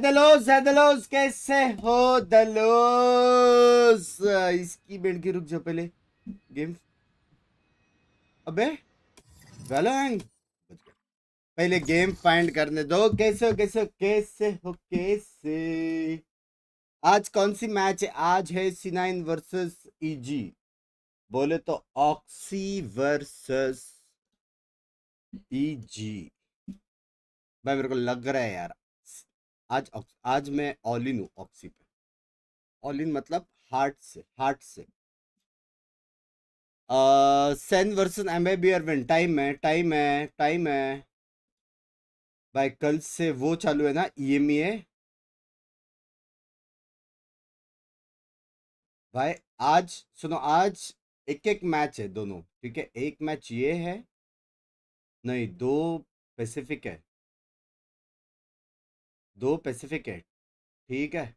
दलोस कैसे हो दलोस? इसकी बेड की रुक जा पहले गेम। अबे वैलोरेंट पहले गेम फाइंड करने दो। कैसे आज कौन सी मैच है? आज है C9 वर्सेस EG। बोले तो ऑक्सी वर्सेस EG। भाई मेरे को लग रहा है यार आज मैं ऑल इन हूँ ऑक्सी पे। ऑल इन मतलब हार्ट से। सेन वर्सेस एम्बेबियर विन। टाइम है भाई। कल से वो चालू है ना EMEA। भाई आज सुनो, आज एक एक मैच है दोनों, ठीक है? एक मैच ये है, नहीं दो पैसिफिक है, ठीक है?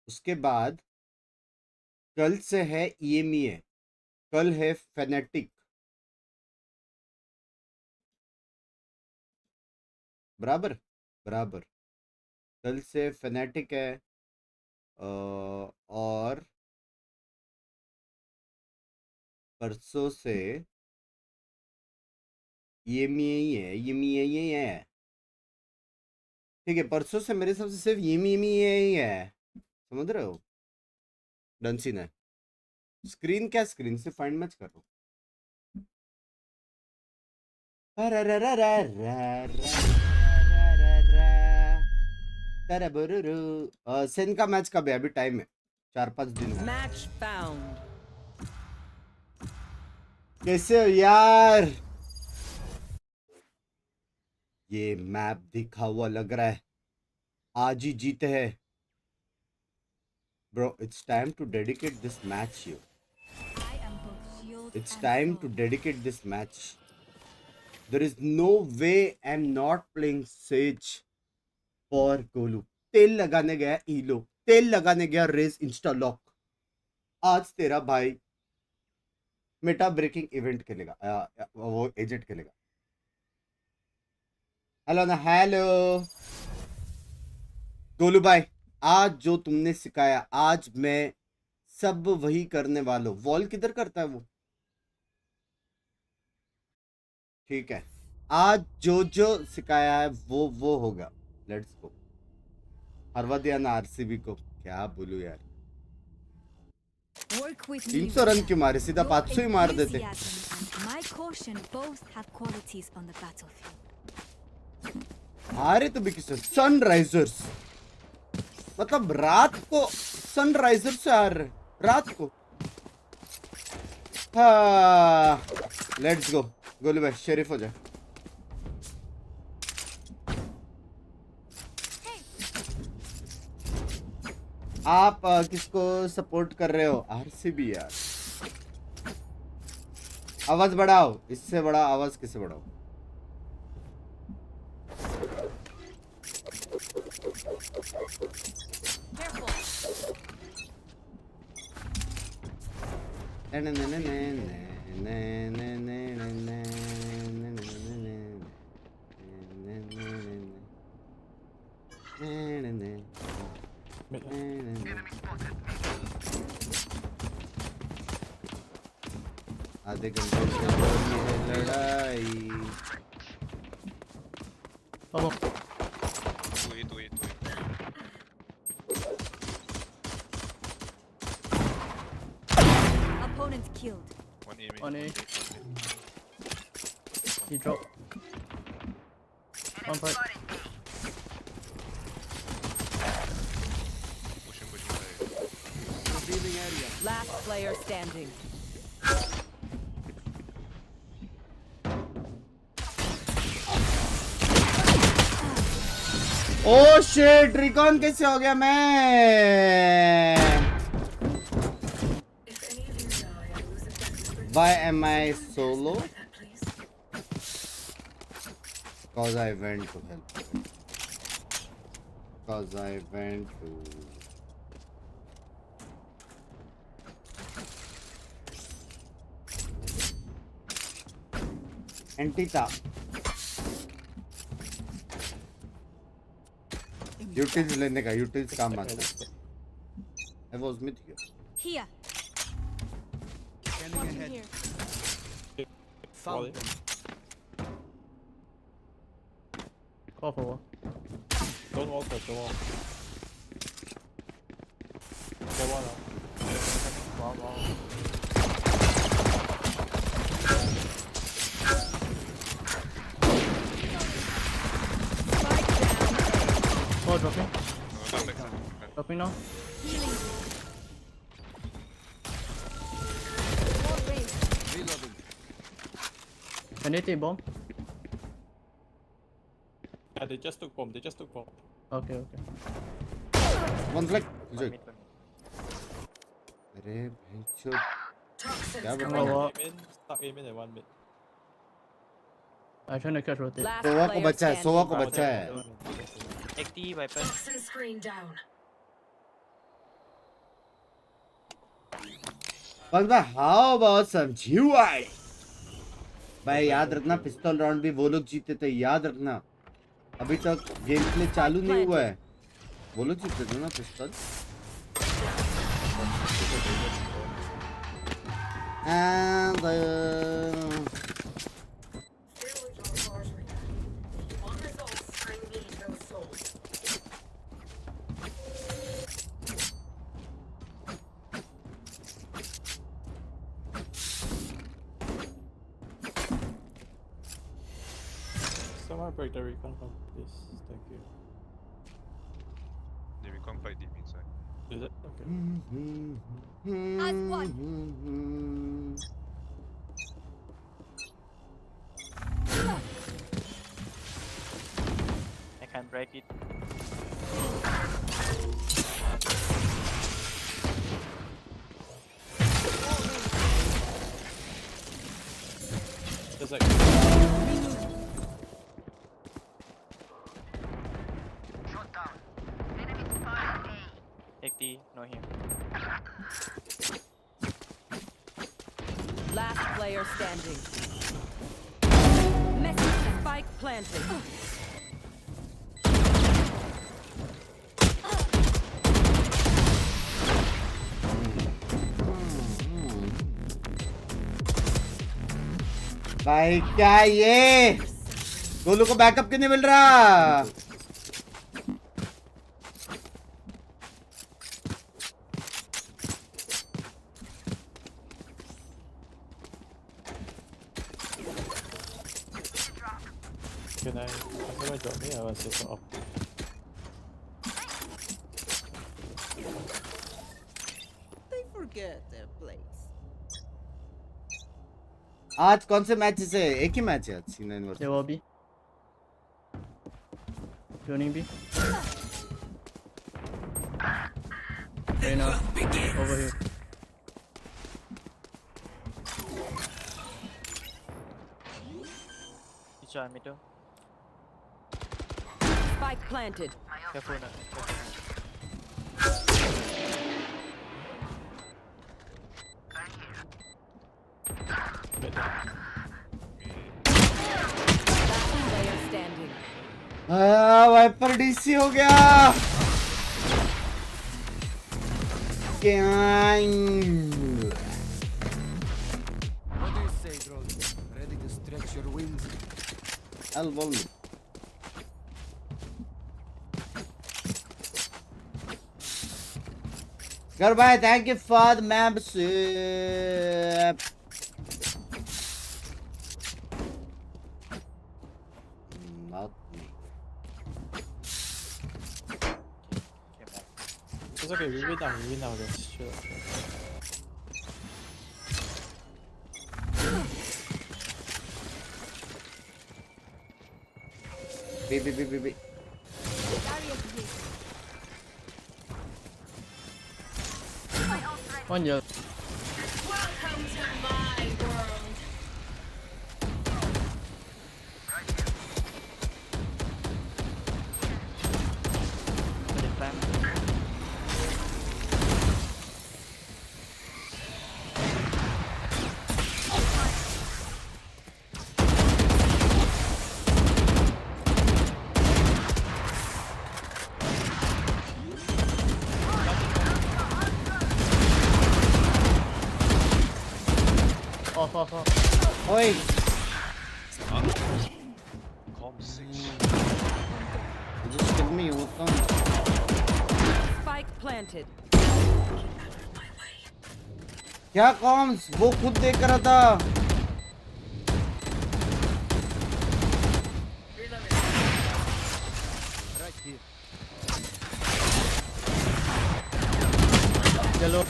उसके बाद कल से है EMEA, कल है फेनेटिक। बराबर बराबर। कल से फेनेटिक है और परसों से EMEA ही है। ठीक है, परसों से मेरे हिसाब से सिर्फ EMEA ही है। समझ रहे हो? डन सीन है। स्क्रीन क्या स्क्रीन से फाइंड मैच कर रहा हूँ। सेन का मैच कब है? अभी टाइम है 4-5 दिन है। Match found. कैसे हो यार? ये मैप दिखा हुआ लग रहा है आज ही जीते हैं। Bro, it's time to dedicate this match here. It's time to dedicate this match. There is no way I'm not playing Sage for Golu. तेल लगाने गया ईलो, तेल लगाने गया रेज इंस्टा लॉक। आज तेरा भाई मेटा ब्रेकिंग इवेंट खेलेगा, वो एजेंट खेलेगा। हेलो ना, हेलो गोलू भाई। आज जो तुमने सिखाया, आज मैं सब वही करने वाला हूँ। वॉल किधर करता है वो? ठीक है, आज जो जो सिखाया है वो होगा। Let's go. हरवा दिया ना RCB को, क्या बोलूं यार। 300 रन क्यों मारे? सीधा 500 ही मार देते। हारे तो भी किससे? सनराइजर्स, मतलब रात को सनराइजर्स से हार रहे रात को। हाँ, लेट्स गो गोलू भाई, शेरिफ हो जाए। आप किसको सपोर्ट कर रहे हो? RCB यार। आवाज बढ़ाओ, इससे बड़ा आवाज किसे बढ़ाओ? आधे घंटे से हो रही है लड़ाई। Opponent killed. One A. He dropped. One point. Last player standing. Oh shit, recon कैसे हो गया मैं? Why am I solo? Cause I went to help. Cause I went to. Antita. Utils लेने का, यूटिल्स काम आता है. I was with you. Here. Scanning Watching ahead. here. Found them. Call for wall. Don't wall first, don't wall. Get one now. Wall, wall. Spike down. Wall dropping. No, that makes sense. Dropping now. Healing. Wall raised. Reloading. Can they take bomb? Yeah, they just took bomb, they just took bomb. Okay, okay. One flag. One Joy. mid, one mid. अरे भैंचोद क्या One बताऊं? wall. Aim in, stuck aim in and one mid. I'm trying to catch rotate. Last सोवा को player बच्चा है, सोवा standing. को बच्चा है. XD Viper. Toxin screen down. बस भाई हाउ अबाउट सम GUI? भाई याद रखना पिस्तौल राउंड भी वो लोग जीते थे, याद रखना. अभी तक गेम प्ले चालू नहीं हुआ है. वो लोग जीते थे ना पिस्तौल. And Still with your artery. On results, I need those souls. Someone break the recon from this. Thank you. They become quite deep inside. Is it? Okay. As one. I can break it. There's like XD, no here. Last player standing. Message spike planted. भाई क्या ये गोलू को backup क्यों नहीं मिल रहा? can I someone drop me? I was just off. They forget their place. आज कौन से मैच है? एक ही मैच है आज C9 They versus. will be. Joining B. Reyna. Over here. Each one middle. Spike planted. Careful now. Mid. Last player standing. Viper DC हो गया. What do you say, drone? Ready to stretch your wings? Alvolme. Goodbye, thank you for the membership. Not me. Came back. It's okay, we win now guys. Chill out. B. One yellow. Welcome to my world. Put it time. Off. ओए Calm 6. just kill me वो कौन Spike planted. क्या corms वो खुद देख रहा था Right here. Yellow.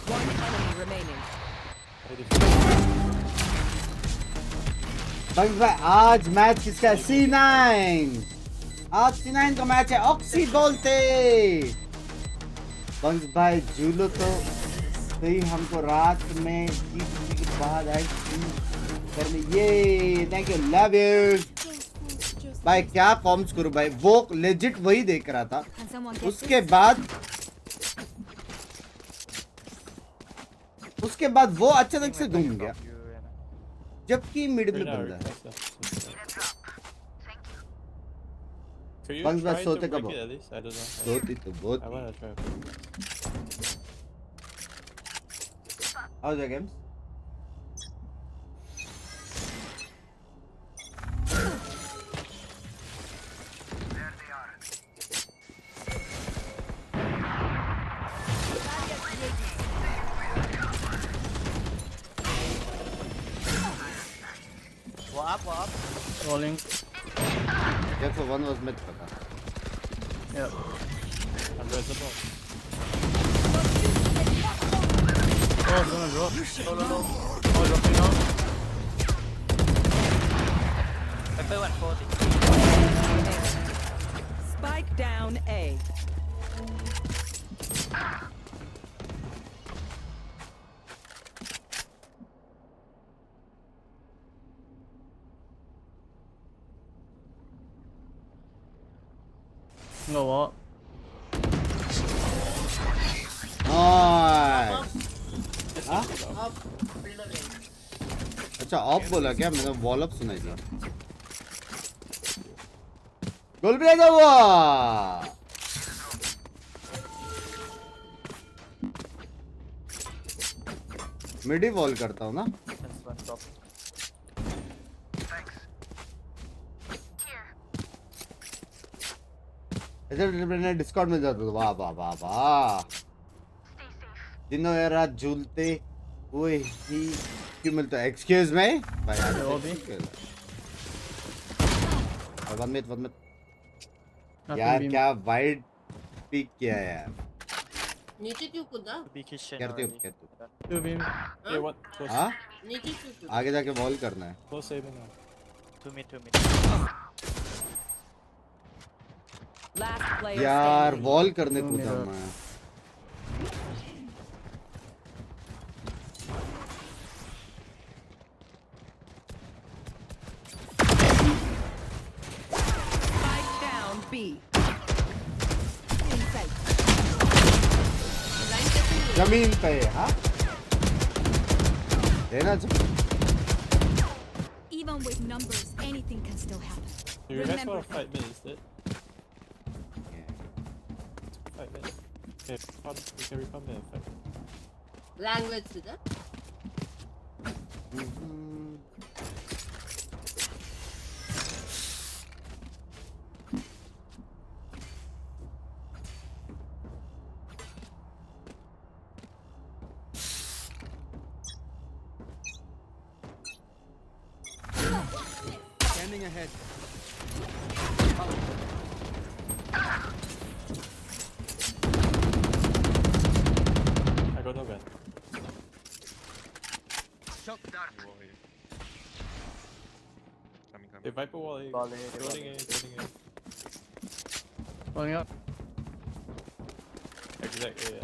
One enemy remaining. Bunks भाई आज मैच किसका है C9 आज C9 का मैच है ऑक्सी बोलते बंक्स भाई जूलो तो सही हमको रात में जीत के बाद करने ये थैंक यू लव यू भाई क्या कॉम्स करूं भाई वो लेजिट वही देख रहा था उसके बाद वो अचानक से घूम गया जबकि मिड में बंदा है Could you Bugs try was to so break thick it at least? I don't know. बहुत ही तो बहुत I wanna try. How's the game? Go up, go up. Rolling. Careful, one was mid pata. Yep. I'm reservoir. Oh, it's gonna drop. Low. Oh, dropping out. Pepper 140. Spike down A. No what? Nice. हाँ? Reloading. अच्छा of बोला क्या मैंने wall up सुना था गोल break हुआ मिडी wall करता हूँ ना That's one top. ऐसे मैंने डिस्कॉर्ड में जाता था वाह वाह वाह वाह दिनों या रात झूलते हुए ही क्यों मिलता है एक्सक्यूज मी भाई आज वो भी। वन मिनट Nothing यार beam. क्या वाइड पिक किया है यार नीचे क्यों कूदा Be kitchen करते हो already. करते हो Two beam. Yeah, what? Close. हाँ नीचे क्यों कूदा आगे जाके वॉल करना है Close saving now. 2 mid. Last player यार standing. वॉल करने No कूदा mirror. मैं Spike down B. Inside. जमीन पे हाँ देना चाहिए Even with numbers, anything can still happen. You guys Remember want to fight me instead? Fight me. Okay, we can recon me and fight. language to that Standing ahead. I got no gun. Shock dart. Wall here. Coming. Hey, Viper wall A. Wall A, Rolling A, rolling A. Rolling up. Exactly, yeah.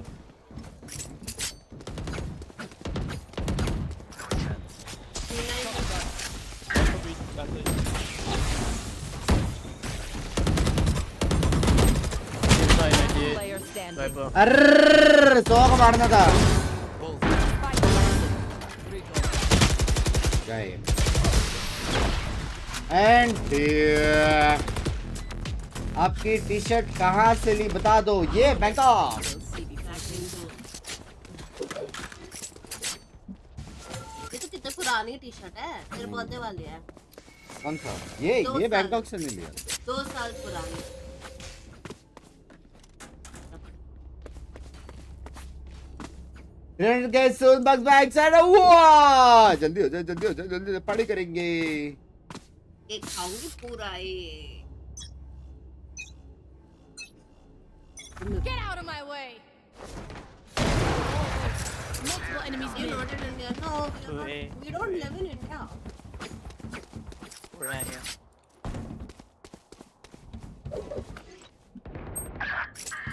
Viper beat Antec. Inside 98. Player standing. Viper. अर्र 100 का मारना था Spike planted. गए and आपकी T shirt कहाँ से ली बता दो ये बैंकॉक पुरानी टी शर्ट है तेरे बर्थडे वाली है कौन सा ये 2 साल। बैंकॉक से नहीं लिया 2 साल पुरानी guys soon bugs back side wow जल्दी हो जाए जल्दी पार्टी करेंगे एक खाऊंगी पूरा ये Get out of my way! Multiple enemies You're mid. not in India. No, we don't live in India. We're right here.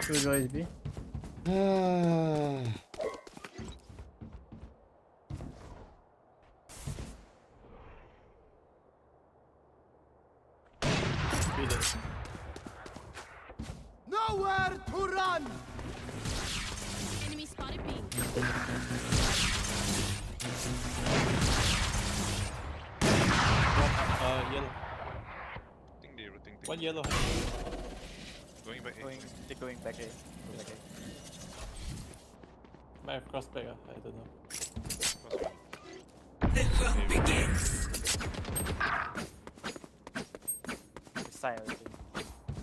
Two guys B. Be there. Nowhere to run! Enemy spotted B. Yellow. Think they rotating. One yellow. Going back. They're going back A. Go back A. Might have crossed back. I don't know. It's side everything.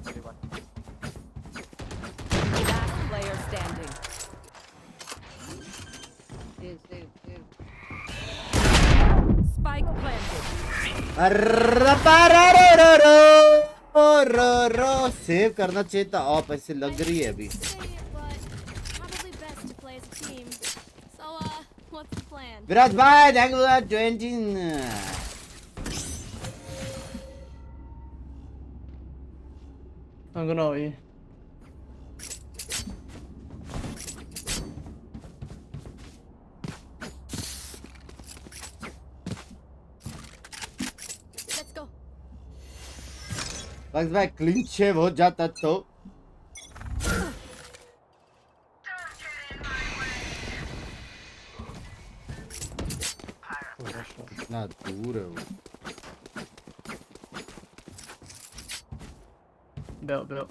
Only one. Last player standing. Spike planted. Save करना चाहिए था op ऐसे लग रही है अभी Say it, but probably best to play as a team. So, what's the plan? विराज भाई thank you for 20 I'm gonna E. Let's go. बस भाई क्लीन शेव हो जाता तो ना दूर है वो Belt.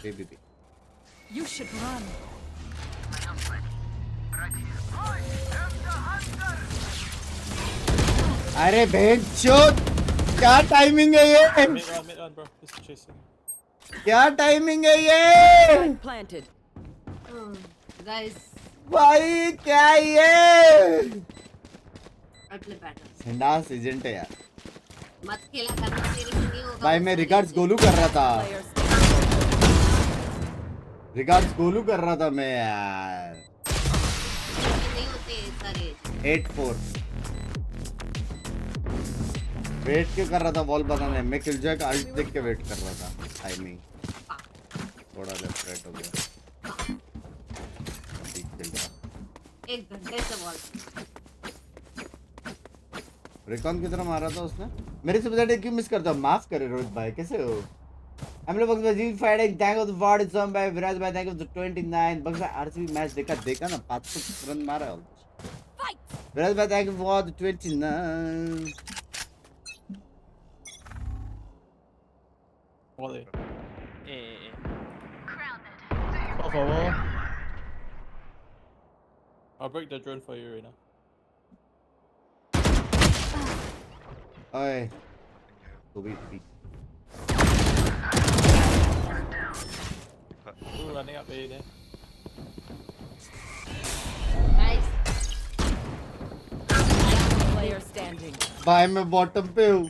baby. You should run. अरे भेंचोद क्या टाइमिंग है ये Mid one, bro. He's chasing. क्या टाइमिंग है ये Spike planted. Guys, भाई क्या ये I play better. संडास एजेंट है यार मत खेला करना तेरे को नहीं होगा भाई मैं रिगार्ड्स गोलू कर रहा था Player standing. रिगार्ड्स गोलू कर रहा था मैं यार नहीं होते सारे 8-4 वेट क्यों कर रहा था बॉल बनाने मैं किलजॉय का अल्ट देख के वेट कर रहा था टाइमिंग थोड़ा लेफ्ट राइट हो गया ठीक चल रहा 1 घंटे से बॉल रिकॉन की तरह मारा था उसने मेरे से बता क्यों मिस करता हूं माफ करे रोहित भाई कैसे हो हम लोग बक्स जी fighting thank you for the some bye Viraj भाई thank you for 29 bucks RCB match देखा ना 500 रन मारा ऑलमोस्ट विराज भाई thank you for the 29 Volley. Off a wall. I'll break the drone for you right now. ओए तो भी Ooh, running up A there. Nice. Player standing. भाई मैं bottom पे हूँ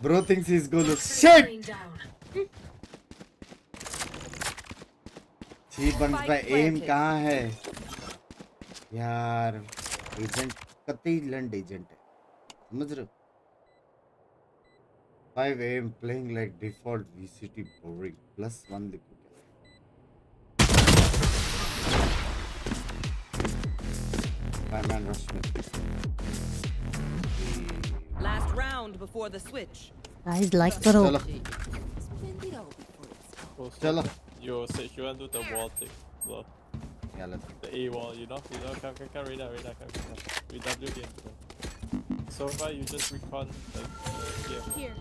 Bro thinks he's gonna shit. जी बंस भाई M कहाँ है यार एजेंट कतई लंड एजेंट है समझ रहे हो 5 AM playing like default VCT boring +1 लिखो क्या My man rush me. Last round before the switch. Guys, like करो. चलो चलो. Yo, Sage, you want to do the wall thing? Well, Yeah, let's. the A wall, you know? Come, right now, come. We W game. So far, you just recon the game. Here.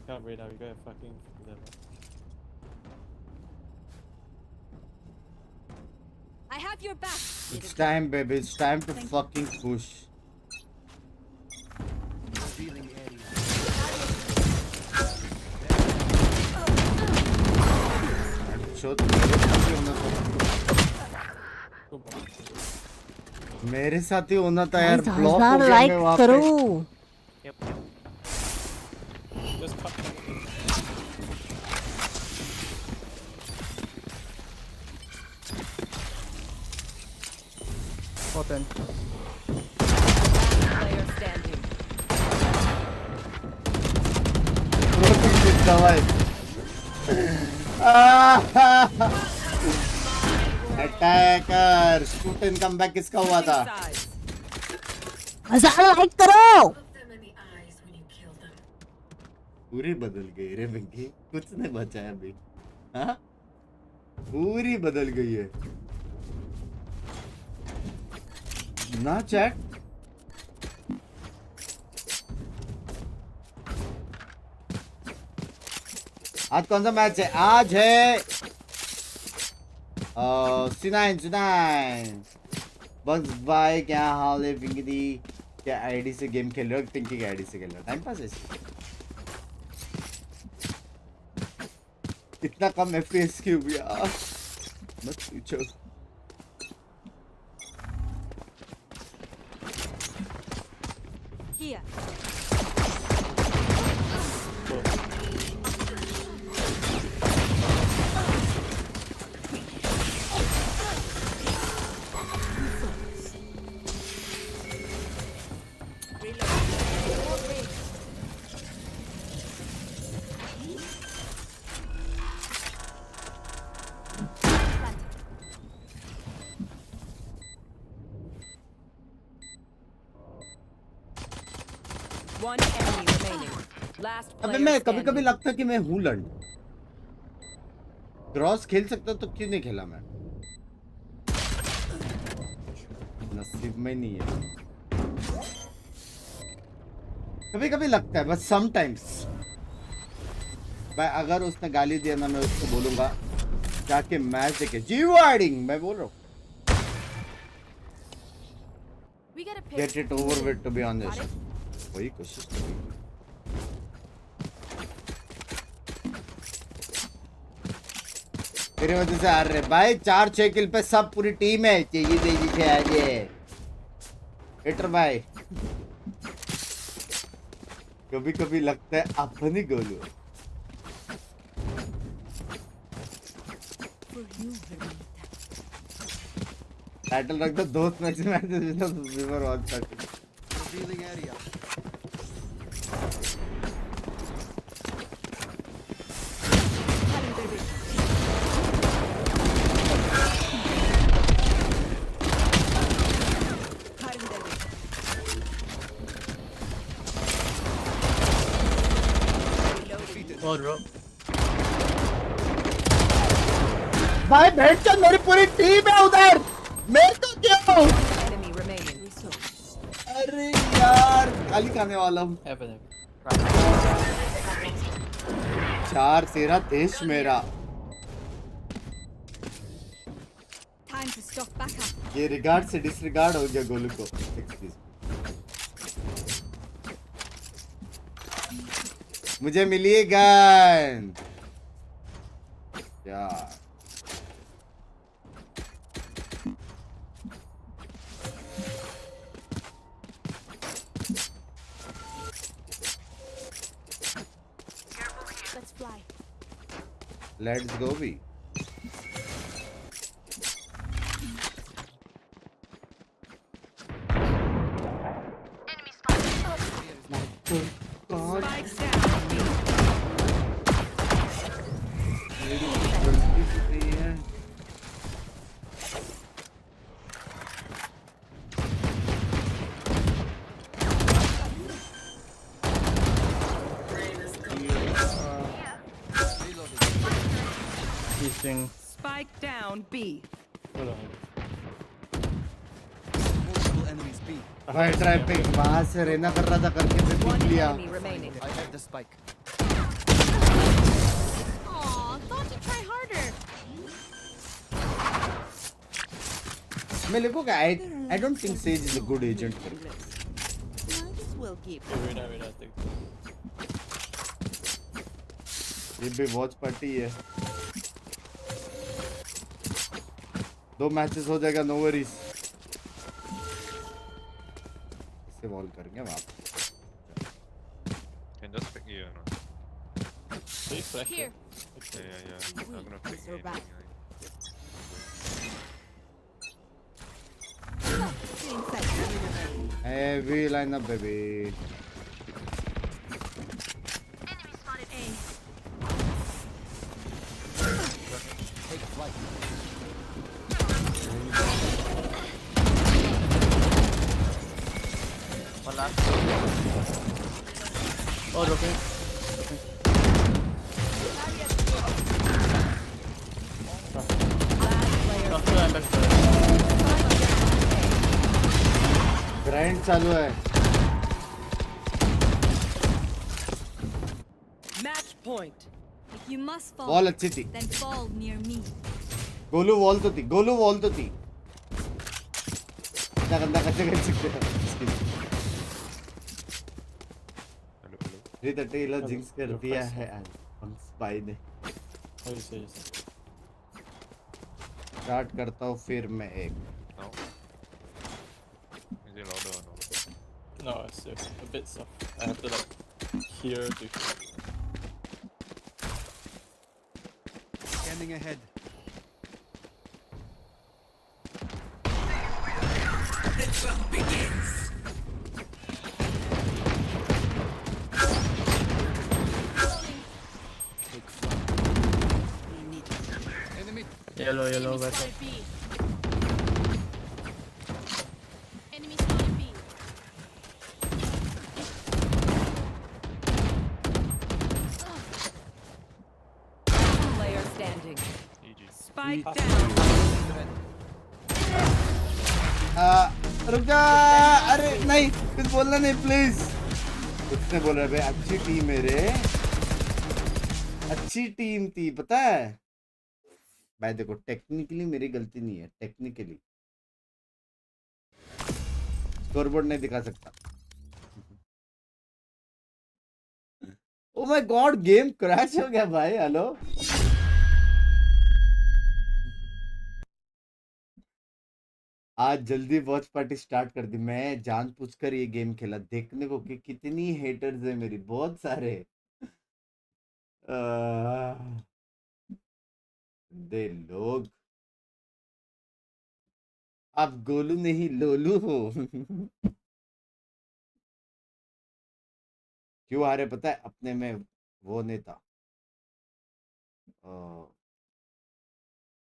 Come, right now, we gotta fucking do that. I have your back. It's time, baby. It's time to fucking push. Revealing area. मेरे साथ ही होना था यार. Guys, block हो हजार गया like मैं वहाँ करो. पे. Yep. Just cut. Hot end. Player standing. Attacker shoot in come back किसका हुआ था? Size. हजार like करो. Look them in the eyes when you kill them. पूरी बदल गई रे बिंकी. कुछ नहीं बचा है अभी. हाँ? पूरी बदल गई है. ना चैट. आज कौन सा मैच है? आज है C9 बस भाई क्या हाल है पिंकी दी? क्या आईडी से गेम खेल रहे हो? पिंकी की आईडी से खेल रहे हो? टाइम पास ऐसे. इतना कम FPS क्यों यार? मत पूछो. Here. One enemy remaining. Last अबे player मैं कभी कभी standing. लगता कि मैं हूँ लंड. क्रॉस खेल सकता तो क्यों नहीं खेला मैं? नसीब में नहीं है. कभी कभी लगता है बस समटाइम्स. भाई अगर उसने गाली दिया ना मैं उसको बोलूंगा जाके मैच देखे. जीवार्डिंग मैं बोल रहा हूँ. We get a pick. Get it over with to be honest. वही कोशिश करेंगे. तेरे वजह से हार रहे भाई. 4-6 किल पे सब पूरी टीम है. चाहिए चाहिए चाहिए हिटर भाई. कभी कभी लगता है अपनी गोलू. टाइटल रख दो दोस्त मैच वीवर वन तक. Revealing area. Oh, bro. भाई बैठ चल. मेरी पूरी टीम है उधर. मेरे को क्यों? Enemy remaining. अरे यार गाली खाने वाला हूँ. Heaven. 4 तेरा देश मेरा. Time to stock back up. ये रिगार्ड से डिसरिगार्ड हो गया गोलू को. Excuse. मुझे मिली है गन. यार Let's fly. लेट्स गो भी. Spikes down. rotating. Spike down B. Hold on. Multiple enemies B. भाई ट्रैपिंग वहां से रहना कर रहा था करके फिर One पीक लिया enemy remaining. I have the spike. Aw, thought to try harder. मैं लिखूंगा I don't think Sage is a good agent for it. Might as well give. Okay, wait, take this. ये भी watch party है 2 matches हो जाएगा no worries इसे wall करेंगे वहां Can just pick you or not? Please flash Here. it. Yeah. I'm gonna pick you. heavy lineup baby Enemy spotted A. Take flight. One last. Oh, okay. After I'm back there. Grind चालू है Match point. If you must fall, wall अच्छी थी then fall near me. Golu wall तो थी इतना गंदा कैसे कर सकते हैं Hello. रित टेलर जिंक्स कर दिया है हम स्पाई ने Oh, you say. स्टार्ट करता हूँ फिर मैं एक No. Is it louder or no? No, it's a bit soft. I have to like hear to. Scanning ahead. Take flight. Enemy. Yellow, Enemy better. spotted B. Enemy spotted B. Player standing. GG. Spike down. रुक जा अरे नहीं कुछ बोलना नहीं please कुछ नहीं बोल रहा भाई अच्छी टीम मेरे अच्छी टीम थी पता है भाई देखो टेक्निकली मेरी गलती नहीं है टेक्निकली स्कोरबोर्ड नहीं दिखा सकता ओ माय गॉड गेम क्रैश हो गया भाई हेलो आज जल्दी वॉच पार्टी स्टार्ट कर दी मैं जानबूझकर ये गेम खेला देखने को कि कितनी हेटर्स है मेरी बहुत सारे दे लोग आप गोलू नहीं लोलू हो क्यों आ रहे पता है अपने में वो नहीं था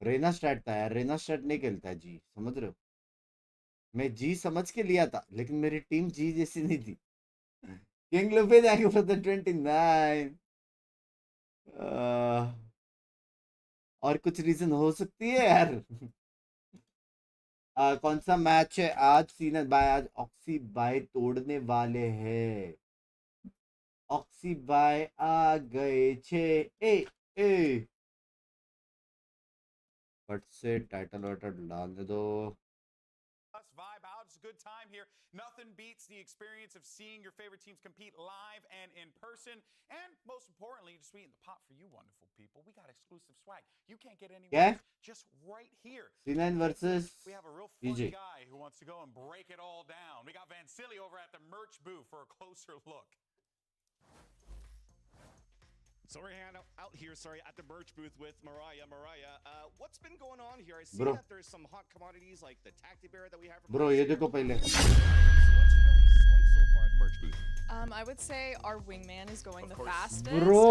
रेना स्टार्ट था यार रेना स्टार्ट नहीं खेलता है जी समझ रहे हो मैं जी समझ के लिया था लेकिन मेरी टीम जी जैसी नहीं थी किंग लुफे जाएंगे फॉर द 29 और कुछ रीजन हो सकती है यार कौन सा मैच है आज सीनत भाई आज ऑक्सी भाई तोड़ने वाले हैं ऑक्सी भाई आ गए छे ए ए फट से टाइटल वाइटल डाल दे दो Vibe out. It's a good time here. Nothing beats the experience of seeing your favorite teams compete live and in person. And most importantly, just sweeten the pot for you wonderful people. We got exclusive swag. You can't get anywhere else, just right here. C9 versus We have a real fun EJ. guy who wants to go and break it all down. We got Vansili over at the merch booth for a closer look. So we're out here, at the merch booth with Mariah. Mariah, what's been going on here? I see Bro. that there's some hot commodities like the Tacti Bear that we have from Bro, last ये year. देखो पहले So what's really selling so far at the merch booth? I would say our wingman is going the course. fastest. Bro,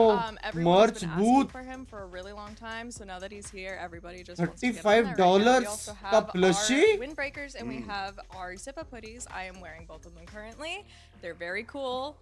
everyone's merch been booth. asking for him for a really long time, so now that he's here, everybody just wants to get $35 on there right now. We also का have plushie? our windbreakers and we have our zip-up hoodies. I am wearing both of them currently. They're very cool.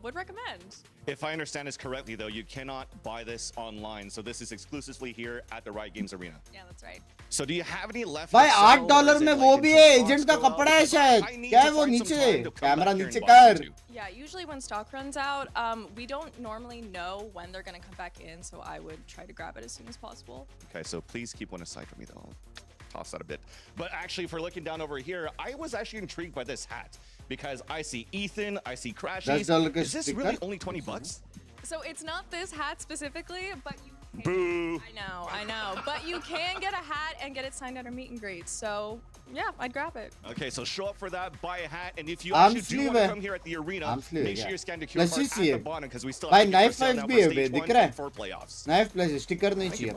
would recommend. If I understand this correctly, though, you cannot buy this online, so this is exclusively here at the Riot Games Arena. Yeah, that's right. So do you have any left? भाई $8 में वो भी है agent का कपड़ा है शायद क्या है वो नीचे कैमरा नीचे कर Yeah, usually when stock runs out, we don't normally know when they're going to come back in, so I would try to grab it as soon as possible. Okay, so please keep one aside for me, though. I'll toss that a bit. But actually, if we're looking down over here, I was actually intrigued by this hat because I see Ethan, I see Crashies. Is this really only $20? So it's not this hat specifically, but you can. Boo! I know. But you can get a hat and get it signed at our meet and greet. So yeah, I'd grab it. Okay, so show up for that, buy a hat, and if you actually do want to come here at the arena, make sure you scan the QR code at the bottom because we still have to knife sale now for stage 1 and 4 playoffs. Knife plus sticker नहीं चाहिए.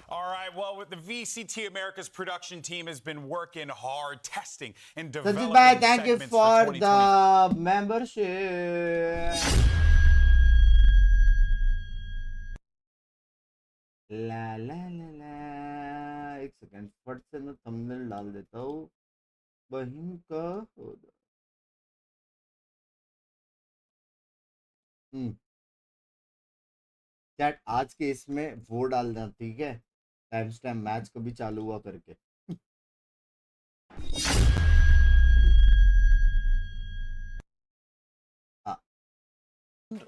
All right, well, with the VCT America's production team has been working hard, testing and developing Thank you for the membership. ला ला ला ला एक second फट से मैं thumbnail डाल देता हूँ बहन का चैट आज के इसमें वो डालना ठीक है टाइम स्टैम्प मैच कभी चालू हुआ करके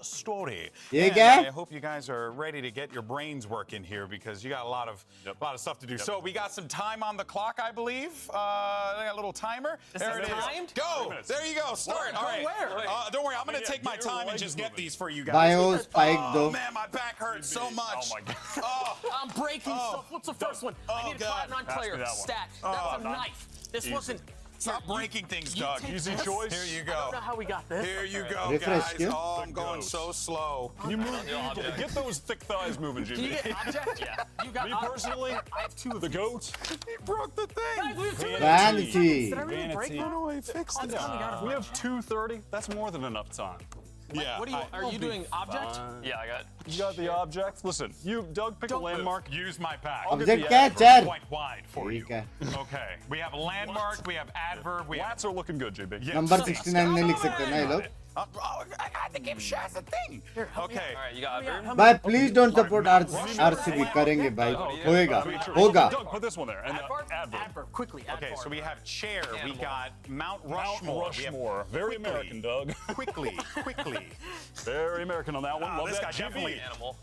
story. Yeah, I hope you guys are ready to get your brains working here because you got a lot of stuff to do. So we got some time on the clock, I believe. I got a little timer. There it is. Go. There you go. Start. All right. Don't worry. I'm going to take my time and just get these for you guys. Bio spike though. Man, my back hurts so much. Oh my god. I'm breaking stuff. What's the first one? I need a 5-9 player stack. That's a knife. This wasn't. Stop breaking things, Doug. Easy choice. Here you go. I don't know how we got this. Here you go, guys. Oh, I'm going so slow. Can you move? Get those thick thighs moving, Jimmy. Can you get object? Yeah. You got me personally, I have 2 of the goats. He broke the thing. Vanity. Did I really break one? No, he fixed it. We have 2:30. That's more than enough time. Yeah. What are you doing? Object? Yeah, I got. You got the object. Listen, Doug, pick a landmark. Use my pack. Object क्या Quite wide for you. Okay. We have landmark. We have adverb. Lats are looking good, JB. Yeah. Number 69 नहीं लिख सकते ना ये लोग. I had to give Shaz a thing. Okay. All right, you got adverb. भाई please don't support RCB करेंगे भाई होएगा होगा. Doug, put this one there. And adverb. Quickly. Okay, so we have chair. We got Mount Rushmore. Mount Rushmore. Very American, Doug. Quickly. Very American on that one. Love this that guy definitely.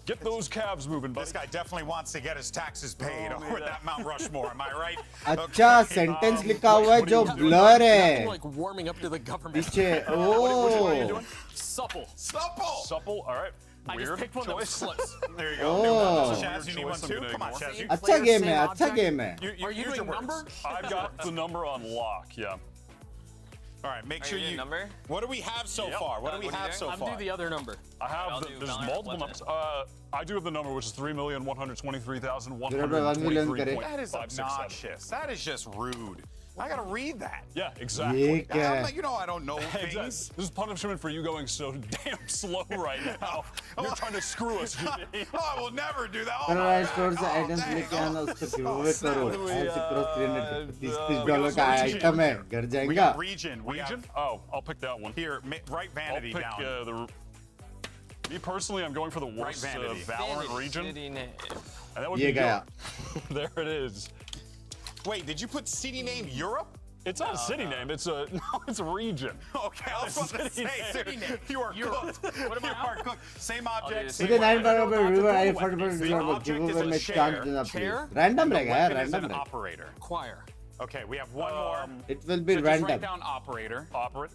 Get those calves moving, buddy. This guy definitely wants to get his taxes paid with that Mount Rushmore. Am I right? अच्छा sentence लिखा हुआ है जो blur है. Like warming up to the government. पीछे oh. Supple. All right. I Weird just picked one choice. that flips. There you go. Oh. Shaz, you need one too? Come on, Shaz. अच्छा game है अच्छा game है. Are you doing number? I've got the number on lock, yeah. All right, make sure you. Number? What do we have so far? What do we have so far? I'm do the other number. I have there's multiple numbers. I do have the number, which is 3,123,123. That is obnoxious. That is just rude. I gotta read that. Yeah, exactly. You know I don't know things. This is punishment for you going so damn slow right now. You're trying to screw us, Jimmy. I will never do that. Right store से items लेके आना उसको giveaway करो. ऐसे cross $330 का item है घर जाएगा. Region. Oh, I'll pick that one. Here, write vanity down. Me personally, I'm going for the worst Valorant region. And that would be Europe. There it is. Wait, did you put city name Europe? It's not a city name. It's a region. Okay, I was about to say city name. You are cooked. What am I cooked? Same object. मुझे 9 river I 40% giveaway में chance देना please. Random रहेगा यार random रहेगा. Operator. Choir. Okay, we have one more. It will be random. Just write down operator.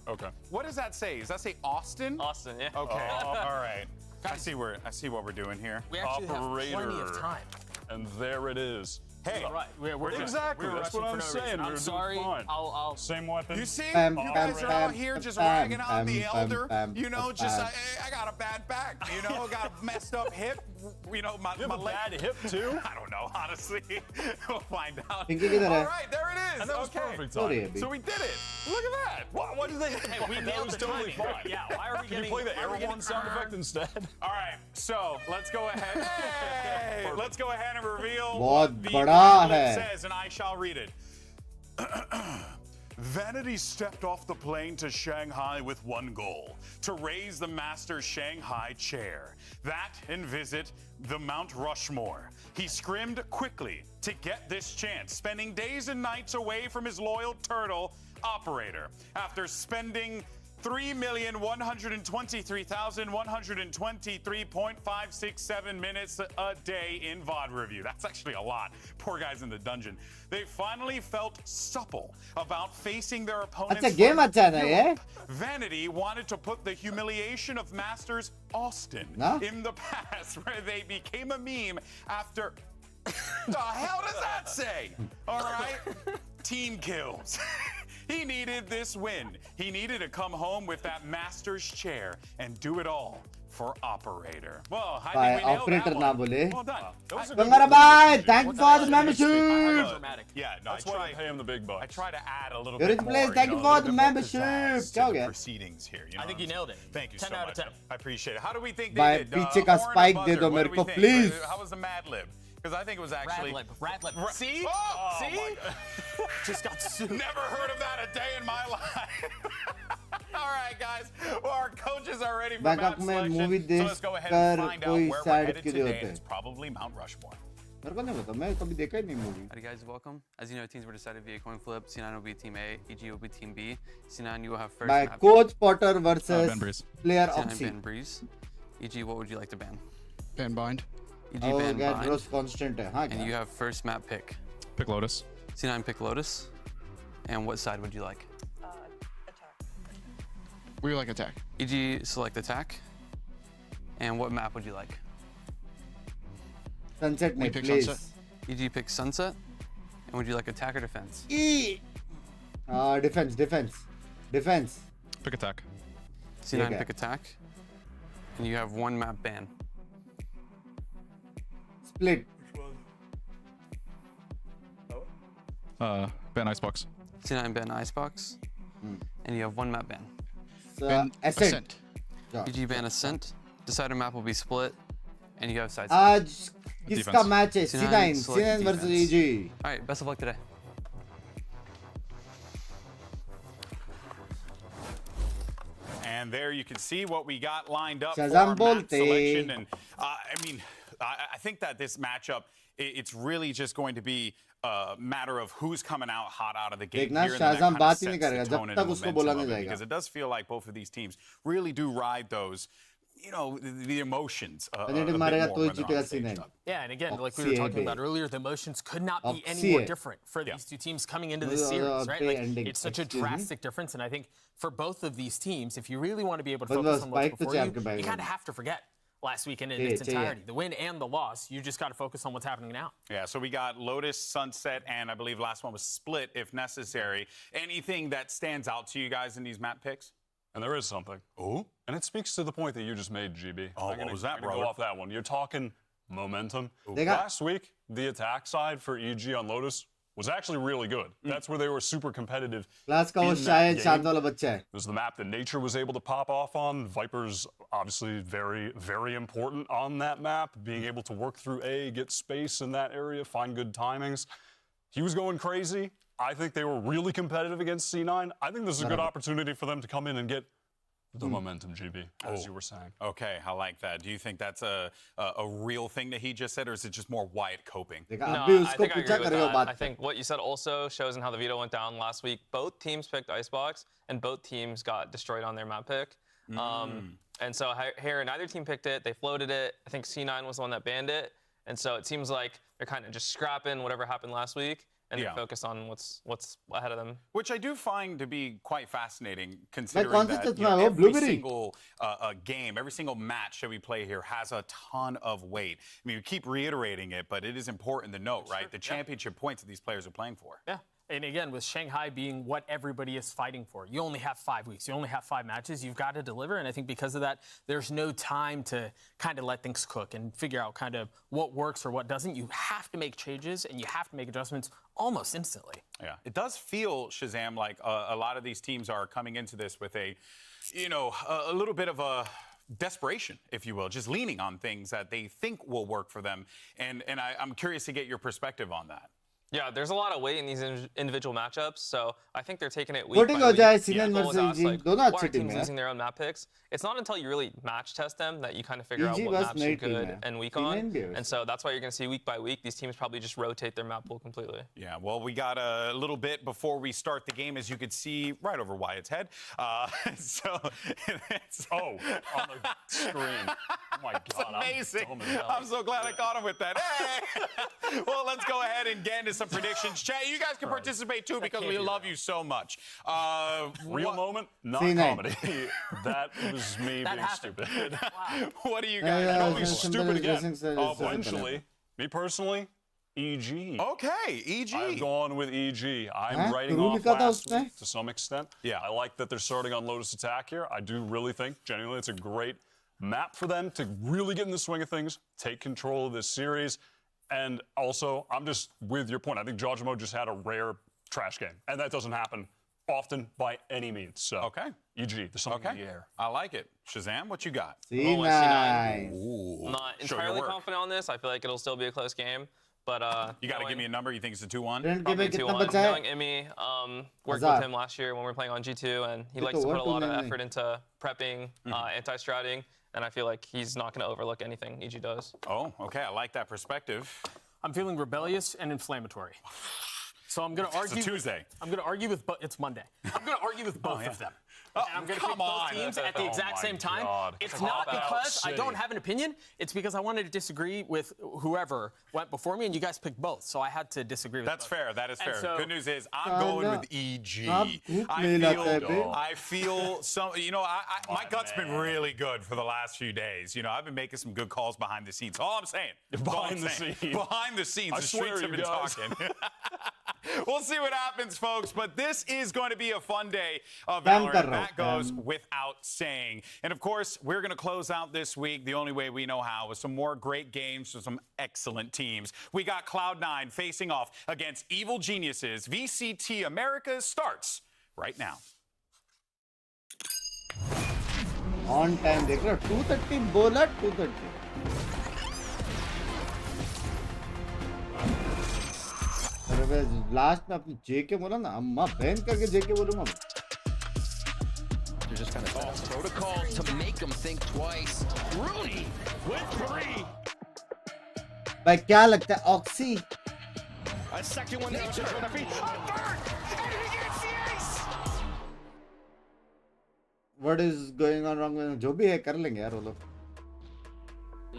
Okay. What does that say? Does that say Austin? Austin, yeah. Okay. All right. I see what we're doing here. We actually have plenty of time. And there it is. Hey, we're exactly. That's what I'm saying. I'm sorry. I'll same weapon. You see, you guys are out here just ragging on the elder. You know, just I got a bad back. You know, got a messed up hip. You know, my bad hip too. I don't know, honestly. We'll find out. All right, there it is. And that was perfect. So we did it. Look at that. What did they? Hey, we nailed the totally fine. Yeah. Why are we Can you play the air one sound effect instead? All right. So let's go ahead. Hey, let's go ahead and reveal बहुत the बड़ा है. it says, and I shall read it. Vanity stepped off the plane to Shanghai with one goal, to raise the Masters Shanghai chair. That and visit the Mount Rushmore. He scrimmed quickly to get this chance, spending days and nights away from his loyal turtle operator. After spending 3,123,123.567 minutes a day in VOD review. That's actually a lot. Poor guys in the dungeon. They finally felt supple about facing their opponents. अच्छा game अच्छा है ना ये? Vanity wanted to put the humiliation of Masters Austin in the past, where they became a meme after. The hell does that say? All right, team kills. He needed this win. He needed to come home with that master's chair and do it all for operator. Well, I think we nailed operator that na one. bole. Well done. Bangara bhai, thank you for the membership. Yeah, no, That's why I pay him the big bucks. I try to add a little You're bit in more. place. Thank you for the membership. To the proceedings here. You know I think you nailed it. Thank you 10 so out much. of 10. I appreciate it. How do we think Bhai, they did? पीछे का Horn or spike buzzer? दे दो What मेरे do we को, think? please. How was the Mad Lib? Because I think it was actually. Radlib. See? Oh, See? my God. Just got sued. Never heard of that a day in my life. All right, guys. Well, our coaches are ready for map Bangkok में selection. movie So let's go ahead and find out कोई where we're side headed के लिए today. होते हैं. It's probably Mount Rushmore. मेरे को नहीं पता, मैं कभी देखा ही नहीं movie. Alright guys, welcome. As you know, teams were decided via coin flip. C9 will be team A, EG will be team B. C9, you will have first By map. Coach Potter versus Ben Breeze. player C9 of C. ban Breeze. EG, what would you like to ban? Ban bind. EG Oh, ban get bind. Rose constant है, हाँ And क्या? you have first map pick. Pick Lotus. C9 pick Lotus. And what side would you like? We like attack. EG select attack. And what map would you like? Sunset We नहीं, pick please. Sunset. EG pick sunset. And would you like attack or defense? Defense. Pick attack. C9 Okay. pick attack. And you have one map ban. Split. Ban Icebox. C9 ban Icebox. And you have one map ban. Ban Ascent. EG ban Ascent. Decider map will be split. And you have side आज किसका Defense. Match है? C9 select versus defense. EG. Alright, best of luck today. And there you can see what we got lined up Shazam for map bolte. selection. And I think that this matchup, it's really just going to be a matter of who's coming out hot out of the gate देखना here, and then that Shazam kind of बात ही sets नहीं the करेगा tone जब and तक उसको momentum बोला of नहीं it, जाएगा. because it does feel like both of these teams really do ride those, you know, the emotions a bit Penalty more मारेगा when तो ही they're जीतेगा on stage. C9. Yeah, and again, like we were Oxy talking AB. about earlier, the emotions could not be any Oxy more A. different for these two teams coming into No, this no, series, no, right? pay Like, ending. it's such a Excuse me? drastic difference, and I think for both of these teams, if you really want to be able to But focus the on what's spike to before champ you, के you bag kind में. of have to forget last weekend in चाहिए, its चाहिए. entirety. The win and the loss, you just got to focus on what's happening now. Yeah, so we got Lotus, Sunset, and I believe last one was Split if necessary. Anything that stands out to you guys in these map picks? And there is something. Oh? And it speaks to the point that you just made, GB. Oh, what was that, I'm gonna brother? go off that one. You're talking momentum. They got- Last week, the attack side for EG on Lotus was actually really good. That's where they were super competitive. Class का वो in that शायद game. शांत वाला बच्चा है. It was the map that Nature was able to pop off on. Viper's obviously very, very important on that map. Being able to work through A, get space in that area, find good timings. He was going crazy. I think they were really competitive against C9. I think this is a good opportunity for them to come in and get the momentum, GB, as you were saying. Okay, I like that. Do you think that's a real thing that he just said, or is it just more Wyatt coping? देखा No, अभी I उसको think I पूछा agree with करेगा that. बात I think what you said also shows in how the veto went down last week. Both teams picked Icebox, and both teams got destroyed on their map pick. And so here, neither team picked it. They floated it. I think C9 was the one that banned it. And so it seems like they're kind of just scrapping whatever happened last week, and Yeah. they focus on what's ahead of them. Which I do find to be quite fascinating, considering कौन सी that चश्मा है वो? every Blueberry? single game, every single match that we play here has a ton of weight. I mean, we keep reiterating it, but it is important to note, right? The championship points that these players are playing for. Yeah. And again, with Shanghai being what everybody is fighting for, you only have 5 weeks. You only have 5 matches. You've got to deliver. And I think because of that, there's no time to kind of let things cook and figure out kind of what works or what doesn't. You have to make changes and you have to make adjustments almost instantly. Yeah, it does feel, Shazam, like a lot of these teams are coming into this with a little bit of a desperation, if you will, just leaning on things that they think will work for them. And I'm curious to get your perspective on that. Yeah, there's a lot of weight in these individual matchups, so I think they're taking it week Voting by हो week. जाए Sinan People always versus ask, EG. like, दोनों why अच्छी are team teams है. losing their own map picks? It's not until you really match test them that you kind of figure out EG what बस maps नई you're team good है. and weak Sinan on. भी है And so that's why you're going to see week by week, these teams probably just rotate their map pool completely. Yeah, well, we got a little bit before we start the game, as you could see right over Wyatt's head. So it's on the screen. Oh my God, it's amazing. I'm so glad I caught him with that. Hey! Well, let's go ahead and get into some predictions. Chat, you guys can participate too because we love you so much. Real moment, not C9. comedy. That was me being stupid. What do you Yeah, guys? yeah, Don't be yeah, stupid somebody again. dressing says Oh, it's Eventually, me personally, EG. Okay, EG. I've gone with EG. I'm Huh? writing Rule off लिखा था last उसमें? week to some extent. Yeah. I like that they're starting on Lotus Attack here. I do really think, genuinely, it's a great map for them to really get in the swing of things, take control of this series. And also, I'm just with your point. I think Jojimo just had a rare trash game, and that doesn't happen often by any means. So, Okay. EG, there's something in the air. I like it. Shazam, what you got? C9. I'm not Show your entirely work. confident on this. I feel like it'll still be a close game. But You got to give me a number. You think it's a 2-1? Trent के probably में कितना 2-1. बचा है? Knowing Emmy, worked Hazard. with him last year when we were playing on G2, and he ये likes तो to put a हुआ lot of tournament में. effort into prepping, anti-strouting, and I feel like he's not going to overlook anything EG does. Oh, okay. I like that perspective. I'm feeling rebellious and inflammatory. So I'm going to argue. It's a Tuesday. I'm going to argue with. It's Monday. I'm going to argue with both of them. Oh, And I'm going to pick come both on. teams at the exact my same time. God. It's Cop not out because I city. don't have an opinion. It's because I wanted to disagree with whoever went before me, and you guys picked both. So I had to disagree with That's both. fair. That is And fair. so- Good news is I'm going with EG. आप I feel some. You know, my gut's been really good for the last few days. You know, I've been making some good calls behind the scenes. All I'm saying. Behind the scenes. Behind the scenes. I The swear streets have you been guys. talking. We'll see what happens, folks. But this is going to be a fun day of Fam Valorant. kar raha That hu, goes fam. without saying. And of course, we're going to close out this week the only way we know how, with some more great games with some excellent teams. We got Cloud9 facing off against Evil Geniuses. VCT America starts right now. On time देख रहे हो 230 बोला 230. अरे बे last में अपनी जेके बोला ना अम्मा बहन करके जेके बोलूंगा मैं. They're just kind of protocols to make them think twice. Rooney with 3. भाई क्या लगता है oxy? A second one nature for the feet. A third, and he gets the ace. What is going on wrong with जो भी है कर लेंगे यार वो लोग.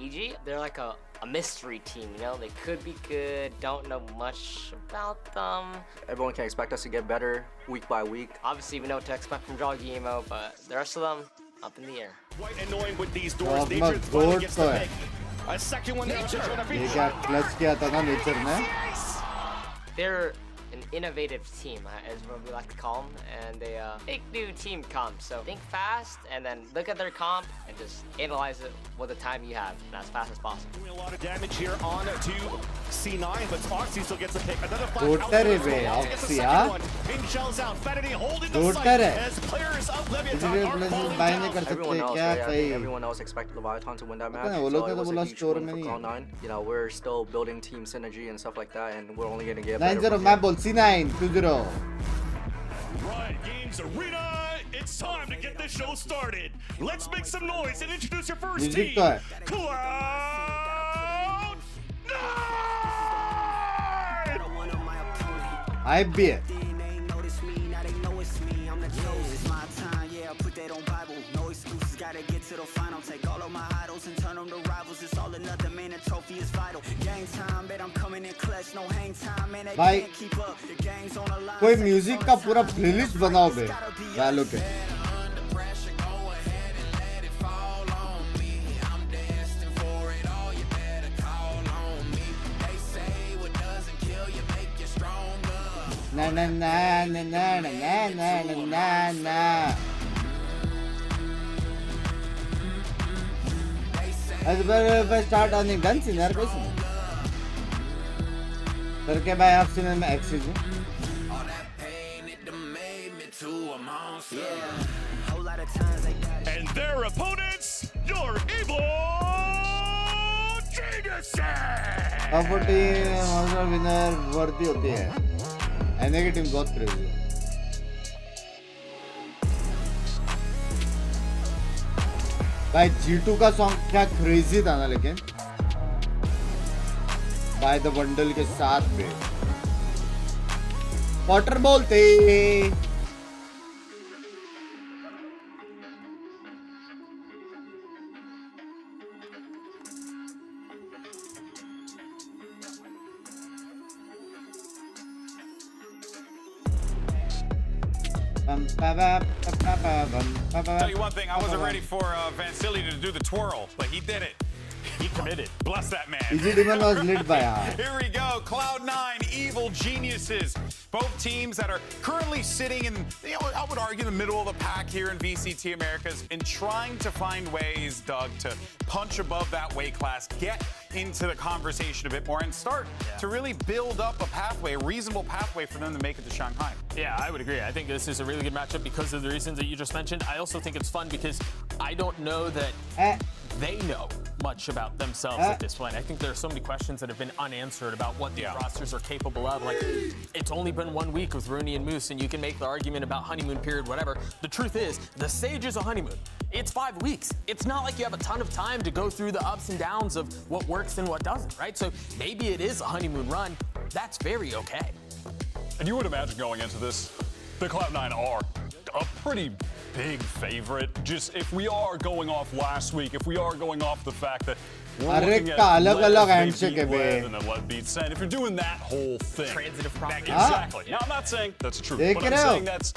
EG, they're like a mystery team, you know? They could be good, don't know much about them. Everyone can expect us to get better week by week. Obviously, we know what to expect from Jogimo, but the rest of them, up in the air. Quite annoying with these doors. Dogma Nature finally goat gets तो the है. pick. A second one nature for the ये feet. क्या clutch किया था ना nature ने? They're an innovative team, is what we like to call them, and they make new team comps. So think fast, and then look at their comp, and just analyze it with the time you have, and as fast as possible. Doing a lot of damage here on to C9, but Oxy still gets a pick. Another flash Goat out है रे to बे, Oxy gets the Oxy, second हाँ? one. Ping shells out. Fenity holding the Goat site है. as players of Leviathan इसलिए are places falling bye नहीं down. कर सकते Everyone else, क्या right? I think कहीं. everyone else expected Leviathan to win that match. पता नहीं, वो So लोग it तो was a बोला huge स्टोर win में for नहीं है. Cloud9. You know, we're still building team synergy and stuff like that, and we're only going to get 9-0 better. मैं बोल C9 2-0. Riot Games Arena, it's time to get this show started. Let's make some noise and introduce your first Music team. तो है. Cloud9! Hype भी है. Gotta get to the final, take all of my idols and turn them to rivals. It's all another man, a trophy is vital. Game time, bet I'm coming in clutch, no hang time, man, they भाई can't keep up. The game's on the line. कोई music का पूरा playlist बनाओ बे वैलो के. ना ना ना ना ना ना ना ना ना ना. If I start on the guns in there, कैसे? सर के भाई आप सिनेमा में एक्सेस हैं? And their opponents, your evil geniuses! Top 40 winner वर्दी होती है एनए की टीम बहुत क्रेजी है भाई G2 का सॉन्ग क्या क्रेजी था ना लेकिन बाय द बंडल के साथ में पॉटर बोलते Tell you one thing, I wasn't ready for Vansili to do the twirl, but he did it. He committed. Bless that man. Easy Demon was lit by Here we go. Cloud9, evil geniuses. Both teams that are currently sitting in, I would argue, the middle of the pack here in VCT Americas and trying to find ways, Doug, to punch above that weight class, get into the conversation a bit more and start to really build up a pathway, a reasonable pathway for them to make it to Shanghai. Yeah, I would agree. I think this is a really good matchup because of the reasons that you just mentioned. I also think it's fun because I don't know that they know much about themselves at this point. I think there are so many questions that have been unanswered about what the rosters are capable of. Like, it's only been 1 week with Rooney and Moose, and you can make the argument about honeymoon period, whatever. The truth is, the Sage is a honeymoon. It's 5 weeks. It's not like you have a ton of time to go through the ups and downs of what works and what doesn't, right? So maybe it is a honeymoon run. That's very okay. And you would imagine going into this, the Cloud9 are a pretty big favorite. Just if we are going off last week, if we are going off the fact that we're looking at Lev, they beat Lev and then Lev beat Sen. If you're doing that whole thing. Transitive property. Exactly. Now, I'm not saying that's true, but I'm saying that's,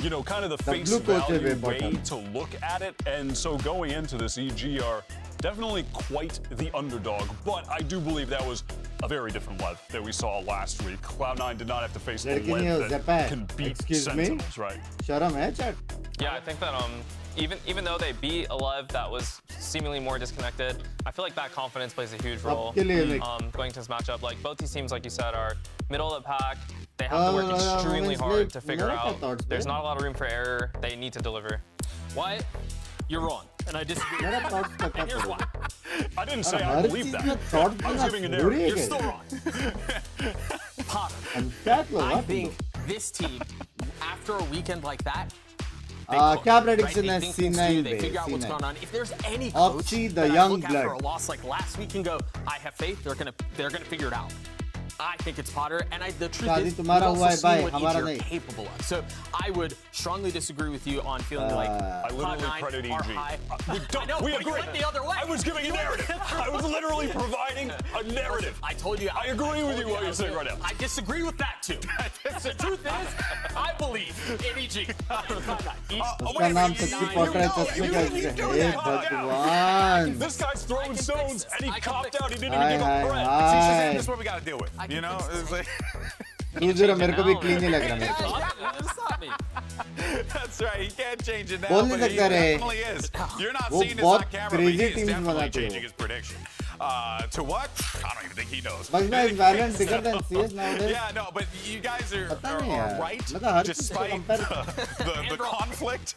you know, kind of the face value way to look at it. And so going into this, EG are definitely quite the underdog, but I do believe that was a very different Lev that we saw last week. Cloud9 did not have to face a Lev that can beat Sentinels, right? Sharam hai chat. Yeah, I think that even though they beat a Lev that was seemingly more disconnected, I feel like that confidence plays a huge role going to this matchup. Like both these teams, like you said, are middle of the pack. They have to work extremely hard to figure out. There's not a lot of room for error. They need to deliver. Wyatt, you're wrong, and I disagree. And here's why. I didn't say I believe that. I was giving a narrative. You're still wrong. Potter, I think this team, after a weekend like that, क्या prediction है C9 they figure out what's going on. If there's any coach Opsi the that I young look after blood a loss like last week and go, I have faith, they're gonna figure it out. I think it's Potter, and the truth is, we've also seen what each are capable of. So I would strongly disagree with you on feeling like I literally credit EG. We agree. Went the other way. I was giving a narrative. I was literally providing a narrative. I told you. I agree with you what you're saying right now. I disagree with that too. The truth is, I believe in EG. उसका नाम सच्ची Potter है चश्मे का हे भगवान This guy's throwing stones and he copped out. He didn't even give up credit. This is what we got to deal with. You know, it's like 2-0 मेरे को भी clean नहीं लग रहा मेरे को That's right. He can't change it now, बोल but नहीं he सकता रे definitely is. You're not वो seeing this बहुत on camera, but crazy he is teams definitely बनाते changing हो his prediction. To what? I don't even think he knows. But guys, Valorant bigger than CS nowadays. Yeah, no, but you guys are right. Despite the conflict,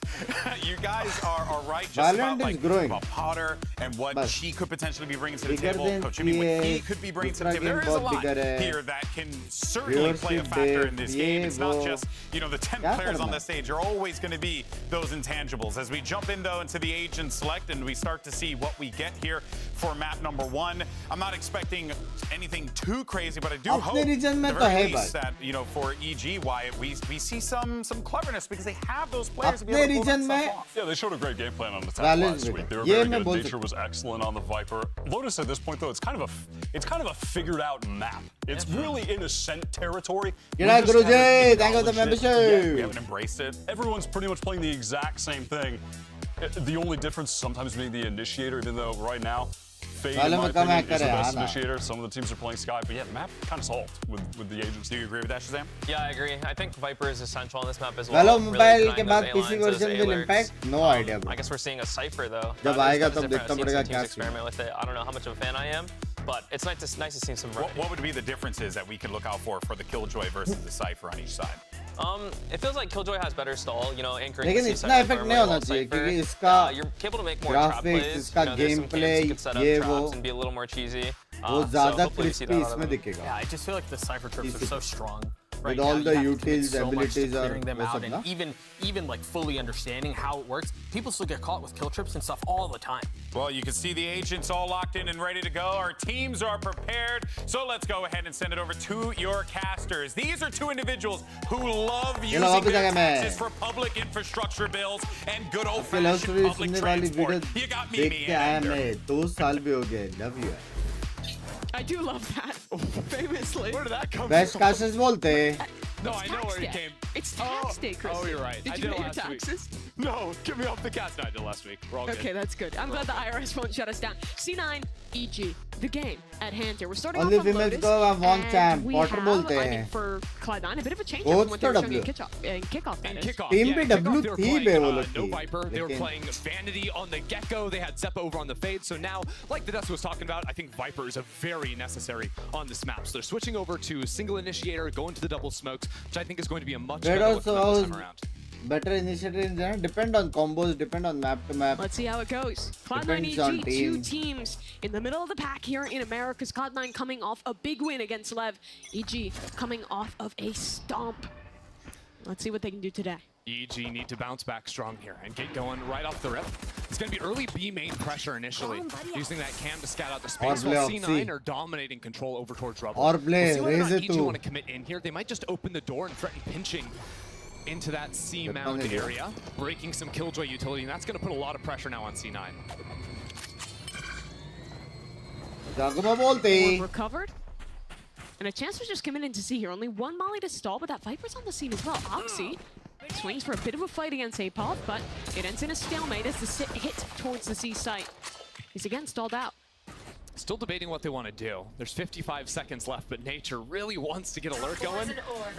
you guys are right just Valorant about, is growing. about Potter and what she could potentially be bringing to the Bigger table. than Coach Chummi, what he CS, could be bringing to the table. दूसरा There is a game lot बहुत bigger है. here that can certainly play a Viewership factor in this base, game. It's not वो. just, you know, the 10 क्या players on करना? the stage are always going to be those intangibles. As we jump into the agent select and we start to see what we get here for map number 1, I'm not expecting anything too crazy, but I do hope अपने region में at the तो very है least बात. that, you know, for EG, Wyatt, we see some cleverness because they have those players to be अपने able to pull region that में stuff off. Yeah, they showed a great game plan on the attack Valorant last week. They were ये very मैं good. बोल Nature was excellent on the Viper. Lotus at this point though, it's kind of a figured out map. It's really in Ascent territory. G'day Guruji, thank you for the membership. We haven't embraced it. Everyone's pretty much playing the exact same thing. The only difference sometimes being the initiator, even though right now Fade, in my opinion, is the best initiator. Some of the teams are playing Sky, but yeah, map kind of solved with the agents. Do you agree with that, Shazam? Yeah, I agree. I think Viper is essential on this map as well. Hello, Really mobile denying के those बाद A PC lines, version those will A impact? No idea, bro. I guess we're seeing a Cypher though. जब आएगा तब देखना पड़ेगा क्या teams experiment with it. I don't know how much of a fan I am, but it's nice to see some. What would be the differences that we can look out for the Killjoy versus the Cypher on each side? It feels like Killjoy has better stall, you know, anchoring. लेकिन इतना effect नहीं होना चाहिए क्योंकि इसका you're capable to make more trap plays. इसका you know, there's some gameplay camps you can set up ये traps वो and be a little more cheesy. वो So ज़्यादा hopefully we see crispy that out of इसमें them. दिखेगा. Yeah, I just feel like the Cypher trips are so strong. Right With all now, the you have to commit utils, so much to abilities और clearing them वो out, सब ना. and even like fully understanding how it works, people still get caught with kill trips and stuff all the time. Well, you can see the agents all locked in and ready to go. Our teams are prepared. So let's go ahead and send it over to your casters. These are two individuals who love using their taxes for public infrastructure bills and good old-fashioned public transport. You got me, देख के आया मैं 2 साल भी हो गए. Love you. I do love that. Famously. Where did that come Best from? casters बोलते हैं. No, I know where he day. came. It's tax day, Chris. Oh, you're right. Did I you did pay it your last week. taxes? No, get me off the cast. No, I did last week. We're all good. Okay, that's good. I'm glad the IRS won't shut us down. C9 EG, the game at hand here. We're starting Only off on females Lotus, go have one and champ. we Potter have, बोलते I हैं. mean, for Cloud9, a bit of a change Coach from what they were तो showing in W. kickoff. That is. Kickoff, Team yeah, पे kickoff, W they were थी playing, बे वो लोग no की. Viper. They were लेकिन playing Vanity on the get-go. They had Zeppa over on the fade. So now, like the Dust was talking about, I think Viper is a very necessary on this map. So they're switching over to single initiator, going to the double smokes, which I think is going to be a much But better look for them this also time around. better initiative in general. Depend on combos, depend on map to map. Let's see how it goes. Cloud9 Depends on EG, team. 2 teams in the middle of the pack here in America's Cloud9 coming off a big win against Lev. EG coming off of a stomp. Let's see what they can do today. EG need to bounce back strong here and get going right off the rip. It's going to be early B main pressure initially, using that cam to scout out the space, while C9 are dominating control over towards Rubble. Or play, we'll see whether or not Razer EG too. want to commit in here. They might just open the door and threaten pinching into that C mound area, breaking some Killjoy utility, and that's going to put a lot of pressure now on C9. जागो बोलते. Recovered. And a chance to just come in to see here. Only one Molly to stall, but that Viper's on the scene as well. Oxy swings for a bit of a fight against Apov, but it ends in a stalemate as the sit hit towards the C site. He's again stalled out. Still debating what they want to do. There's 55 seconds left, but Nature really wants to get alert going.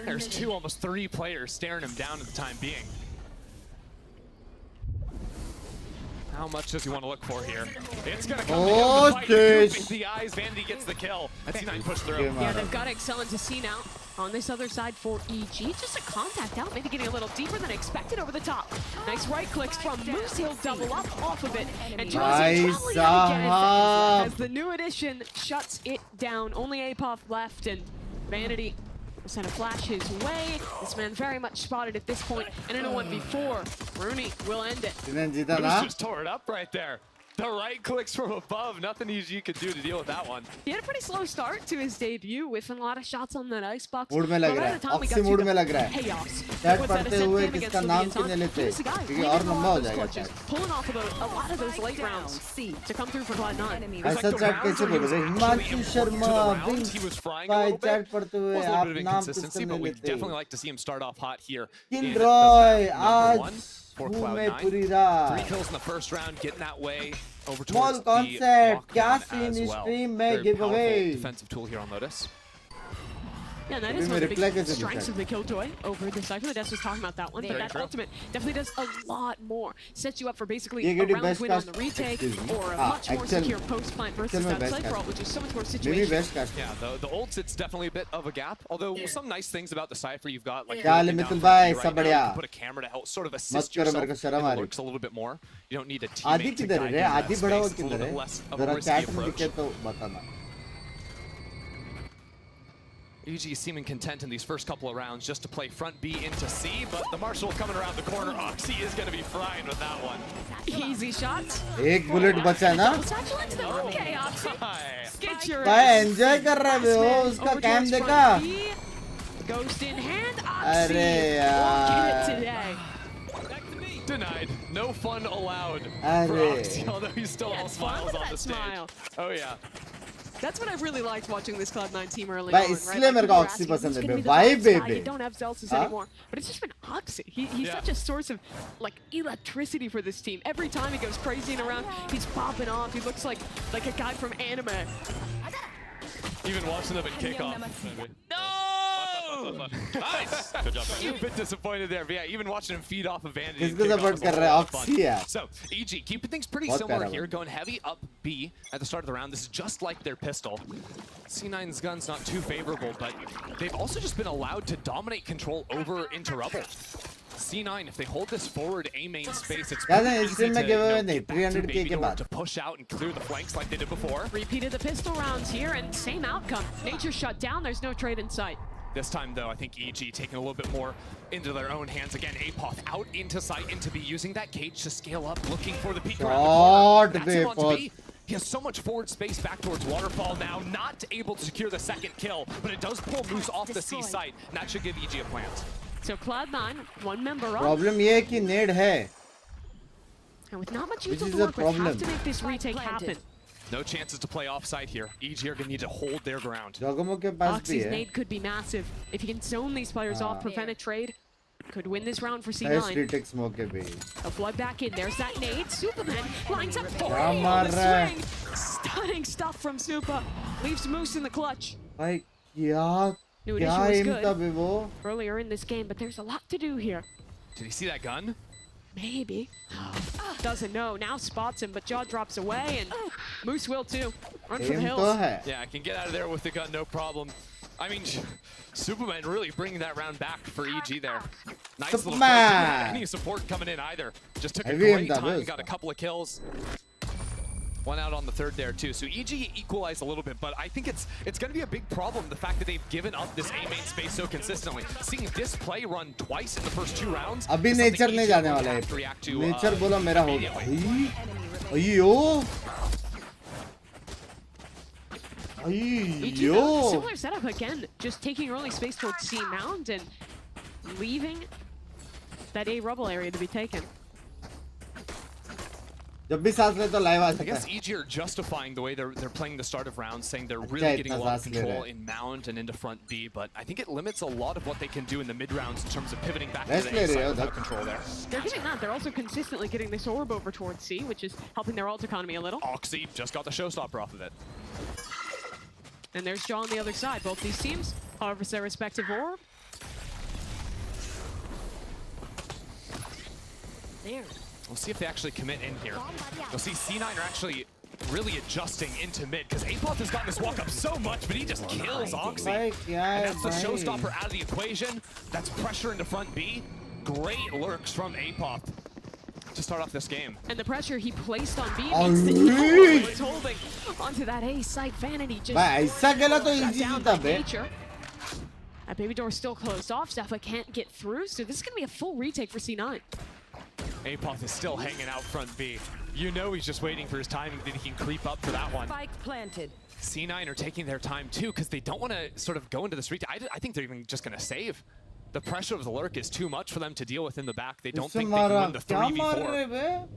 There's 2, almost 3 players staring him down at the time being. How much does he want to look for here? It's going to come Oh, down to fight. The eyes, Vanity gets the kill. That's C9 pushed through. Yeah, they've got to excel into C now. On this other side for EG, just a contact out, maybe getting a little deeper than expected over the top. Nice right clicks from Moose. He'll double up off of it. And Nice, again as the new addition shuts it down. Only Apov left, and Vanity will send a flash his way. This man very much spotted at this point, and in a 1v4, Rooney will end it. Moose just tore it up right there. The right clicks from above. Nothing EG could do to deal with that one. He had a pretty slow start to his debut, whiffing a lot of shots on that icebox. Mood में लग रहा है. Oxy mood में लग रहा है. Chat पढ़ते हुए किसका नाम कितने लेते हैं? क्योंकि और लंबा हो जाएगा chat. Pulling off a lot of those late rounds to come through for Cloud9. ऐसा चैट कैसे बोल रहे? हिमांशु शर्मा, Binks, भाई चैट पढ़ते हुए आप नाम किसने but we लेते? definitely like to see him start off hot here. Kilroy, आज for घूमे Cloud9. पूरी रात. 3 kills in the first round, getting that way over Small towards concept, the क्या lockdown as scene well. stream में Very give powerful away. defensive tool here on Lotus. Yeah, that is one of the big strengths of the Killjoy over the Cypher. The Death was talking about that one, but that ultimate definitely does a lot more. Sets you up for basically a round win on the retake or a much more secure post-plant versus that Cypher ult, which is so much more situational. Yeah, the ults, it's definitely a bit of a gap. Although some nice things about the Cypher, you've got like Mithul bhai, सब you बढ़िया. put a camera to help sort of assist मत करो yourself मेरे को शर्म in uh the रही. lurks a little bit more. You don't need a आदि teammate to किधर guide है? you in that आदि बड़ा space. वो It's a little किधर bit है? less of a जरा risky चैट में approach. दिखे तो बताना. EG seeming content in these first couple of rounds just to play front B into C, but the Marshal coming around the corner. Oxy is going to be frying with that one. Easy shots. एक bullet बचा है ना? Okay, Oxy. Get your भाई enjoy कर रहा है वो उसका कैम देखा? Ghost in hand. अरे Oxy. यार. Denied. No fun allowed for अरे. Oxy, although he's still all smiles on the stage. Smile. Oh yeah. That's what I really liked watching this Cloud9 team early भाई on, right? इसलिए मेरे को Oxy पसंद है. Who's Why gonna be the best guy? baby? You don't have Zelsus Huh? anymore, but it's just been Oxy. He's such a source of like electricity for this team. Every time he goes crazy and around, he's popping off. He looks like a guy from anime. Even watching them at kickoff. No! Nice! Good job. A bit disappointed there, but yeah, even watching him feed off of Vanity. किसको support कर रहा है? Oxy यार. So, EG, keeping things pretty बहुत similar प्यारा here, बंदा. going heavy up B at the start of the round. This is just like their pistol. C9's gun's not too favorable, but they've also just been allowed to dominate control over into Rubble. C9, if they hold this forward A main space, it's Yeah, pretty then easy stream to, में giveaway नहीं, get back to 300K Baby के Door बाद. to push out and clear the flanks like they did before. Repeated the pistol rounds here, and same outcome. Nature shut down, there's no trade in sight. This time, though, I think EG taking a little bit more into their own hands. Again, Apoth out into sight, into B, using that cage to scale up, looking for the peek around the corner. That's him onto B. He has so much forward space back towards Waterfall now, not able to secure the second kill, but it does pull Moose off the C site, and that should give EG a plant. So Cloud9, one member up. Problem ये है कि need है. And with not much Which use of is the a work, we have problem. to make this retake happen. No chances to play offside here. EG are going to need to hold their ground. Dogomo के पास भी Oxy's है. nade could be massive. If he can zone these players off, prevent a trade, could win this round for Nice C9. retake smoke के भी. A flood back in. There's that nade. Superman lines up for क्या it मार on the रहा है? swing. Stunning stuff from Supa. Leaves Moose in the clutch. भाई क्या New क्या edition aim was था good बे वो? earlier in this game, but there's a lot to do here. Did he see that gun? Maybe. Doesn't know. Now spots him, but Jaw drops away, and Moose will too. Run for the Aim hills. तो है. Yeah, I can get out of there with the gun, no problem. I mean, Superman really bringing that round back for EG there. Nice little play. Didn't have any support coming in either. Just took a Heavy aim great था time बे and got a couple of kills. One out on the third there too. So EG equalized a little bit, but I think it's going to be a big problem, the fact that they've given up this A main space so consistently. Seeing this play run twice in the first 2 rounds. अभी nature नहीं जाने वाला है. Nature बोला मेरा हो गया. अयो. अयो. Similar setup again, just taking early space towards C Mound and leaving that A rubble area to be taken. जब भी सांस ले तो लाइव आ I जाता guess है. EG are justifying the way they're playing the start of rounds, saying they're really getting a lot of control in Mound and into front B, but I think it limits a lot of what they can do in the mid rounds in terms of pivoting back to the A side without control there. They're getting that. They're also consistently getting this orb over towards C, which is helping their ult economy a little. Oxy just got the showstopper off of it. And there's Jaw on the other side. Both these teams harvest their respective orb. There. We'll see if they actually commit in here. You'll see C9 are actually really adjusting into mid, because Apoth has gotten this walk up so much, but he just kills Oxy. And that's the showstopper out of the equation. That's pressure into front B. Great lurks from Apoth to start off this game. And the pressure he placed on B means that he was holding onto that A site. Vanity just ऐसा खेला तो shut easy down था by bay. nature. That baby door is still closed off. Zephyr can't get through, so this is going to be a full retake for C9. Apoth is still hanging out front B. You know he's just waiting for his timing that he can creep up for that one. Spike planted. C9 are taking their time too, because they don't want to sort of go into this retake. I think they're even just going to save. The pressure of the lurk is too much for them to deal with in the back. They don't think they can win the 3v4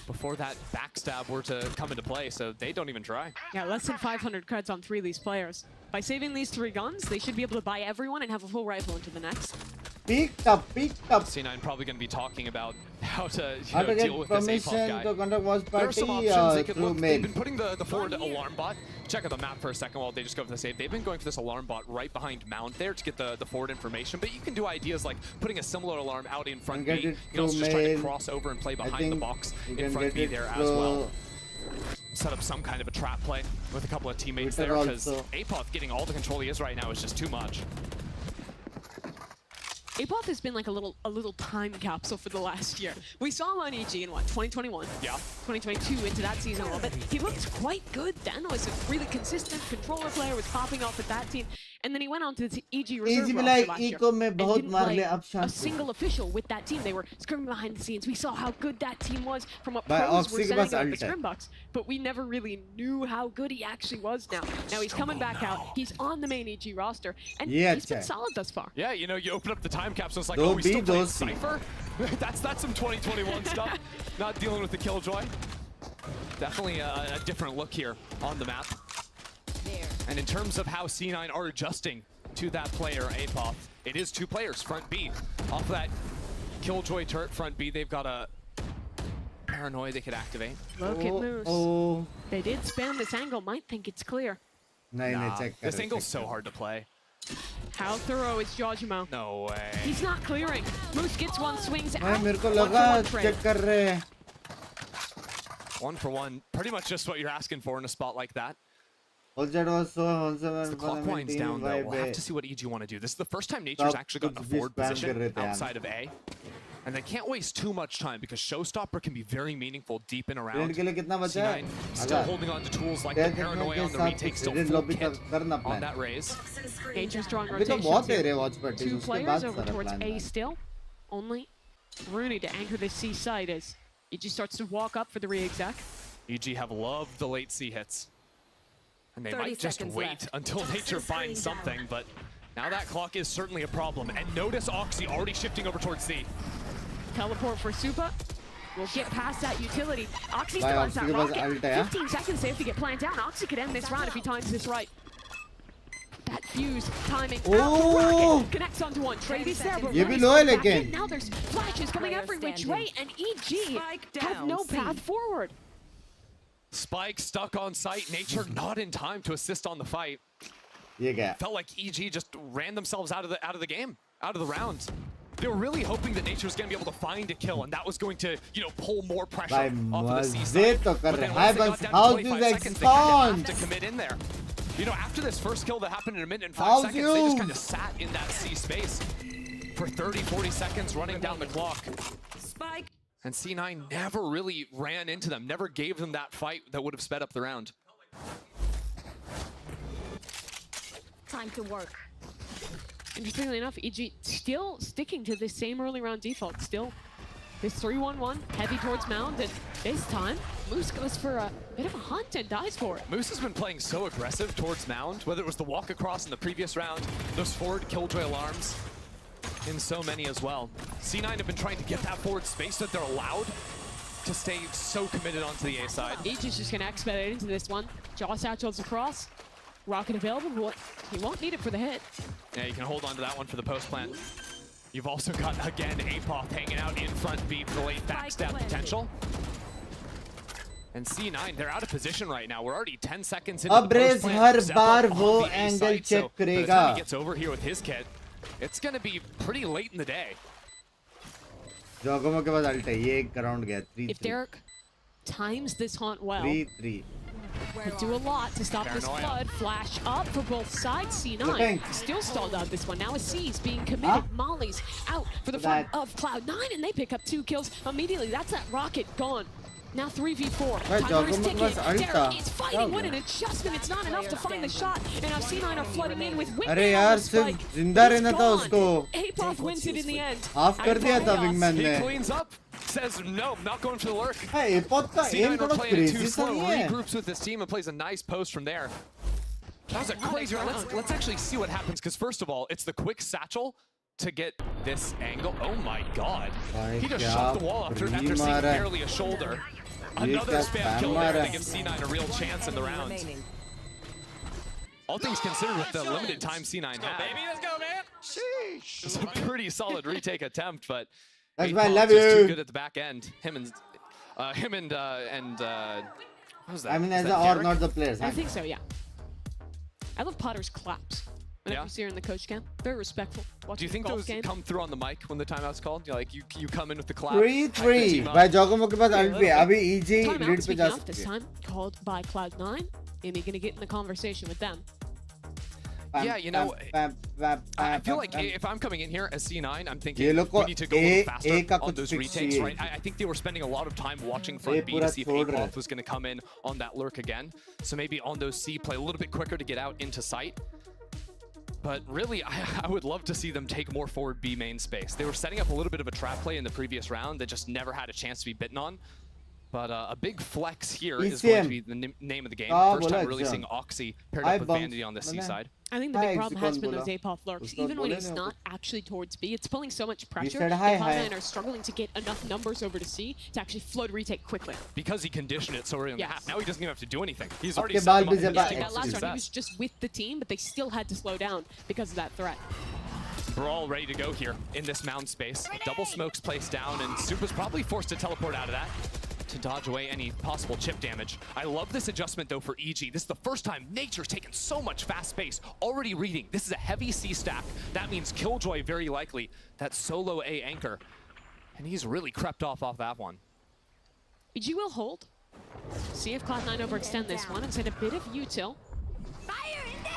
before that backstab were to come into play, so they don't even try. Yeah, less than 500 creds on 3 of these players. By saving these 3 guns, they should be able to buy everyone and have a full rifle into the next. Peeked up. C9 probably going to be talking about how to How to deal get with this Apoth permission guy. to conduct watch There are some party options they could through look. mail. They've been putting the forward alarm bot. Check out the map for a second while they just go for the save. They've been going for this alarm bot right behind Mound there to get the forward information. But you can do ideas like putting a similar alarm out in front B. You can also just try to cross over and play behind the box in front B there as well. Set up some kind of a trap play with a couple of teammates there, because Apoth getting all the control he is right now is just too much. Apoth has been like a little time capsule for the last year. We saw him on EG in what, 2021? Yeah. 2022 into that season a little bit. He looked quite good then, was a really consistent controller player, was popping off with that team. And then he went on to the EG reserve roster last year. And didn't play a single official with that team. They were scrimming behind the scenes. We saw how good that team was from what pros were saying about the Scrimbucks. But we never really knew how good he actually was now. Now he's coming back out. He's on the main EG roster. And he's been solid thus far. Yeah, you know, you open up the time capsule, it's like, oh, we still playing Cypher? That's some 2021 stuff. Not dealing with the Killjoy. Definitely a different look here on the map. And in terms of how C9 are adjusting to that player, Apoth, it is 2 players, front B. Off of that Killjoy turret front B, they've got a Paranoia they could activate. Look at Moose. They did spam this angle, might think it's clear. Nah, this angle's so hard to play. How thorough is Jojimo? No way. He's not clearing. Moose gets one, swings out. मेरे को लगा check कर रहे हैं. 1 for 1, pretty much just what you're asking for in a spot like that. As the clock winds down, though, we'll have to see what EG want to do. This is the first time Nature's actually gotten a forward position outside of A. And they can't waste too much time because Showstopper can be very meaningful deep and around. C9 still holding on to tools like the Paranoia on the retake, still full kit on that raise. Nature's drawing rotations here. 2 players over towards A still. Only Rooney to anchor the C side as EG starts to walk up for the re-exec. EG have loved the late C hits. And they might just wait until Nature finds something, but now that clock is certainly a problem. And notice Oxy already shifting over towards C. Teleport for Supa. We'll get past that utility. Oxy still has that rocket. 15 seconds they have to get planned down. Oxy could end this round if he times this right. That fuse timing. Rocket connects onto one. Travis there, but now there's flashes coming every which way, and EG have no path forward. Spike stuck on site. Nature not in time to assist on the fight. Felt like EG just ran themselves out of the game, out of the round. They were really hoping that Nature was going to be able to find a kill, and that was going to, you know, pull more pressure off of the C side. But then once they got down to 25 seconds, they had to commit in there. You know, after this first kill that happened in 1 minute and 5 seconds, they just kind of sat in that C space for 30, 40 seconds running down the clock. Spike. And C9 never really ran into them, never gave them that fight that would have sped up the round. Time to work. Interestingly enough, EG still sticking to the same early round default. Still this 3-1-1, heavy towards Mound, and this time, Moose goes for a bit of a hunt and dies for it. Moose has been playing so aggressive towards Mound, whether it was the walk across in the previous round, those forward killjoy alarms, in so many as well. C9 have been trying to get that forward space so that they're allowed to stay so committed onto the A side. EG's just gonna expedite into this one. Jaw satchels across. Rocket available, but he won't need it for the hit. Yeah, you can hold on to that one for the post plant. You've also got, again, Apoth hanging out in front B for the late backstab potential. And C9, they're out of position right now. We're already 10 seconds into the post plant. By the time he gets over here with his kit, it's going to be pretty late in the day. If Derek times this haunt well, 3-3. could do a lot to stop this flood. Flash up for both sides. C9 still stalled out this one. Now a C's being committed. Molly's out for the front of Cloud9, and they pick up 2 kills immediately. That's that rocket gone. Now 3v4. Timer is ticking. Derek is fighting with an adjustment. It's not enough to find the shot. And now C9 are flooding in with Wingman on the spike. Apoth wins it in the end. He cleans up. Says no, not going for the lurk. C9 are playing it too slow. Regroups with his team and plays a nice post from there. That was a crazy round. Let's actually see what happens, because first of all, it's the quick satchel to get this angle. Oh my god. He just shot the wall after seeing barely a shoulder. Another spam kill there to give C9 a real chance in the round. All things considered, with the limited time C9 had. Baby, let's go, man. Sheesh. It's a pretty solid retake attempt, but that's why I love too you. good at the back end. Him and what was that? I mean, as or not the players. I think so, yeah. I love Potter's claps. Whenever you see her in the coach camp, very respectful. Do you think those come through on the mic when the timeout's called? You're like, you come in with the clap. 3-3. भाई जोकोमो के पास ult पे अभी EG lead पे जा सकती है. This time called by Cloud9. Amy gonna get in the conversation with them. Yeah, you know, I feel like if I'm coming in here as C9, I'm thinking we need to go a little faster on those retakes, right? I think they were spending a lot of time watching front B to see if Apoth was going to come in on that lurk again. So maybe on those C, play a little bit quicker to get out into sight. But really, I would love to see them take more forward B main space. They were setting up a little bit of a trap play in the previous round that just never had a chance to be bitten on. But a big flex here is going to be the name of the game. First time really seeing Oxy paired up with Vanity on the C side. I think the big problem has been those Apoth lurks. Even when he's not actually towards B, it's pulling so much pressure that Cloud9 are struggling to get enough numbers over to C to actually flood retake quickly. Because he conditioned it so early in the half. Now he doesn't even have to do anything. He's already set him up. That last round, he was just with the team, but they still had to slow down because of that threat. We're all ready to go here in this mound space. Double smokes placed down, and Supa's probably forced to teleport out of that to dodge away any possible chip damage. I love this adjustment though for EG. This is the first time Nature's taken so much fast space. Already reading. This is a heavy C stack. That means Killjoy very likely. That solo A anchor. And he's really crept off that one. EG will hold. See if Cloud9 overextend this one and send a bit of util.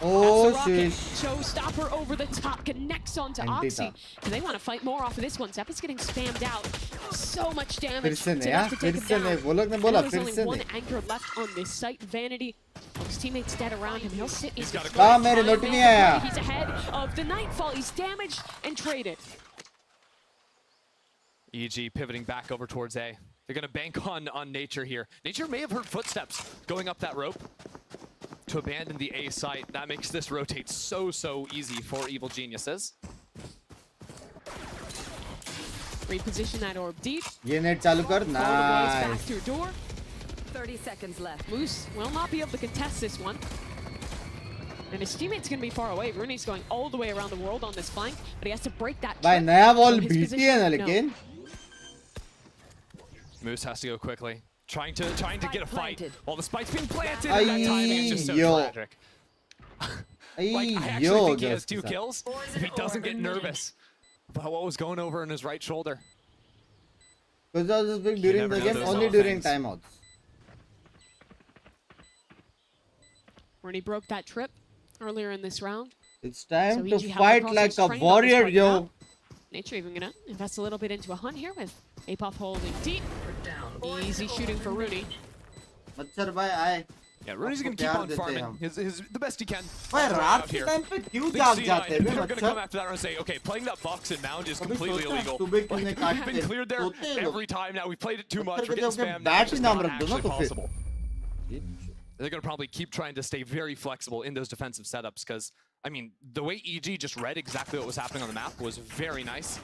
Oh, That's the rocket. shish. Showstopper over the top connects onto Oxy. And they want to fight more off of this one. Zepp is getting spammed out. So much damage. फिर से It's नहीं, enough to take फिर him से down. नहीं, वो लोग ने And बोला, there's फिर only से one नहीं. anchor left on this site. Vanity. His teammate's dead around him. He'll sit. He's got हाँ, मेरे नोट नहीं आया. He's ahead of the Nightfall. He's damaged and traded. EG pivoting back over towards A. They're going to bank on Nature here. Nature may have heard footsteps going up that rope to abandon the A site. That makes this rotate so easy for Evil Geniuses. Reposition that orb deep. ये net चालू कर. Back Nice. through door. 30 seconds left. Moose will not be able to contest this one. And his teammate's going to be far away. Rooney's going all the way around the world on this flank, but he has to break that भाई trip. नया ball So his बीती है ना position- लेकिन. Moose has to go quickly. Trying to get a fight while the spike's being planted. Ay, And that timing is just so yo. tragic. Like, I Ay, actually yo, think he has guys, 2 kills if he doesn't get nervous about what was going over in his right shoulder. Because I was big during never the know game, those only little during things. timeouts. Rooney broke that trip earlier in this round. It's time So to EG have the fight crosshairs like a trained on this warrior, right yo. now. Nature even gonna invest a little bit into a hunt here with Apoff holding deep. Easy shooting for Rooney. मच्छर भाई आए. Yeah, Rooney's gonna keep on farming the best he can. भाई रात के time पे क्यों जाग जाते हैं बे They're gonna come मच्छर? after that and say, okay, playing that box and mound is अभी completely सोचता है, illegal. सुबह क्यों नहीं We've काटते? been cleared there सोते हैं लोग. every time now. We've played it too much. पत्थर We're के getting जब spammed. Bat It's he just नाम not रख दो ना actually तो फिर. possible. They're gonna probably keep trying to stay very flexible in those defensive setups because, I mean, the way EG just read exactly what was happening on the map was very nice.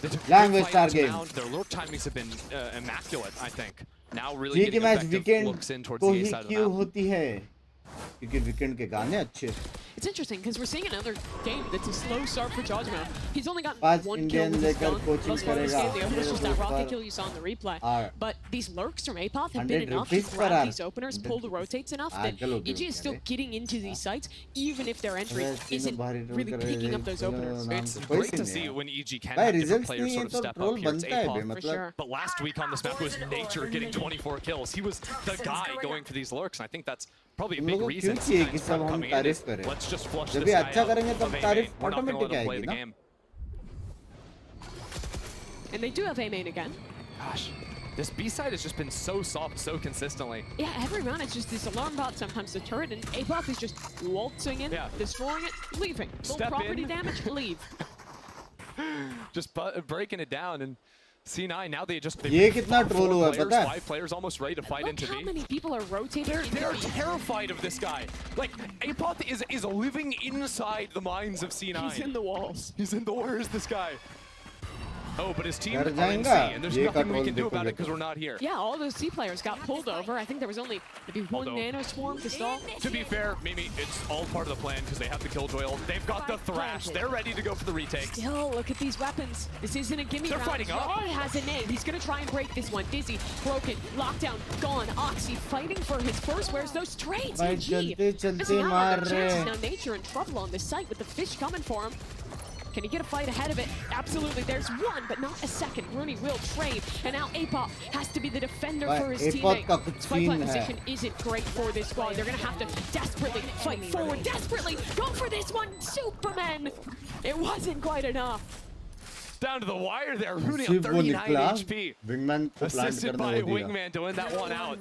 They took Language good star fight into game. mound. Their lure timings have been immaculate, I think. Now really ये getting कि match effective weekend looks in towards को the A he side of the क्यों map. होती है? क्योंकि weekend के गाने अच्छे. It's interesting because we're seeing another game that's a slow start for Judgment. He's only gotten पांच one kill Indian with his लेकर gun. Coaching Thus far this करेगा. game, the other was just that rocket ऊपर kill you saw in the replay. are But these lurks from Apoth have been 100 enough to rupees per grab hour. these openers, pull the rotates enough that चलो EG is still getting into these sites, even if their entry अरे isn't भारी role really कर रहे picking हैं, up those चलो openers. नाम It's तो कोई great सी to नहीं see है. when EG can भाई have different results players नहीं sort है of तो step troll up here. It's बनता है बे Apoth. मतलब. But last week on this map was Nature getting 24 kills. He was the guy going for these lurks, and I think that's probably a तुम big लोगों को reason क्यों चाहिए कि C9's सब हम coming in तारीफ is, करें? let's just flush जब this भी guy अच्छा out करेंगे of तब A तारीफ main. We're not gonna let automatic him play आएगी the ना. game. And they do have A main again. Gosh, this B side has just been so soft so consistently. Yeah, every round it's just this alarm bot, sometimes the turret, and Apoth is just waltzing in, destroying it, leaving. Little Step property in. damage, leave. Just breaking it down, and C9 now they just ये कितना troll हुआ है पता है? 5 players almost ready to fight into How B. many people are rotating? They're terrified of this guy. Like Apoth is living inside the minds of C9. He's in the walls. He's in the where is this guy? Oh, but his team डर are in C, जाएगा. and there's ये nothing we control can do about देखोगे it because we're not here. Yeah, all those C players got pulled over. I think there was only maybe one Although- nano swarm to stall. To be fair, Mimi, it's all part of the plan because they have the Killjoy ult. They've got the Thrash. They're ready to go for the retake. Still, look at these weapons. This isn't a gimme They're round. fighting up. Rod has a nade. He's going to try and break this one. Dizzy, broken, lockdown, gone. Oxy fighting for his first. Where's those trades? भाई EG चलते चलते missing out on मार their chances. रहे. Now Nature in trouble on this site with the fish coming for him. Can he get a fight ahead of it? Absolutely. There's one, but not a second. Rooney will trade. And now Apoth has to be the defender भाई, for his Apoth teammate. का कुछ Spike scene line है. position isn't great for this squad. They're going to have to desperately fight forward. Desperately go for this one. Superman. It wasn't quite enough. Down to the wire there. Rooney सिर्फ on वो 39 निकला. HP. Wingman को plant Assisted करना by वो दिया. Wingman to win that one out.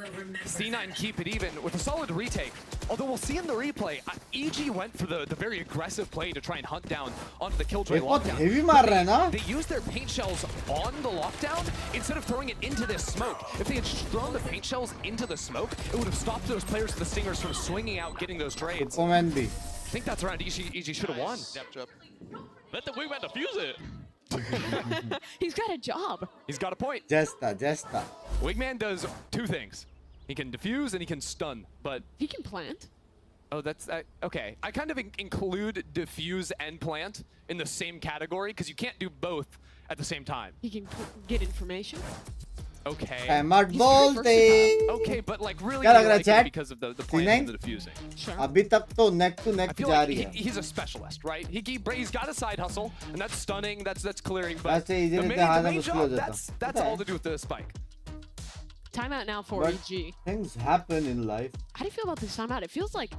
C9 keep it even with a solid retake. Although we'll see in the replay, EG went for the very aggressive play to try and hunt down onto the Killjoy ये बहुत lockdown. heavy मार रहा है ना? They used their paint shells on the lockdown instead of throwing it into this smoke. If they had thrown the paint shells into the smoke, it would have stopped those players with the Stingers from swinging out, getting those trades. Superman भी. I think that's around EG should have won. Let the Wingman defuse it. He's got a job. He's got a point. Jesta. Wingman does two things. He can defuse and he can stun, but he can plant. Oh, that's okay. I kind of include diffuse and plant in the same category because you can't do both at the same time. He can get information. Okay. I'm not bolting. Okay, but like really, क्या लग रहा है like chat? because of the planting and the diffusing. Sure. अभी तक तो neck to I neck feel जा like रही है. he's a specialist, right? He's got a side hustle, and that's stunning. That's clearing. But वैसे the easily main, दहाना the main मुश्किल हो job, जाता. that's all to do with the spike. Timeout now for But EG. things happen in life. How do you feel about this timeout? It feels like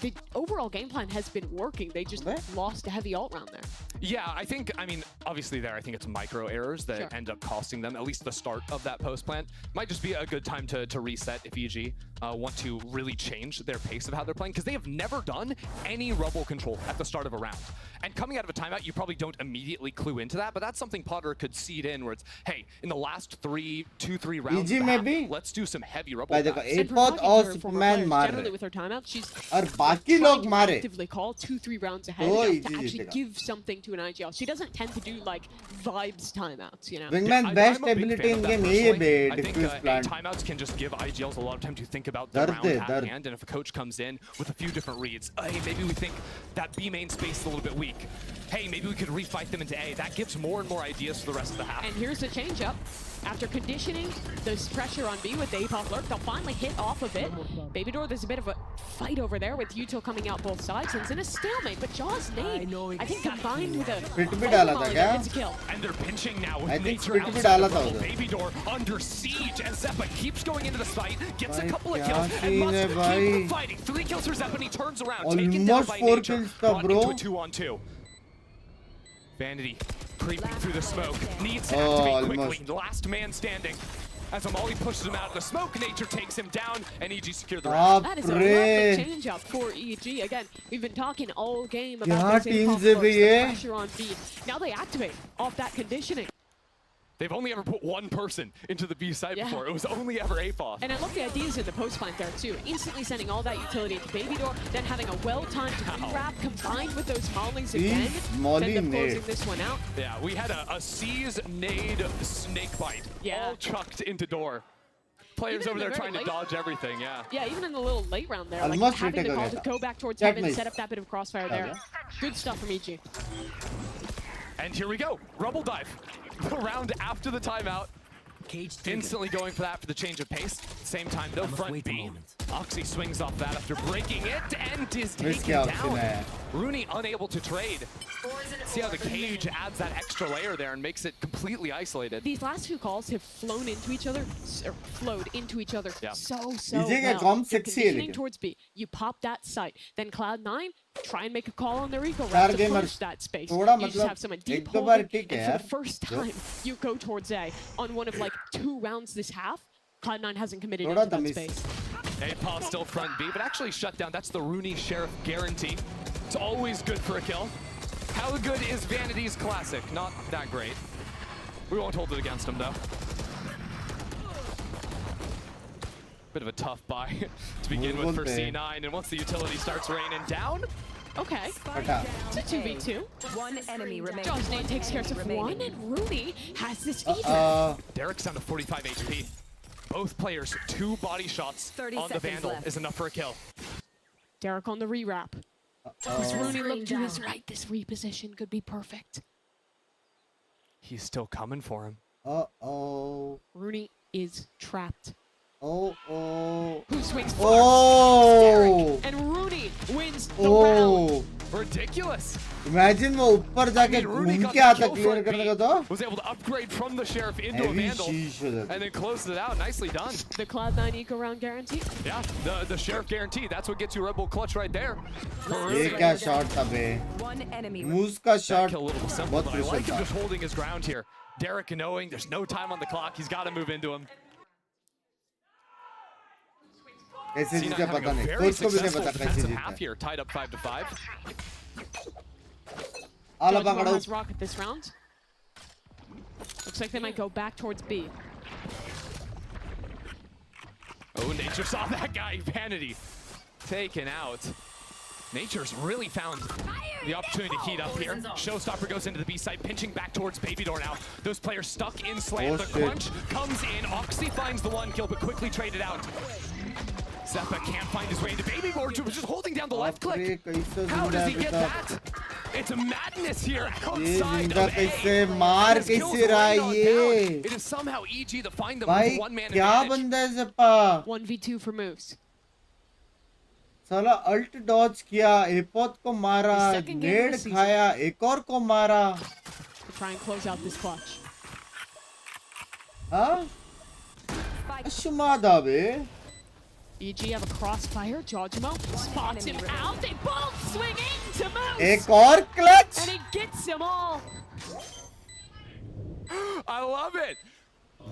the overall game plan has been working. They just lost a heavy ult round there. Yeah, I think, I mean, obviously there, I think it's micro errors that end up costing them at least the start of that post plant. Might just be a good time to reset if EG want to really change their pace of how they're playing, because they have never done any rubble control at the start of a round. And coming out of a timeout, you probably don't immediately clue into that, but that's something Potter could seed in, where it's, hey, in the last 2-3 rounds back, let's do some heavy rubble. Airpod और Superman मार generally with her timeout, she's और बाकी लोग मारे actively call 2-3 rounds ahead enough to actually give something to an IGL. She doesn't tend to do like vibes timeouts, you know. Wingman best ability in game यही है बे I think diffuse plant timeouts can just give IGLs a lot of time to think about the round at hand, and if a coach comes in with a few different reads, hey, maybe we think that B main space is a little bit weak. Hey, maybe we could refight them into A. That gives more and more ideas for the rest of the half. And here's the change up. After conditioning this pressure on B with the APOP lurk, they'll finally hit off of it. Babydoor, there's a bit of a fight over there with Util coming out both sides, and it's in a stalemate, but Jaw's nade, I think combined with a it's a kill. And they're pinching now with I think Nature split outside भी the डाला था bubble. उधर Babydoor under siege as Zeppa keeps going into the site, gets a couple of क्या kills, and scene must है keep भाई fighting. 3 kills for Zeppa, and he turns around, taken down almost by 4 Nature, kills था brought bro into a 2-on-2. Vanity creeping through the smoke, needs to activate quickly, last man standing. As Amali pushes him out of the smoke, Nature takes him down, and EG secure the round. That is a rapid change up for EG. Again, we've been talking all game about this teams APOP है the pressure on B. Now they activate off that conditioning. They've only ever put one person into the B side before. It was only ever APOF. And I love the ideas in the post plant there too. Instantly sending all that utility into Babydoor, then having a well-timed re-wrap combined with those maulings again. End up closing this one out. Yeah, we had a C's nade snake bite. All chucked into door. Players over there trying to dodge everything, yeah. Yeah, even in the little late round there, like Almost having the retake call हो to गया go back towards Check heaven, miss. set up that bit of crossfire there. Good stuff from EG. And here we go, Rubble Dive. The round after the timeout. Instantly going for that for the change of pace. Same time, though, front B. Oxy swings off that after breaking it and is taken down. Rooney unable to trade. See how the cage adds that extra layer there and makes it completely isolated. These last two calls have flown into each other, or flowed into each other so EG का well. com You're sexy है conditioning लेकिन towards B. You pop that site. Then Cloud9, try and make a call on their eco चार route to gamers push that space. थोड़ा You just मतलब have someone एक deep दो holding, bar and ठीक है for यार the first time, you go towards A on one of like 2 rounds this half. Cloud9 hasn't committed into that space. APOF still front B, but actually shut down. That's the Rooney Sheriff guarantee. It's always good for a kill. How good is Vanity's classic? Not that great. We won't hold it against him, though. Bit of a tough buy to begin with for C9, and once the utility starts raining down, Okay. It's a 2v2. One enemy remaining. Jaw's name takes care of one, and Rooney has this either. Derek's down to 45 HP. Both players, 2 body shots on the Vandal is enough for a kill. Derek on the re-wrap. Does Rooney look to his right? This reposition could be perfect. He's still coming for him. Uh-oh. Rooney is trapped. Oh. Who swings first? Oh. Derek, and Rooney wins the round. Ridiculous. Imagine वो ऊपर जाके घूम के आता clear करने का तो was able to upgrade from the Sheriff into a Vandal and then closed it out. Nicely done. The Cloud9 eco round guarantee. Yeah, the Sheriff guarantee. That's what gets you Red Bull clutch right there. ये क्या shot था बे? One enemy. Moose का shot बहुत I like him just holding his ground here. Derek knowing there's no time on the clock. He's got to move into him. ऐसे C9 चीजें having पता a नहीं very coach को भी नहीं successful पता कैसे defensive जीतते half here, tied up 5-5. आला Judge पकड़ो has rocket this round. Looks like they might go back towards B. Oh, Nature saw that guy. Vanity taken out. Nature's really found the opportunity to heat up here. Showstopper goes into the B side, pinching back towards Babydoor now. Those players stuck in slam. The crunch comes in. Oxy finds the 1 kill, but quickly traded out. Zeppa can't find his way into Babydoor, just holding down the left click. How does he get that? It's a madness here outside of A. It is somehow EG to find them with one-man advantage. 1v2 for moves. साला alt Dodge किया एपोत को मारा नेड खाया एक और को मारा try and close out this clutch. हाँ? अशुमादा बे EG have a crossfire. Jojimo spots him out. They both swing into Moose. एक और clutch. And he gets them all. I love it.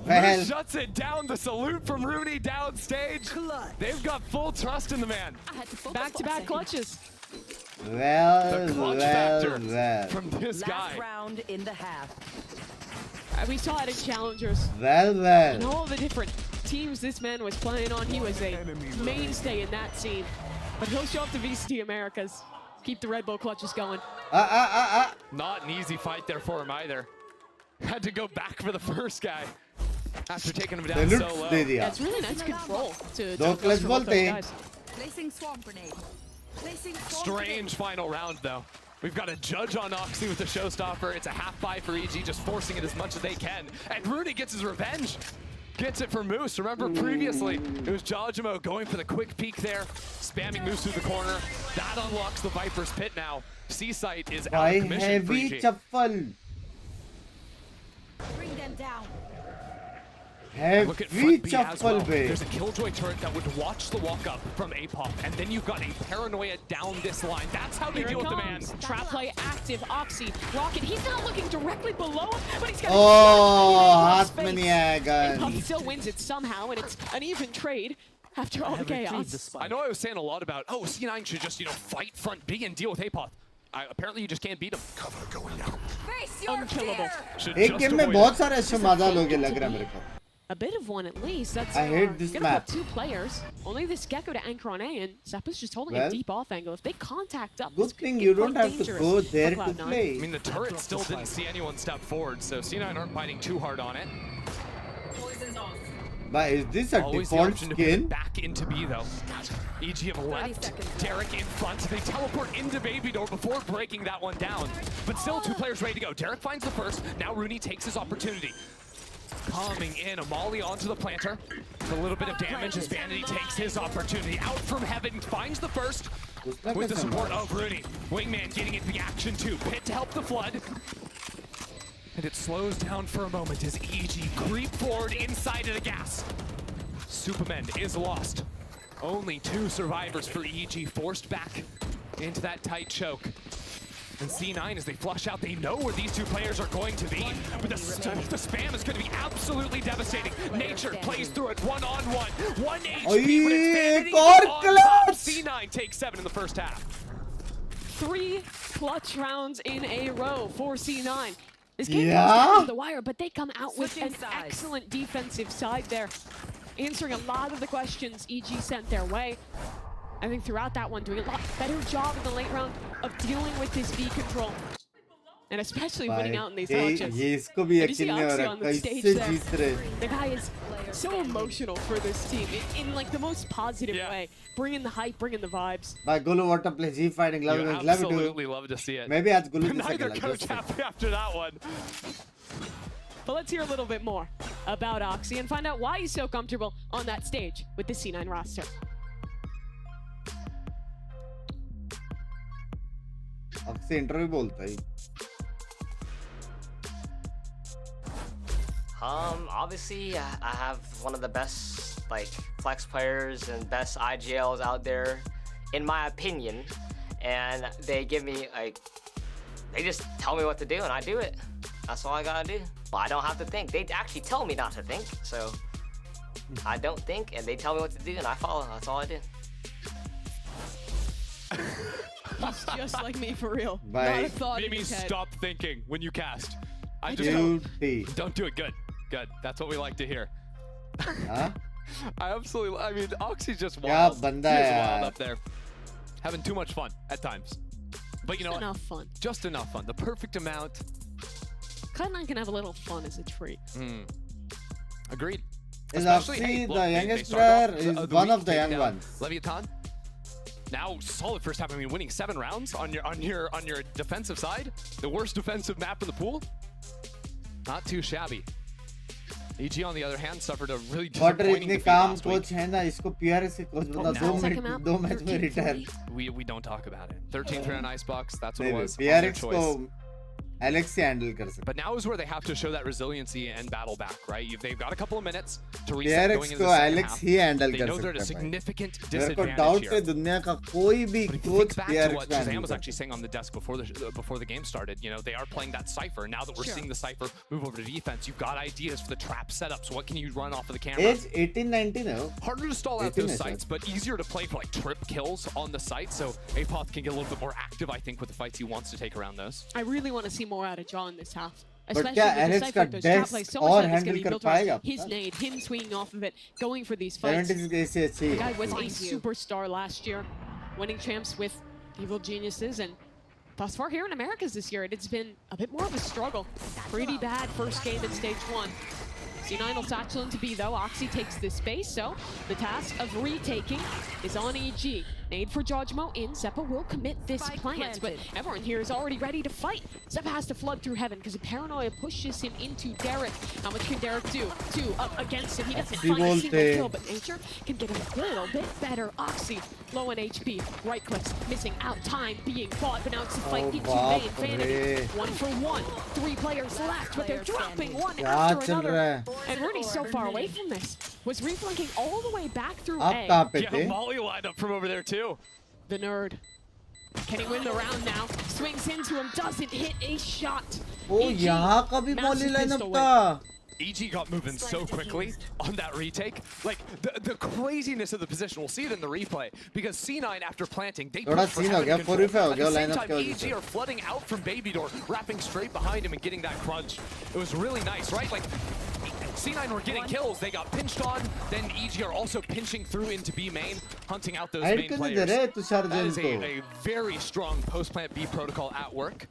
Well. Moose shuts it down. The salute from Rooney downstage. They've got full trust in the man. Back-to-back clutches. Well, The clutch factor from this guy. Last round in the half. We saw it in Challengers. Well. And all the different teams this man was playing on, he was a mainstay in that scene. But he'll show up to VCT Americas. Keep the Red Bull clutches going. Not an easy fight there for him either. Had to go back for the first guy after taking him down so low. Yeah, it's really nice control to Dो clutch बोलते हैं. Placing swamp grenade. Placing swamp Strange final round though. We've got a judge on Oxy with the showstopper. It's a half buy for EG, just forcing it as much as they can. And Rooney gets his revenge. Gets it for Moose. Remember previously, it was Jojimo going for the quick peek there, spamming Moose through the corner. That unlocks the Viper's pit now. C-Sight is out of commission for Heavy EG. chaffal. Bring them down. Look at Heavy front B as well. chaffal be. There's a Killjoy turret that would watch the walk up from APOP, and then you've got a paranoia down this line. That's how they Here deal it with the man. comes. Trap play active. Oxy, Rocket. He's not looking directly below him, but he's got Oh, हाथ में नहीं आएगा. And Puff still wins it somehow, and it's an even trade after all the chaos. I know I was saying a lot about, oh, C9 should just, fight front B and deal with APOP. Apparently you just can't beat him. Cover going down. Face your Unkillable. fear. एक game में बहुत सारे अच्छे मजा लोगे लग रहा है मेरे को. A bit of one at least. That's I hate this gonna map. put 2 players. Only this Gecko to anchor on A, and Zappa's just holding a Well, deep off angle. If they contact up, Good this could thing get you don't quite have to dangerous go for there to Cloud9. play. I mean, the turret still didn't see anyone step forward, so C9 aren't fighting too hard on it. Poison's off. But is this a Always the default option to put it skin? back into B though. EG have left. Derek in front. They teleport into Baby Door before breaking that one down. But still 2 players ready to go. Derek finds the first. Now Rooney takes his opportunity. Coming in, a molly onto the planter. A little bit of damage as Vanity takes his opportunity. Out from heaven, finds the first with the support of Rooney. Wingman getting into the action too. Pit to help the flood. And it slows down for a moment as EG creep forward inside of the gas. Superman is lost. Only 2 survivors for EG, forced back into that tight choke. And C9, as they flush out, they know where these 2 players are going to be. But the spam is going to be absolutely devastating. Nature plays through it one-on-one. 1 HP, but it's Vanity on top. C9 takes 7 in the first half. 3 clutch rounds in a row for C9. This game Yeah. comes down to the wire, but they come out with Switching an sides. excellent defensive side there, answering a lot of the questions EG sent their way. I think throughout that one, doing a lot better job in the late round of dealing with this B control. And especially winning out in these clutches. ये इसको भी And you see यकीन नहीं हो Oxy रहा on the stage कैसे there. जीत रहे. The guy is so emotional for this team in like the most positive way. Bringing the hype, bringing the vibes. By Gulu, what a play. G fighting, love You it, love it. absolutely love to see it. Maybe आज Gulu की Neither second coach happy after that one. But let's hear a little bit more about Oxy and find out why he's so comfortable on that stage with the C9 roster. Oxy interview बोलता है. Obviously, I have one of the best flex players and best IGLs out there, in my opinion. And they give me they just tell me what to do and I do it. That's all I gotta do. Well, I don't have to think. They actually tell me not to think, so I don't think, and they tell me what to do and I follow. That's all I do. He's just like me for real. Bye. Not a thought in Mimi, his head. stop thinking when you cast. I Guilty. don't do it. Good. Good. That's what we like to hear. Huh? I mean, Oxy's just क्या wild. बंदा He है is wild यार. up there. Having too much fun at times. But you know what? Enough fun. Just enough fun. The perfect amount. Cloud9 can have a little fun as a treat. Agreed. Is Especially, Oxy hey, look, the they youngest started player? off Is the one week of the taking young down ones. Leviathan. Now solid first half. I mean, winning 7 rounds on your defensive side. The worst defensive map in the pool. Not too shabby. EG on the other hand suffered a really Water disappointing इतने defeat काम last coach week. है ना इसको PRS से coach बंदा दो match में retire. We don't talk about it. 13th round Icebox. That's what नहीं it नहीं was. On their PRX choice. को Alex ही handle कर सकता. But now is where they have to show that resiliency and battle back, right? They've got a couple of minutes to reset going into the second Alex half. He handle They कर know they're सकता at a है. significant मेरे को disadvantage doubt here. है दुनिया का कोई भी coach Back to what handle Shazam was कर actually saying on the desk before the game started. You know, they are playing that cipher. Now that we're seeing the cipher move over to defense, you've got ideas for the trap setups. What can you run off of the camera? Age 18-19 है. Harder to stall out those sites, but easier to play for like trip kills on the site. So Apoth can get a little bit more active, I think, with the fights he wants to take around those. I really want to see more out of John this half. But Especially क्या with the Alex Cypher, का those trap desk plays, so और much of it's handle going to be कर built around पाएगा? his nade, him swinging off of it, going for these fights. 76 ऐसे The अच्छी. guy was a superstar last year, winning champs with Evil Geniuses, and thus far here in Americas this year, it's been a bit more of a struggle. Pretty bad first game in stage 1. C9 will satchel into B though. Oxy takes this space, so the task of retaking is on EG. Nade for Jojmo in. Zeppa will commit this plant, but everyone here is already ready to fight. Zeppa has to flood through heaven because the paranoia pushes him into Derek. How much can Derek do? 2 up against him. He doesn't find a single kill, but Nature can get a little bit better. Oxy low on HP. Right clicks, missing out. Time being fought, but now it's the fight into main. Vanity 1 for 1. 3 players left, but they're dropping one after another. And Rooney's so far away from this. Was reflanking all the way back through A. Yeah, Molly lined up from over there too. The nerd. Can he win the round now? Swings into him, doesn't hit a shot. Oh, यहाँ का भी Molly lineup था. EG got moving so quickly on that retake. Like, the craziness of the position, we'll see it in the replay. Because C9, after planting, they push for heaven control. At the same time, EG are flooding out from Baby Door, wrapping straight behind him and getting that crunch. It was really nice, right? Like, C9 were getting kills, they got pinched on, then EG are also pinching through into B main, hunting out those main players. That is a very strong post-plant B protocol at work.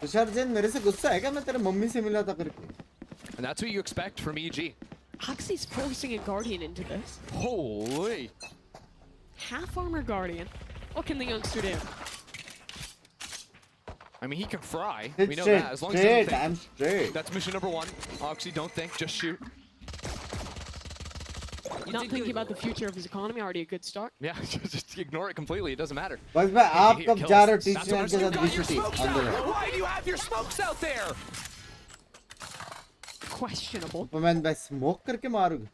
Tushar Jain मेरे से गुस्सा है क्या मैं तेरे mummy से मिला था करके? And that's what you expect from EG. Oxy's forcing a Guardian into this. Holy! Half armor Guardian. What can the youngster do? I mean, he can fry. It's we know straight, that. As long as he doesn't think. I'm straight. That's mission number 1. Oxy, don't think, just shoot. Not thinking about the future of his economy, already a good start. Yeah, just ignore it completely. It doesn't matter. बस मैं आप कब जा रहे हो teacher के साथ got your VCT smokes अंदर out. है. Why do you have your smokes out there? Questionable. तो मैं smoke करके मारूंगा.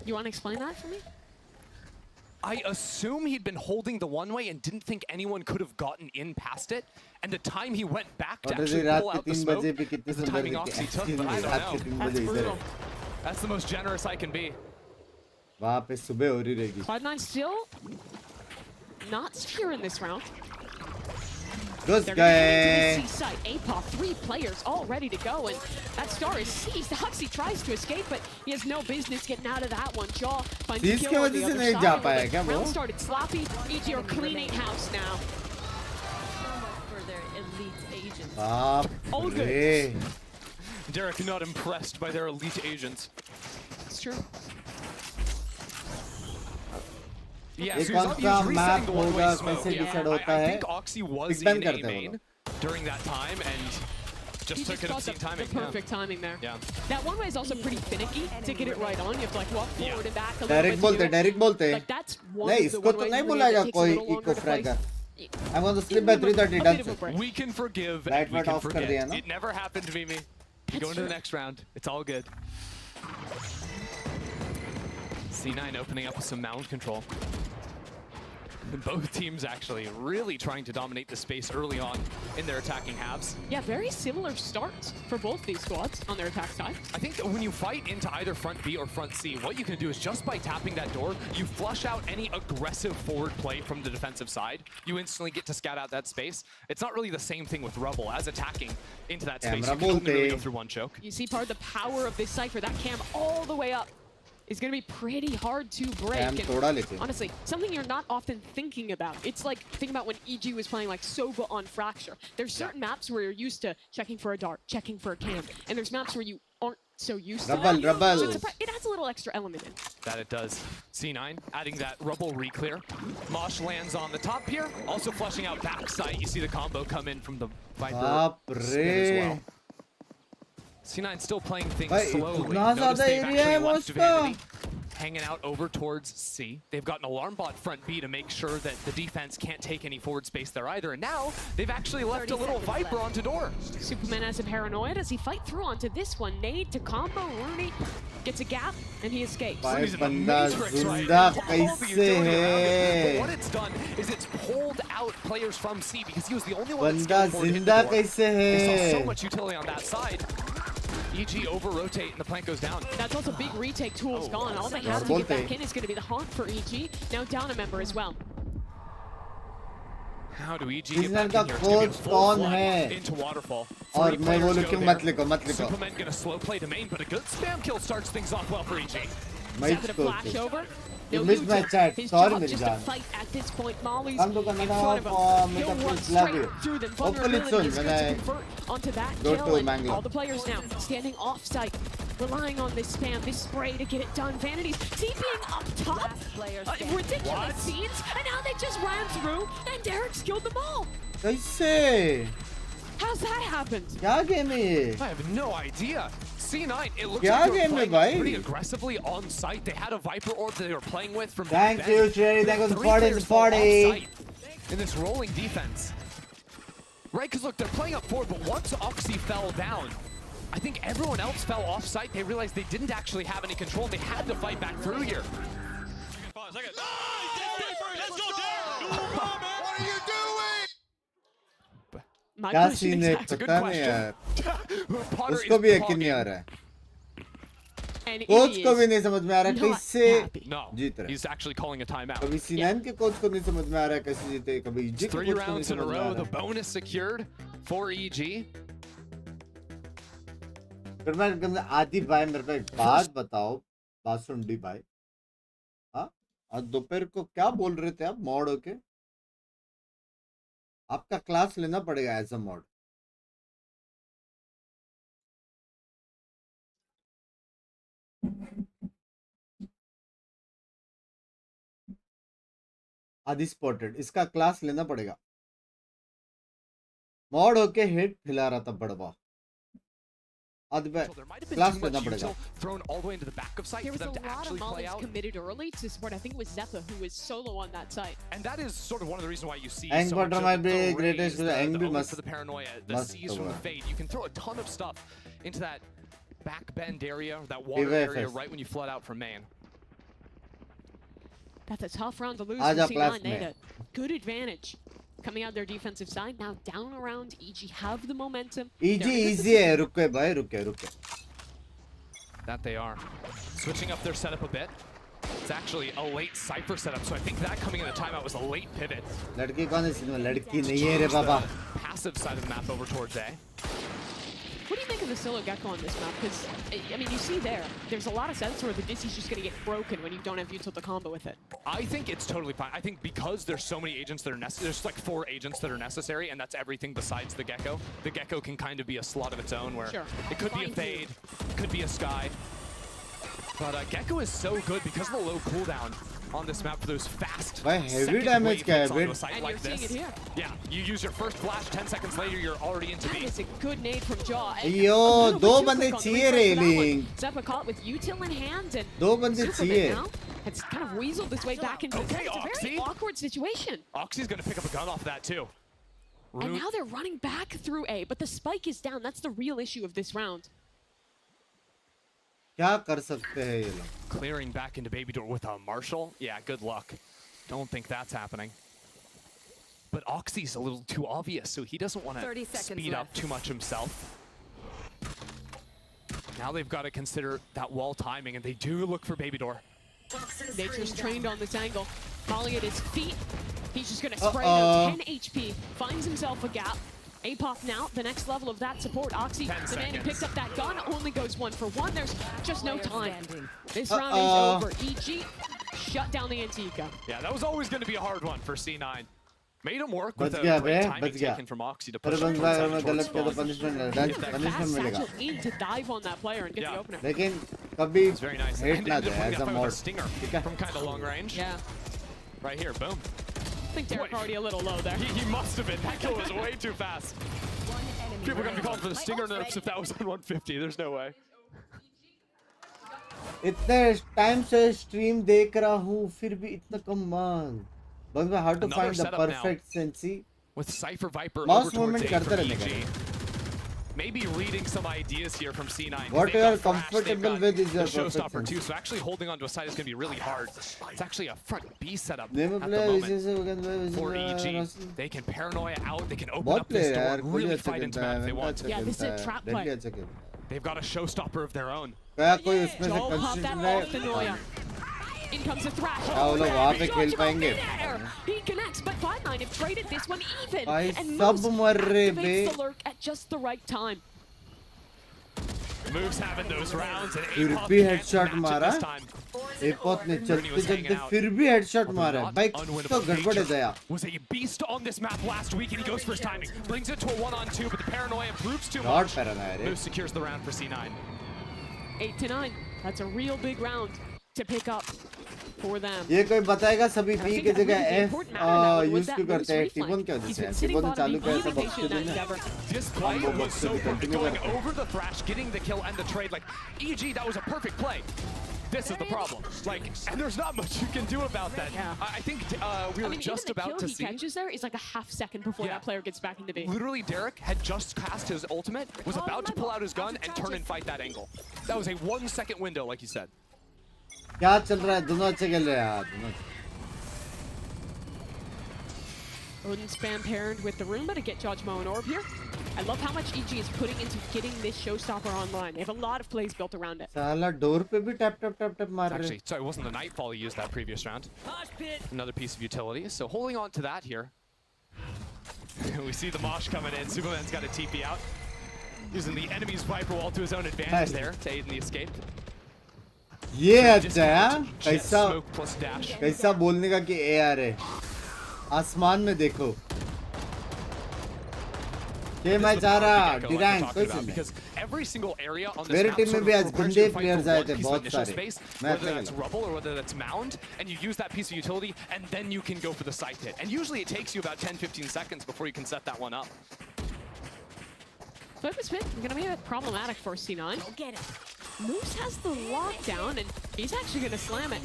You want to explain that for me? I assume he'd been holding the one way and didn't think anyone could have gotten in past it. And the time he went back to actually pull out the smoke is the timing Oxy took, but I don't know. That's brutal. That's the most generous I can be. वहाँ पे सुबह हो रही रहेगी. Cloud9 still not secure in this round. Those They're guys. going to C site. Apoth, 3 players all ready to go, and that star is seized. Oxy tries to escape, but he has no business getting out of that one. Jaw finds a kill on the other side. जा पाया क्या वो? Round started sloppy. EG are cleaning house now. For their elite agents. All good. रे. Derek not impressed by their elite agents. It's true. Yeah, एक so कौन he's सा resetting map the होगा one-way smoke. कैसे decide होता I है? think Oxy was Big Bang in A करते हैं वो main लोग. during that time and just He took just it got obscene the timing. perfect timing there. Yeah. That one way is also pretty finicky to get it right on. You have to like walk forward and back a little Derek bit. बोलते Derek बोलते. Like that's one नहीं of the इसको तो one-ways नहीं really बुलाएगा that takes a कोई little longer eco to play. fragger. I'm going to sleep by 3:30 done. We can forgive Light and we weight can off कर दिया forget. ना? It never happened, Mimi. You go into the next round. It's all good. C9 opening up with some mound control. Both teams actually really trying to dominate the space early on in their attacking halves. Yeah, very similar starts for both these squads on their attack side. I think that when you fight into either front B or front C, what you can do is just by tapping that door, you flush out any aggressive forward play from the defensive side. You instantly get to scout out that space. It's not really the same thing with Rebel. As attacking into that space, you can only really go through one choke. You see part of the power of this Cypher, that cam all the way up is going to be pretty hard to break. And honestly, something you're not often thinking about. It's like, think about when EG was playing like Sova on Fracture. There's certain maps where you're used to checking for a dart, checking for a cam, and there's maps where you aren't so used to that. So it adds a little extra element in. That it does. C9 adding that Rubble re-clear. Mosh lands on the top here, also flushing out backside. You see the combo come in from the Viper spin as well. C9 still playing things slowly. Notice they've actually left Vanity hanging out over towards C. They've got an alarm bot front B to make sure that the defense can't take any forward space there either. And now they've actually left a little Viper onto door. Superman has a paranoid as he fight through onto this one. Nade to combo. Rooney gets a gap and he escapes. भाई बंदा जिंदा कैसे है? But what it's done is it's pulled out players from C because he was the only one बंदा जिंदा कैसे है? They saw so much utility on that side. EG over rotate and the plant goes down. That's also big retake tools gone. All they have to get back in is going to be the haunt for EG. Now down a member as well. How do EG get back का in here? Coach कौन है? Into waterfall. और मैं वो लिख मत लिखो मत लिखो. Superman gonna slow play to main, but a good spam kill starts things off well for EG. Flash over. You missed my chat. Sorry, मेरी जान. Fight at this point. Molly's हम तो करना था मैं तो कुछ love you. Hopefully soon when I onto that go kill to and Mangalore. all the players now standing off site, relying on this spam, this spray to get it done. Vanity's TPing up top. Ridiculous scenes, and now they just ran through, and Derek's killed them all. कैसे? How's that happened? क्या game है ये? I have no idea. C9, it looks क्या like they game were है playing भाई? pretty aggressively on site. They had a Viper orb that they were playing with from Thank you, Cherry. Thank you for 40. In this rolling defense. Right, because look, they're playing up forward, but once Oxy fell down, I think everyone else fell off site. They realized they didn't actually have any control. They had to fight back through here. क्या scene है पता नहीं यार. उसको भी यकीन नहीं आ रहा है. कोच को भी नहीं समझ में आ रहा है कैसे जीत रहे. He's actually calling a timeout. कभी C9 के कोच को नहीं समझ में आ रहा है कैसे जीते. कभी EG के कोच को 3 नहीं rounds in a समझ में आ row, रहा the है. bonus secured for EG. फिर मैं आदि भाई मेरे को एक बात बताओ. बात सुन डी भाई. हाँ आज दोपहर को क्या बोल रहे थे आप मॉड होके? आपका क्लास लेना पड़ेगा एज अ मॉड. आदि स्पॉटेड इसका क्लास लेना पड़ेगा. मॉड होके हिट खिला रहा था बड़वा. आदि भाई क्लास लेना पड़ेगा. Thrown all the way into the back of site There for was them a to lot of actually play mollies out. committed early to support. I think it was Zeppa who was solo on that site. And that is sort of one of the reasons why you see Ang so much Butter of might the be raise, greatest, the Ang be ult must- for the paranoia, the must C's from the over. fade. You can throw a ton of stuff into that back bend area, that water PVFS. area right when you flood out from main. That's a tough round to lose Aja for class C9. They had में. a good advantage coming out their defensive side. Now down around, EG have the momentum. EG They're in a easy है. रुके भाई रुके. That they are. Switching up their setup a bit. It's actually a late Cypher setup, so I think that coming in the timeout was a late pivot. लड़की कौन है इसमें? लड़की नहीं है रे बाबा. Passive side of the map over towards A. What do you think of the solo Gecko on this map? Because, I mean, you see there's a lot of sense where the Dissy's just going to get broken when you don't have util to combo with it. I think it's totally fine. I think because there's so many agents that are necessary, there's like 4 agents that are necessary, and that's everything besides the Gecko. The Gecko can kind of be a slot of its own where it could be a fade, could be a sky. But Gecko is so good because of the low cooldown on this map for those fast heavy damage hits क्या है, onto a bit? site And like you're seeing this. it here. Yeah, you use your first flash, 10 seconds later you're already into That B. is a good nade from Jaw. And Yo, a little bit दो too बंदे quick on the चाहिए refresh for that one. railing. Zeppa caught with util in hand, and दो बंदे Superman चाहिए. now has kind of weaseled his way back into the Okay, It's a very Oxy. awkward situation. Oxy's gonna pick up a gun off that too. And now they're running back through A, but the spike is down. That's the real issue of this round. क्या कर सकते हैं ये लोग? Clearing back into Baby Door with a Marshall? Yeah, good luck. Don't think that's happening. But Oxy's a little too obvious, so he doesn't want 30 to seconds speed up left. too much himself. Now they've got to consider that wall timing, and they do look for Baby Door. Nature's trained on this angle. Molly at his feet. He's just going to spray now. 10 HP. Finds himself a gap. A-pop now, the next level of that support. Oxy, the man who picked up that gun, only goes 1 for 1. There's just no time. This round is over. EG shut down the Antica. Yeah, that was always going to be a hard one for C9. Made him work with बच a गया great बे, timing बच गया. taken from Oxy to अरे push him बंदा अगर मैं towards गलत किया तो spawn. punishment मिलेगा. Satchel in to dive on that player and get the opener. लेकिन कभी It's very nice. hate And ना ended they up putting as that a fight with mod. stinger ठीक है? from kind of long range. Yeah. Right here, boom. I think Derek already a little low there. He must have been. That kill was way too fast. People are going to be calling for the stinger nerfs if that was on 150. There's no way. इतने time से stream देख रहा हूँ फिर भी इतना कम मान बस मैं how to Another find the setup now. perfect sensi With Cypher Viper mouse over towards movement A करते from रहने का EG. Maybe reading some ideas here from C9. 'cause What they've you are got Thrash, they've comfortable got with is your the showstopper perfect too, so actually holding onto a side is going to be really hard. It's actually a front B setup Name at of the player moment for EG. They can paranoia out, they can open बहुत up this player door यार and कोई really अच्छा fight into खेलता map है if they Vanta want अच्छा to. Yeah, this is a खेलता है trap deadly play. अच्छा खेलता है They've got a showstopper of their own. क्या कोई उसमें से Joe popped that off the consistent Noya. In comes the Thrash. क्या वो लोग वहाँ पे खेल पाएंगे He connects, but Cloud9 have traded this one even. भाई And सब Moose मर रहे बे activates the lurk at just the right time. Moves having those rounds and फिर Apop भी can't हेडशॉट match it मारा this time. एपोत ने Rooney चलते was hanging चलते out. फिर भी हेडशॉट Although मारा not भाई unwinnable तो गड़बड़ है nature. Daya Was a beast on this map last week, and he goes for his timing. Brings it to a 1-on-2, but the paranoia proves too Not much. paranoia, eh? Moose secures the round for C9. 8-9. That's a real big round to pick up for them. ये कोई बताएगा सभी And I B think की a really जगह F important matter now was use that क्यों करते हैं Moose टिफोन क्या reflank. He's होता है been sitting टिफोन bottom चालू B, किया really सब patient in that option endeavor. This play Combo was box so से perfect, continue going करते हैं over the Thrash, getting the kill and the trade. Like, EG, that was a perfect play. This is the problem. Like, and there's not much you can do about that. Yeah. I think we were just even the about kill to he see. catches there is like a half second before that player gets back into B. Literally, Derek had just cast his ultimate, was about to pull out his gun and turn and fight that angle. That was a 1 second window, like you said. क्या चल रहा है दोनों अच्छे खेल रहे हैं यार दोनों Odin spam paired with the Roomba to get Judgmo and Orb here. I love how much EG is putting into getting this showstopper online. They have a lot of plays built around it. साला door पे भी tap tap tap tap मार रहे Actually, sorry, it wasn't the Nightfall he used that previous round. Another piece of utility. So holding on to that here. We see the Mosh coming in. Superman's got a TP out. Using the enemy's Viper wall to his own advantage there to aid in the escape. ये अच्छा है कैसा Smoke plus dash. कैसा बोलने का कि AR है आसमान में देखो ये मैं चाह रहा डिराइन कोई नहीं because every single area on this मेरे map टीम में sort भी of आज requires गंदे you to fight players for आए one थे piece of बहुत initial सारे space, मैं whether अच्छा that's खेला rubble or whether that's mound, and you use that piece of utility, and then you can go for the side hit. And usually it takes you about 10-15 seconds before you can set that one up. Focus pit going to be a bit problematic for C9. Go get him. Moose has the lockdown, and he's actually going to slam it.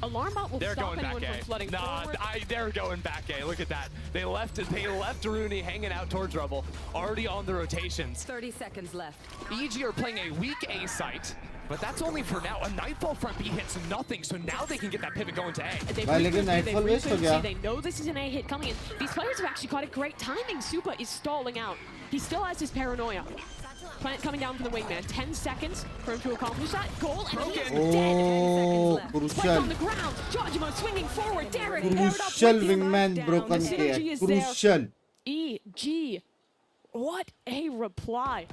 Alarm bot will They're stop going anyone back from A. flooding Nah, forward. they're going back A. Look at that. They left Rooney hanging out towards Rubble, already on the rotations. 30 seconds left. EG are playing a weak A site, but that's only for now. A Nightfall front B hits nothing, so now they can get that pivot going to A. They भाई लेकिन refocus, they Nightfall waste हो refocus, गया they know this is an A hit coming in. These players have actually caught it great timing. Supa is stalling out. He still has his paranoia. Plant coming down from the wingman. 10 seconds for him to accomplish that goal, and he is dead. Oh, Spike on the ground. Judgmo swinging forward. Derek paired up crucial with the wingman lockdown. broken The किया synergy is there. crucial EG. What a reply.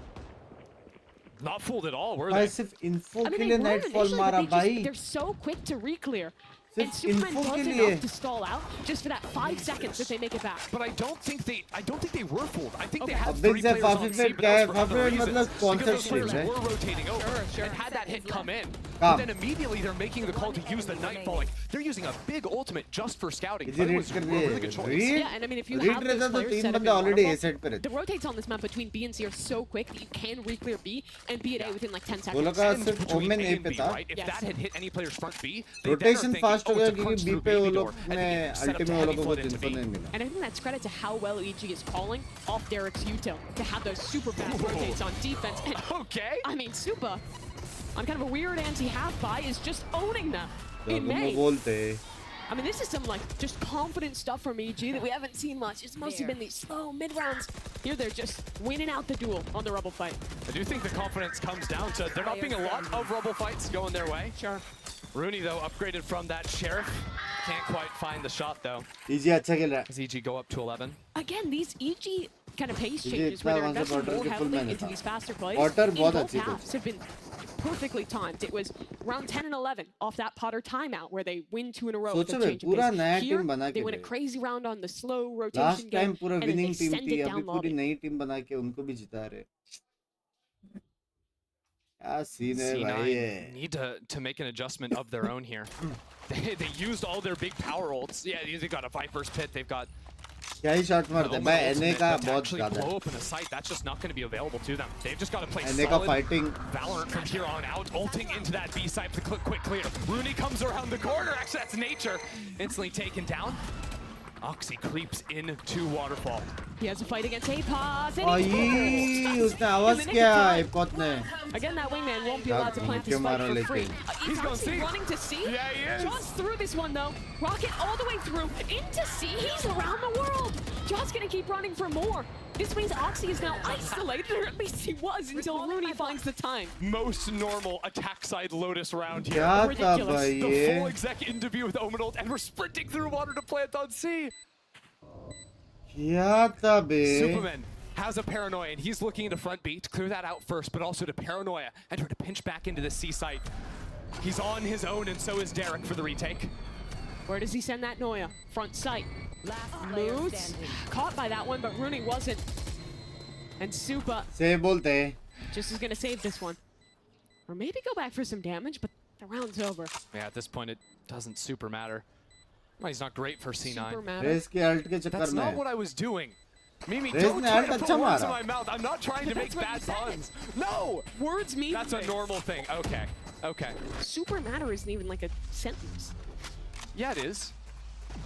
Not fooled at all, were भाई they? सिर्फ info I के mean, लिए they were nightfall initially, मारा but they भाई just, they're so quick to re-clear. And सिर्फ Superman info was के लिए enough to stall out just for that 5 seconds that they make it back. But I don't think they were fooled. I think they Okay. had अब 3 big से players on फाफी C, फेट but क्या है that was for फाफी other फेट reasons. मतलब कौन सा Because those स्ट्रीम players है were rotating over Sure. and had that hit come in. Come. But then immediately they're making the call to use the Nightfall. Like, they're using a big ultimate just for scouting. Easy But it read was a कर really दिए good choice. Read Yeah, and I mean, if you read have रहता those तो players तीन set up बंदे in already A waterfall, set पे रहते the rotates on this map between B and C are so quick that you can re-clear B and be at A within like 10 वो लोग seconds. का And सिर्फ between Omen A A and पे B, था right? If Yes. that had hit any player's front B, they rotation thinking, fast हो oh, गया it's a क्योंकि crunch B through पे वो baby लोग door, and ने then you set up ultimate to वो heavy लोग को flood कुछ into इन्फो B. नहीं मिला And I think that's credit to how well EG is calling off Derek's util to have those super fast rotates on defense. And, Okay. I mean, Supa, on kind of a weird anti-half-buy, is just owning them in वो May. बोलते I mean, this is some like just confident stuff from EG that we haven't seen much. It's mostly been these slow mid-rounds. Here they're just winning out the duel on the Rubble fight. I do think the confidence comes down to there not being a lot of Rubble fights going their way. Sure. Rooney, though, upgraded from that Sheriff. Can't quite find the shot, though. Easy अच्छा खेल रहा है As EG go up to 11. Again, these EG kind of pace EG changes इतना where they're वहाँ से investing quarter more के full heavily मैंने into था these faster plays. quarter In बहुत both अच्छी थी halves have been perfectly timed. It was round 10 and 11 off that Potter timeout where they win 2 in a row with सोचो the भाई change of पूरा pace. नया Here, team बना they के win a गए crazy round on the slow rotation last game, time पूरा and then they winning team send थी it अभी down पूरी lobby. नई टीम बना के उनको भी जिता रहे क्या सीन है भाई C9 ये need to make an adjustment of their own here. They used all their big power ults. Yeah, they've got a Viper's Pit. They've got क्या ही शॉट मारते हैं भाई एनए का बहुत actually ज्यादा blow up in a site that's just not going to be available to them. They've just got to play NA का solid fighting Valorant from here on out, ulting into that B site for the quick clear. Rooney comes around the corner. Actually, that's Nature. Instantly taken down. Oxy creeps into Waterfall. He has a fight against APOS. आई उसने आवाज किया एपॉट ने Again, that wingman won't be allowed to plant this fight for free. He's going C. Running to C. Yeah, he is. Jaws through this one though. Rocket all the way through into C. He's around the world. Jaws gonna keep running for more. This means Oxy is now isolated, or at least he was until Rooney finds the time. Most normal attack side Lotus round here. क्या था Ridiculous. भाई The ये full exec interview with Omenult, and we're sprinting through water to plant on C. क्या था बे Superman has a paranoia, and he's looking into front B to clear that out first, but also to paranoia and try to pinch back into the C site. He's on his own, and so is Derek for the retake. Where does he send that Noya? Front sight. Moves. Caught by that one, but Rooney wasn't. And Supa से बोलते हैं just is gonna save this one. Or maybe go back for some damage, but the round's over. Yeah, at this point, it doesn't super matter. Well, he's not great for C9. Super matter. Raze के ult के चक्कर That's में not what I was doing. Mimi, Rez don't ने try ult to put अच्छा words in मारा। my mouth. I'm not trying to make bad puns. No! Words mean That's a things. normal thing. Okay. Okay. Super matter isn't even like a sentence. Yeah, it is.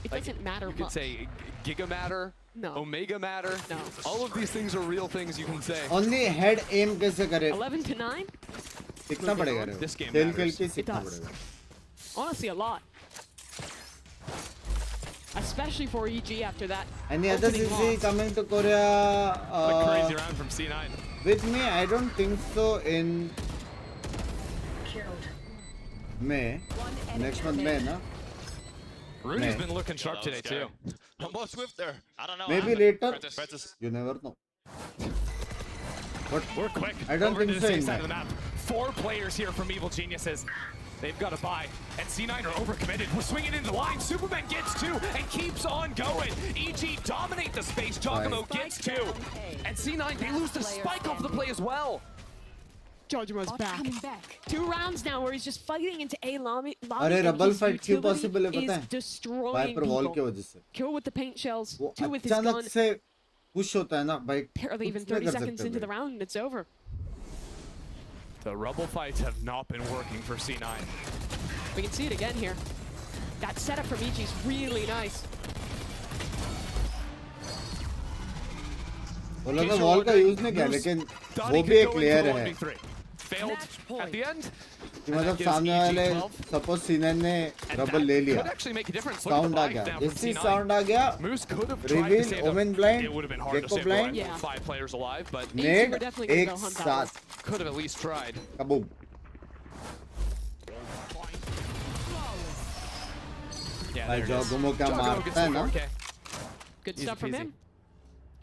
It doesn't matter You could much. say giga matter, No. omega matter. No. All of these things are real things you can say. Only head aim कैसे करे 11 to 9? सीखना पड़ेगा रे This game खेल खेल matters. के It सीखना does. पड़ेगा Honestly, a lot. Especially for EG after that. any other opening CC loss. coming to Korea Like crazy round from C9. with me I don't think so in May next month May na Rooney's May. been looking sharp today too. Almost swift there. I don't know. maybe later Francis. you never know but We're quick. I don't over think to so the in same side May. of the map. 4 players here from Evil Geniuses. They've got to buy. And C9 are overcommitted. We're swinging into the line. Superman gets 2 and keeps on going. EG dominate the space. Giacomo gets 2. And C9, they lose the spike off the play as well. Jojo's back. 2 rounds now where he's just fighting into A lobby. अरे and rubble his fight क्यों utility possible है is पता है destroying wiper wall की people. वजह से Kill with the paint shells, वो 2 with his gun. अचानक से पुश होता है ना भाई Barely even कुछ नहीं 30 कर seconds सकते into the भाई। round and it's over. The rubble fights have not been working for C9. We can see it again here. That setup from EG is really nice. वो लोग ने wall का use नहीं किया लेकिन वो भी एक लेयर है Failed at the end. कि मतलब सामने वाले सपोज सीनन ने रबल ले लिया Could actually make a difference. Look at the sound आ buy गया down from जैसे C9. साउंड आ गया Moose could have tried to reveal save them. Omen blind It would have been hard to Gekko save blind Yeah. 5 players alive, but नेड were definitely gonna एक go hunt that साथ could have at least tried. Kaboom Yeah, भाई there it is. जॉगमो क्या Giacomo मारता gets है the ना 4K. Good Easy stuff from peasy. him.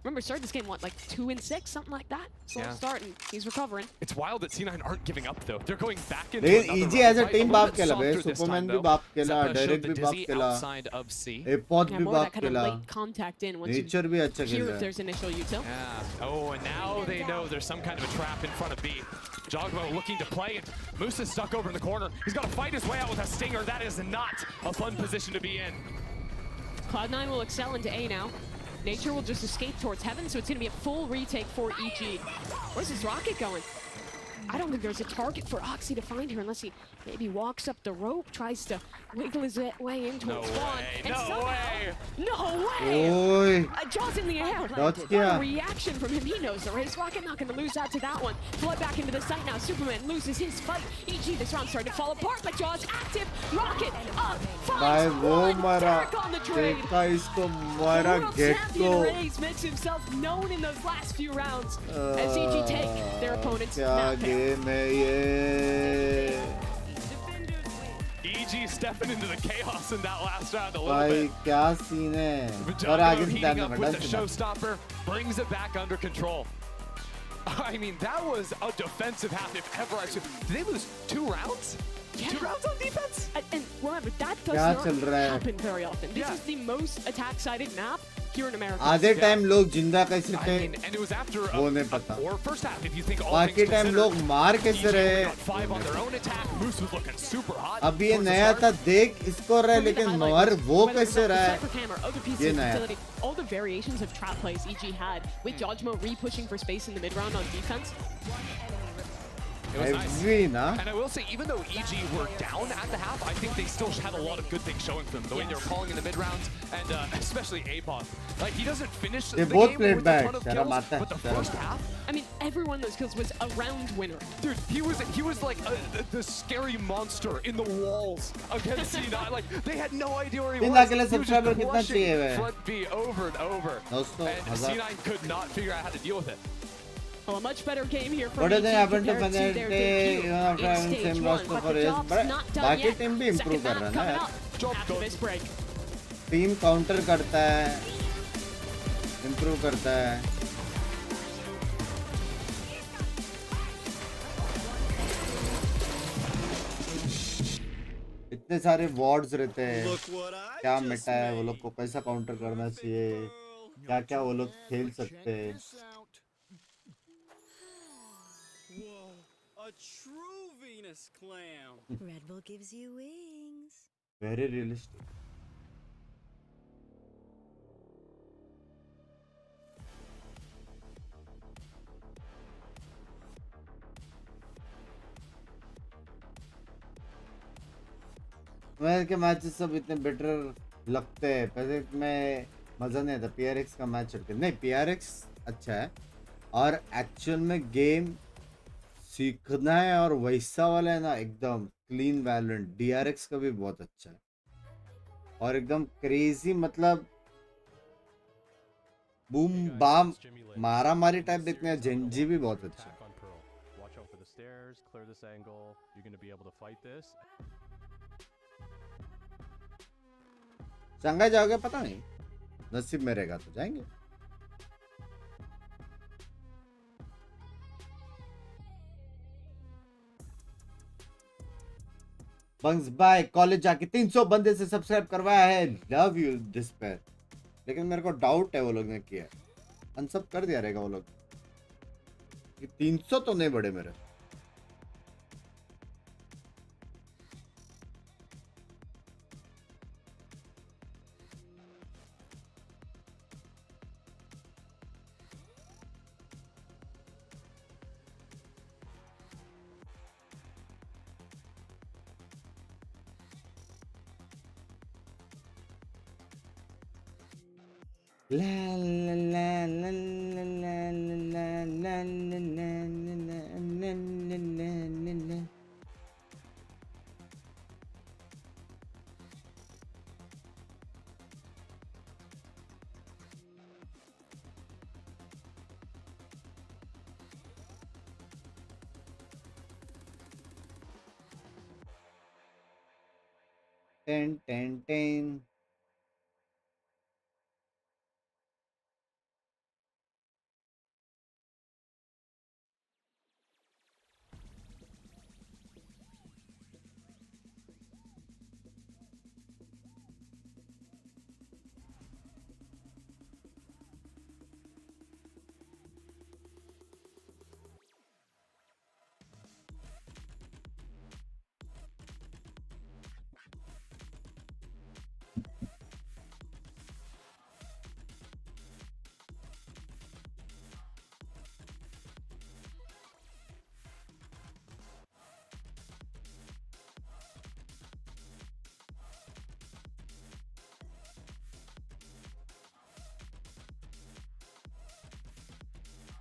Remember, started this game, what, like 2 and 6, something like that? Slow Yeah. start, and he's recovering. It's wild that C9 aren't giving up though. They're going back into लेकिन another EG rubble as a fight. team little बाप bit खेला बे softer this Superman time, भी though. बाप खेला Zeppa direct showed भी the बाप dizzy खेला outside of C. एपॉट Yeah, भी more of that बाप kind of खेला late contact in once nature भी अच्छा you खेल hear रहा if है there's initial util. Yeah. Oh, and now they know there's some kind of a trap in front of B. Jogmo looking to play it. Moose is stuck over in the corner. He's got to fight his way out with a stinger. That is not a fun position to be in. Cloud9 will excel into A now. Nature will just escape towards heaven, so it's going to be a full retake for EG. Where's this rocket going? I don't think there's a target for Oxy to find her unless he maybe walks up the rope, tries to wiggle his way into No a spawn. way, And no somehow, way. no way! ओए Jaws in the air. Dodge What किया a reaction from him. He knows the race. Rocket not going to lose out to that one. Flood back into the site now. Superman loses his fight. EG, this round starting to fall apart, but Jaws active. Rocket up. भाई Finds वो one. मरा Derek on the trade. देखा इसको मरा World gate champion को Raze makes himself known in those last few rounds as EG take their opponent's क्या map pick. Game है ये EG stepping into the chaos in that last round a little भाई bit. क्या scene है और Jogmo आगे से heating ध्यान up रखना with the showstopper, brings it back under control. I mean, that was a defensive half if ever I've seen. Did they lose 2 rounds? Yeah. 2 rounds on defense? And remember, that does क्या not चल रहा है? happen very often. This Yeah. is the most attack-sided map here in America. आधे time लोग जिंदा कैसे थे And it was after वो नहीं पता or first half if you think all बाकी things टाइम considered. लोग मार कैसे रहे Got 5 on their own attack. Moose was looking super hot. अब ये नया था देख इसको रहा है लेकिन मर वो कैसे रहा है ये नया All the variations of trap plays EG had, with Dodgemo re-pushing for space in the mid-round on defense. It was nice. Heavy, nah? And I will say, even though EG were down at the half, I think they still had a lot of good things showing for them. The way they were calling in the mid rounds, and especially Apon. Like he doesn't finish They the both game played with a bad. ton of Sharam kills, aata hai, but the sharam first half, I mean, every one of those kills was a round winner. dude, he was like the scary monster in the walls against C9. Like they had no idea where he was. के लिए He was just subscriber कितना crushing चाहिए वे front B over and over. And C9 could not figure out how to deal with it. Well, a much better game here from What do EG they happen to compared to their Benedete? debut You have in same stage one. roster But for the his, job's but not done बाकी yet. Team भी improve Second कर रहा map है ना coming यार up after this break. Team counter करता है improve करता है इतने सारे वार्ड्स रहते हैं क्या मिटा है वो लोग को कैसा काउंटर करना चाहिए क्या क्या वो लोग खेल सकते हैं A true Venus clam. Red Bull gives you wings. very realistic के मैचेस सब इतने बेटर लगते हैं पहले में मजा नहीं आता पीआरएक्स का मैच चढ़ के नहीं पीआरएक्स अच्छा है और एक्चुअल में गेम सीखना है और वैसा वाला है ना एकदम क्लीन वैलोरेंट डीआरएक्स का भी बहुत अच्छा है और एकदम क्रेजी मतलब बूम बाम मारा मारी टाइप देखने हैं जेंजी भी बहुत अच्छा है Watch out for the stairs, clear this angle. You're going to be able to fight this. Shanghai जाओगे पता नहीं नसीब में रहेगा तो जाएंगे बंक्स बाय कॉलेज जाके 300 बंदे से सब्सक्राइब करवाया है लव यू डिस्पेयर लेकिन मेरे को डाउट है वो लोग ने किया अनसब कर दिया रहेगा वो लोग 300 तो नहीं बढ़े मेरे La la la la la la la la la la la. Ten.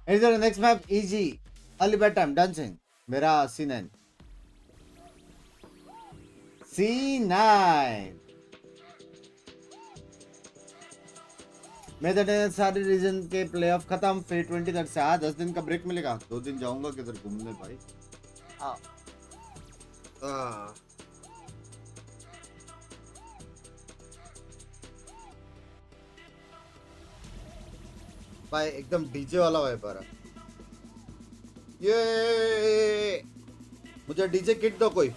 Is there a next map? Easy. Early bedtime. Dancing. Mera C9. C9. मेरे सारे रीजन के प्लेऑफ खत्म फिर 20 से 10 दिन का ब्रेक मिलेगा 2 दिन जाऊंगा किधर घूमने भाई भाई एकदम डीजे वाला वाइब आ रहा ये मुझे डीजे किट दो कोई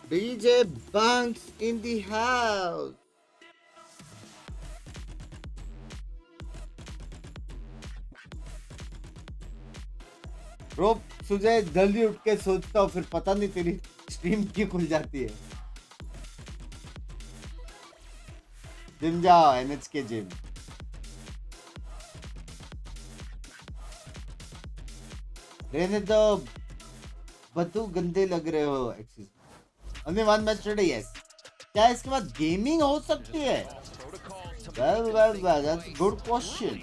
DJ bunks in the house bro सुबह जल्दी उठ के सोचता हूँ फिर पता नहीं तेरी स्ट्रीम क्यों खुल जाती है। जिम जाओ NH के जिम। रहने तो बतू गंदे लग रहे हो। only one match today, yes. क्या इसके बाद गेमिंग हो सकती है? Well, that's a good question.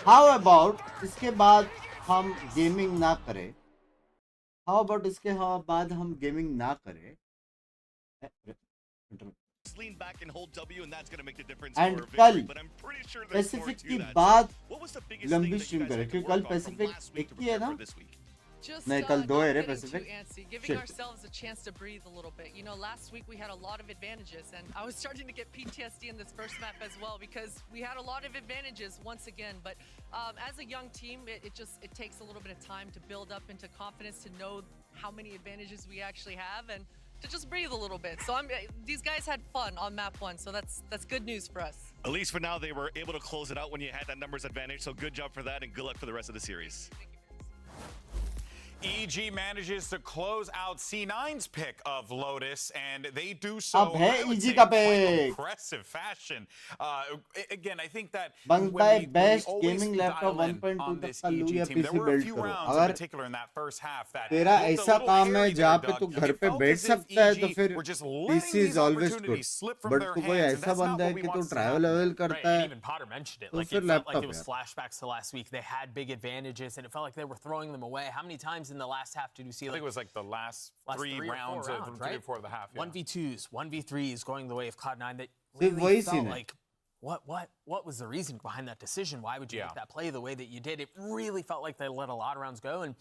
How about इसके बाद हम गेमिंग ना करें? How about इसके बाद हम गेमिंग ना करें? Lean back and hold W, and that's going to make the difference And for a कल victory. But I'm pretty sure there's more Pacific to की that. बात What was the biggest लंबी thing that you stream guys करें had to क्योंकि work कल on from Pacific last week एक to ही है prepare ना? for this week? Just नहीं कल दो not है रे getting too Pacific. antsy, giving Shit. ourselves a chance to breathe a little bit. You know, last week we had a lot of advantages, and I was starting to get PTSD in this first map as well because we had a lot of advantages once again. But as a young team, it takes a little bit of time to build up into confidence to know how many advantages we actually have and to just breathe a little bit. So these guys had fun on map 1, so that's good news for us. At least for now, they were able to close it out when you had that numbers advantage. So good job for that, and good luck for the rest of the series. EG manages to close out C9's pick of Lotus, and they do so अब है I would EG say, का in quite pick। impressive fashion. Again, I think that Bunks when by we best always gaming laptop dial in 1.2 on तक this का लो EG या team, there PC were a build few करो। rounds in अगर particular in that first half that तेरा looked a ऐसा little काम है hairy जहाँ there, पे तू Doug. घर It पे felt बैठ as if सकता है तो EG फिर were just letting PC these is always good। opportunities slip from but their तू कोई hands, and ऐसा that's not बंदा है what we कि तू want to see travel happen. Level करता Right, and है even Potter mentioned it. तो Like फिर it felt like laptop it was है। flashbacks to last week. They had big advantages, and it felt like they were throwing them away. How many times in the last half did you see? I think it was like the last three or rounds, four of right? 3 or 4 of the half. Yeah. 1v2s, 1v3s going the way of Cloud9 that सिर्फ really वही felt scene है। like what was the reason behind that decision? Why would you make that play the way that you did? It really felt like they let a lot of rounds go, and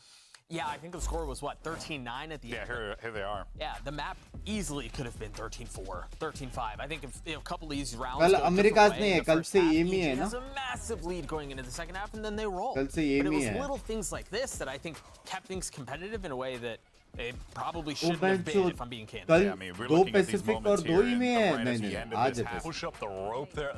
yeah, I think the score was what 13-9 at the end. Yeah, here they are. Yeah, the map easily could have been 13-4, 13-5. I think if a couple of these rounds कल go a America's different नहीं way है in the कल first से half, ये ही EG है ना? has a massive lead going into the second half, and then they roll. कल से ये But it ही was है। little things like this that I think kept things competitive in a way that it probably वो shouldn't मैं have been, जो if I'm being candid. कल Yeah, I mean, we're दो looking at these Pacific और moments दो here ही में and है right नहीं at the नहीं end of आज this है half. Push up the rope there.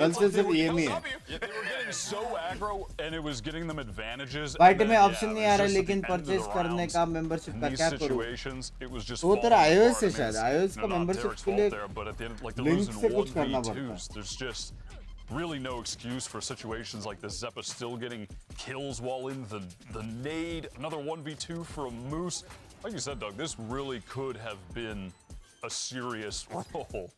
कल से सिर्फ ये ही है। Yeah, they were getting so aggro, and it was getting them advantages. White and में then, ऑप्शन yeah, नहीं it आ was रहा just at लेकिन the end of the purchase करने rounds. का मेंबरशिप In का these क्या करूं? situations, it was just वो तेरा falling iOS apart. से I mean, शायद it's, iOS का not मेंबरशिप Derek's के fault लिए there, but at the end, like they're link losing से कुछ करना पड़ता है। 1v2s. There's just really no excuse for situations like this. Zeppa still getting kills while in the nade. Another 1v2 for a Moose. Like you said, Doug, this really could have been a serious roll.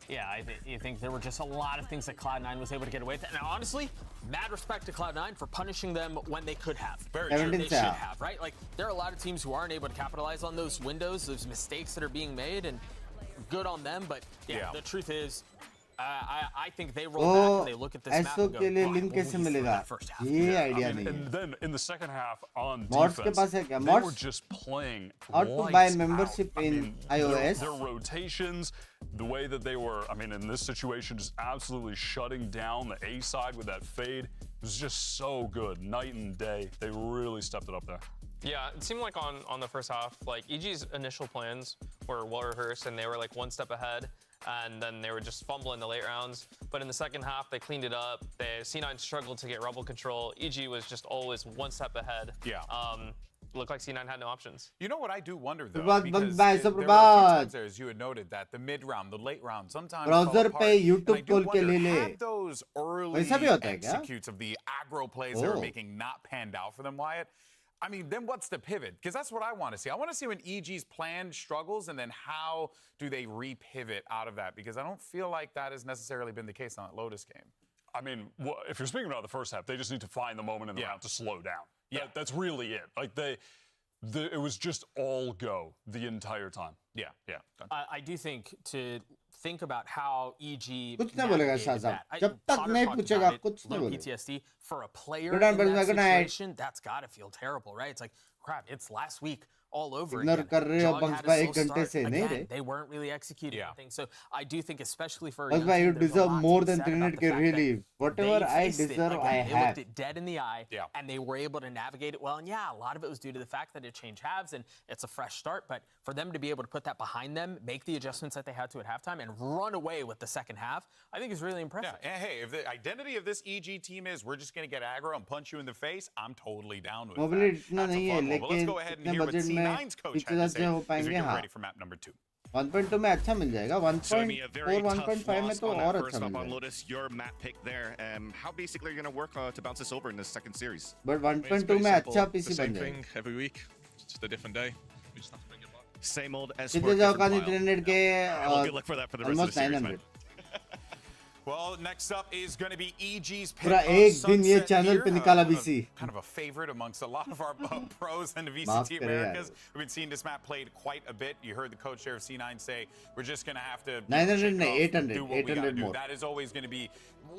Yeah, I think there were just a lot of things that Cloud9 was able to get away with. And honestly, mad respect to Cloud9 for punishing them when they could have. Very true. true. They should have, right? Like, there are a lot of teams who aren't able to capitalize on those windows, those mistakes that are being made, and good on them. But yeah. The truth is, I think they roll back and they look at this map ऐसो and go, के लिए "Wow, link what कैसे we did for मिलेगा? that first half." ये Yeah, idea I mean, नहीं है। and then in the second half on Mods के defense, पास है क्या? they were Mods? just playing How to lights buy out. membership I in mean, iOS? Their rotations, the way that they were, I mean, in this situation, just absolutely shutting down the A side with that fade. It was just so good, night and day. They really stepped it up there. Yeah, it seemed like on the first half, like EG's initial plans were well rehearsed and they were like one step ahead, and then they were just fumbling the late rounds. But in the second half, they cleaned it up. C9 struggled to get rebel control. EG was just always one step ahead. Yeah. Looked like C9 had no options. You know what I do wonder though, Prabhat, because bye, there so were a few Prabhat. times there, as you had noted, that the mid round, the late round, sometimes Browser fall apart. पे YouTube And I do खोल के wonder, ले ले। have those early वैसा भी होता है क्या? executes of the aggro plays they were Oh. making not panned out for them, Wyatt? I mean, then what's the pivot? Because that's what I want to see. I want to see when EG's plan struggles, and then how do they re-pivot out of that? Because I don't feel like that has necessarily been the case on that Lotus game. I mean, if you're speaking about the first half, they just need to find the moment in the round to slow down. Yeah, that's really it. Like it was just all go the entire time. Yeah. I do think to think about how EG कुछ नहीं बोलेगा navigated शाहज़ाब। that. जब तक Potter नहीं talked पूछेगा, about it, कुछ नहीं little बोलेगा। PTSD for a player Good night, in that good night. situation, that's got to feel terrible, right? It's like, crap, it's last week all over Ignore again. कर रहे हो Jog bunks had a भाई slow एक घंटे start. से नहीं Again, रे they weren't really executing anything. So I do think, especially for a bunks young भाई team, you there's a deserve lot more to be than said about 300k the fact really that whatever they I faced it. deserve Again, I they have looked it dead in the eye, and they were able to navigate it well. And yeah, a lot of it was due to the fact that it changed halves and it's a fresh start. But for them to be able to put that behind them, make the adjustments that they had to at halftime, and run away with the second half, I think is really impressive. Yeah, and hey, if the identity of this EG team is we're just going to get aggro and punch you in the face, I'm totally down with mobile that. इतना That's a नहीं है fun one. But let's लेकिन go ahead and इतने hear what budget में C9's coach picture had to अच्छे say हो as we पाएंगे get हाँ ready for map number 2. 1.2 में अच्छा मिल जाएगा So, I mean, a 1.4 very tough 1.5 में loss तो on और that अच्छा first मिल up on जाएगा Lotus, your map pick there. How basically are you going to work to bounce this over in this second series? But 1.2 में अच्छा PC बन जाएगा every week. It's just a different day. We just have to bring it back. Same old S4. कितने जाओ कहानी 300k Well, good luck for that for the rest of the almost series, 900 Well, next up is going to be EG's pick पूरा of एक दिन ये Sunset channel here. पे निकाला Kind of- BC kind of a favorite amongst a lot of our pros and माफ VCT करे यार Americas. We've been seeing this map played quite a bit. You heard the coach there of C9 say, we're just going to have to 900 shake नहीं, off, 800, do what we gotta 800 do. more. That is always going to be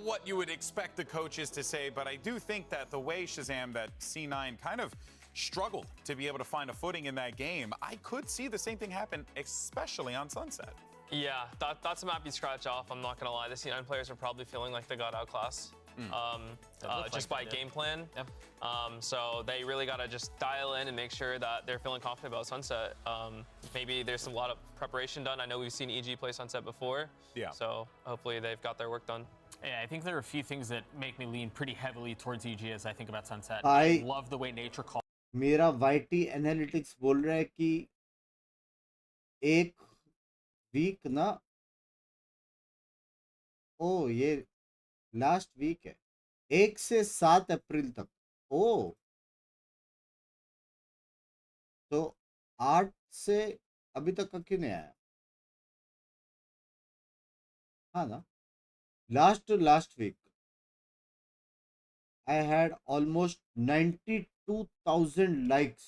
what you would expect the coaches to say. But I do think that the way, Shazam, that C9 kind of struggled to be able to find a footing in that game, I could see the same thing happen, especially on Sunset. Yeah, that's a map you scratch off. I'm not going to lie. The C9 players are probably feeling like they got outclassed just by game plan. So they really got to just dial in and make sure that they're feeling confident about Sunset. Maybe there's a lot of preparation done. I know we've seen EG play Sunset before. Yeah. So hopefully they've got their work done. Yeah, I think there are a few things that make me lean pretty heavily towards EG as I think about Sunset. I love the way nature calls. मेरा YT analytics बोल रहा है कि एक week ना ओ ये last week है 1 से 7 अप्रैल तक ओ तो 8 से अभी तक का क्यों नहीं आया हाँ ना last week I had almost 92,000 likes.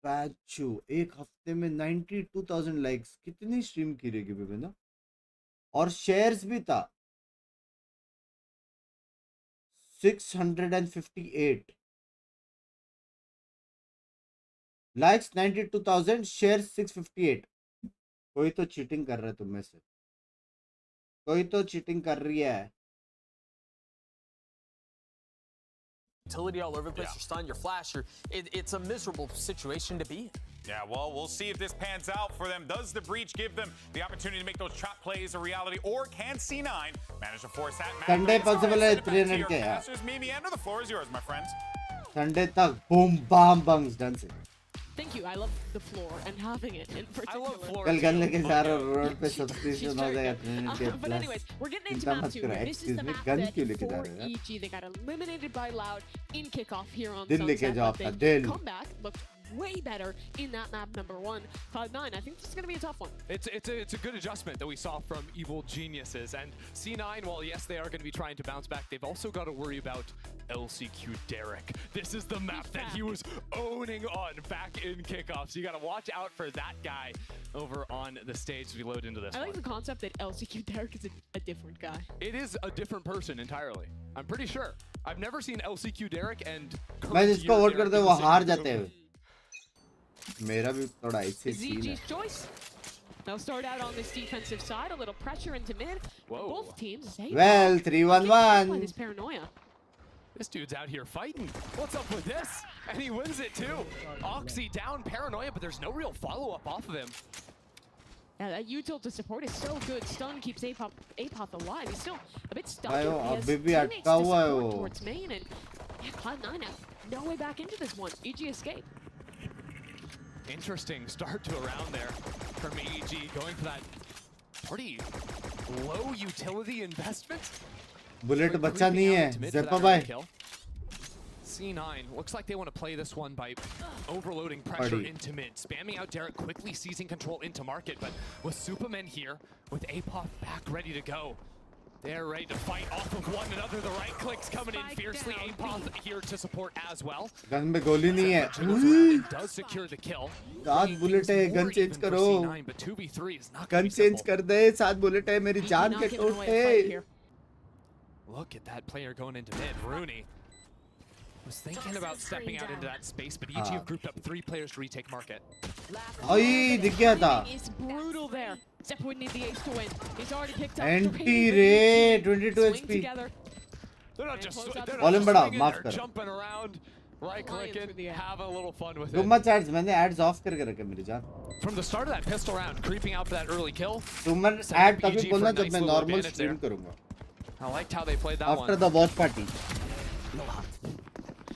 पैचो एक हफ्ते में 92,000 लाइक्स कितनी स्ट्रीम की रहेगी बेबे ना और शेयर्स भी था 658 लाइक्स 92,000 शेयर्स 658 कोई तो चीटिंग कर रहा है तुम में से कोई तो चीटिंग कर रही है Utility all over the place. You're stunned, you're flash. It's a miserable situation to be in. Yeah, well, we'll see if this pans out for them. Does the breach give them the opportunity to make those trap plays a reality, or can C9 manage to force that match? Sunday possible है 300 के यार. Mimi, and the floor is yours, my friends. Sunday तक boom bam bangs done से. Thank you. I love the floor and having it in particular. I love floor. कल gun लेके जा रहा हूँ रोड पे सब्सक्रिप्शन हो जाएगा 300 But anyways, we're getting into चिंता map मत 2. करो This is the excuse me map gun that क्यों लेके जा for रहे हो यार EG they got eliminated by Loud in kickoff here on दिल लेके Sunset. जाओ But अपना they दिल come back, looked way better in that map number 1. 5-9. I think this is going to be a tough one. It's a good adjustment that we saw from Evil Geniuses. And C9, while yes, they are going to be trying to bounce back, they've also got to worry about LCQ Derek. This is the map that he was owning on back in kickoff. So you got to watch out for that guy over on the stage as we load into this I like one. the concept that LCQ Derek is a different guy. It is a different person entirely. I'm pretty sure. I've never seen LCQ Derek and मैं जिसको vote करता हूँ वो हार जाते हैं मेरा भी थोड़ा ऐसे सीन है ZG's choice. They'll start out on this defensive side, a little pressure into mid. Whoa. Both teams. Well, 3-1-1. This paranoia. This dude's out here fighting. What's up with this? And he wins it too. Oxy down, paranoia, but there's no real follow-up off of him. Yeah, that util to support is so good. Stun keeps Apoth alive. He's still a bit stuck. भाई He वो has अभी भी teammates अटका to हुआ है support वो towards main, and yeah, Cloud9 have no way back into this one. EG escape. Interesting start to a round there from EG, going for that pretty low utility investment. Bullet बच्चा नहीं है ज़ेपा भाई C9 looks like they want to play this one by overloading pressure Party. into mid, spamming out Derek, quickly seizing control into market, but with Supermen here, with Apoth back ready to go. They're ready to fight off of one another. The right clicks coming in fiercely. Apoth here to support as well. Gun में गोली नहीं है It does secure the kill. 7 bullet है gun change करो C9, but 2v3 is not gun change कर दे 7 bullet है मेरी जान के टोटे Look at that player going into mid, Rooney. Was thinking about stepping out into that space, but EG have grouped up 3 players to retake market. Ay, दिख गया था. It's brutal there. Zep would need the ace to win. He's already picked up Anti-ray, 22 Swing HP. together. They're not just Volume बढ़ाओ, swinging, माफ they're करो. jumping around, right clicking, having a little fun with Too it. much ads. मैंने ads off करके रखे मेरी जान. From the start of that pistol round, creeping out for that early kill. Too much ad तभी बोलना जब मैं normal stream करूँगा. I liked how they played that After one. the watch party.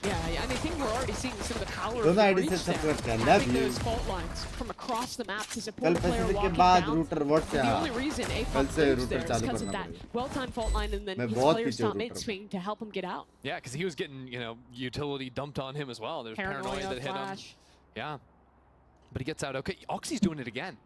Yeah, and I think we're already seeing some of the power दोनों of the ID breach से there. support कर. Love Having you. those fault lines from across the map to कल support a player Pacific के walking बाद down. router watch से The हाँ. only reason कल APOC से moves router there is चालू because of करना that पड़ेगा. well-timed fault line, and then मैं his बहुत players पीछे stop router mid-swing to help him get out. Yeah, because he was getting, you know, utility dumped on him as well. There's paranoia that hit him. flash. Yeah. But he gets out okay. Oxy's doing it again.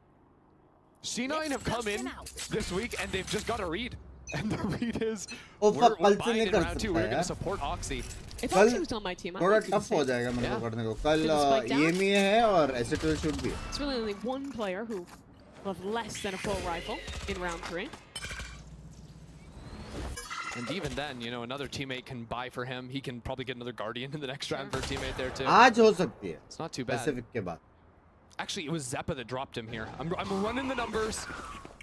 C9 have come in this week and they've just got a read. And the read is Oh, we're कल से buying नहीं in कर round 2. सकता We're going यार. to support Oxy. If कल Oxy was on my team, I थोड़ा would do the tough हो same. जाएगा मेरे को Yeah. करने को. कल Didn't spike down. EME है और acetone shoot भी है. It's really only one player who will have less than a full rifle in round 3. And even then, you know, another teammate can buy for him. He can probably get another Guardian in the next round for a teammate there too. आज हो सकती है. It's not too bad. Pacific के बाद. Actually, it was Zeppa that dropped him here. I'm running the numbers.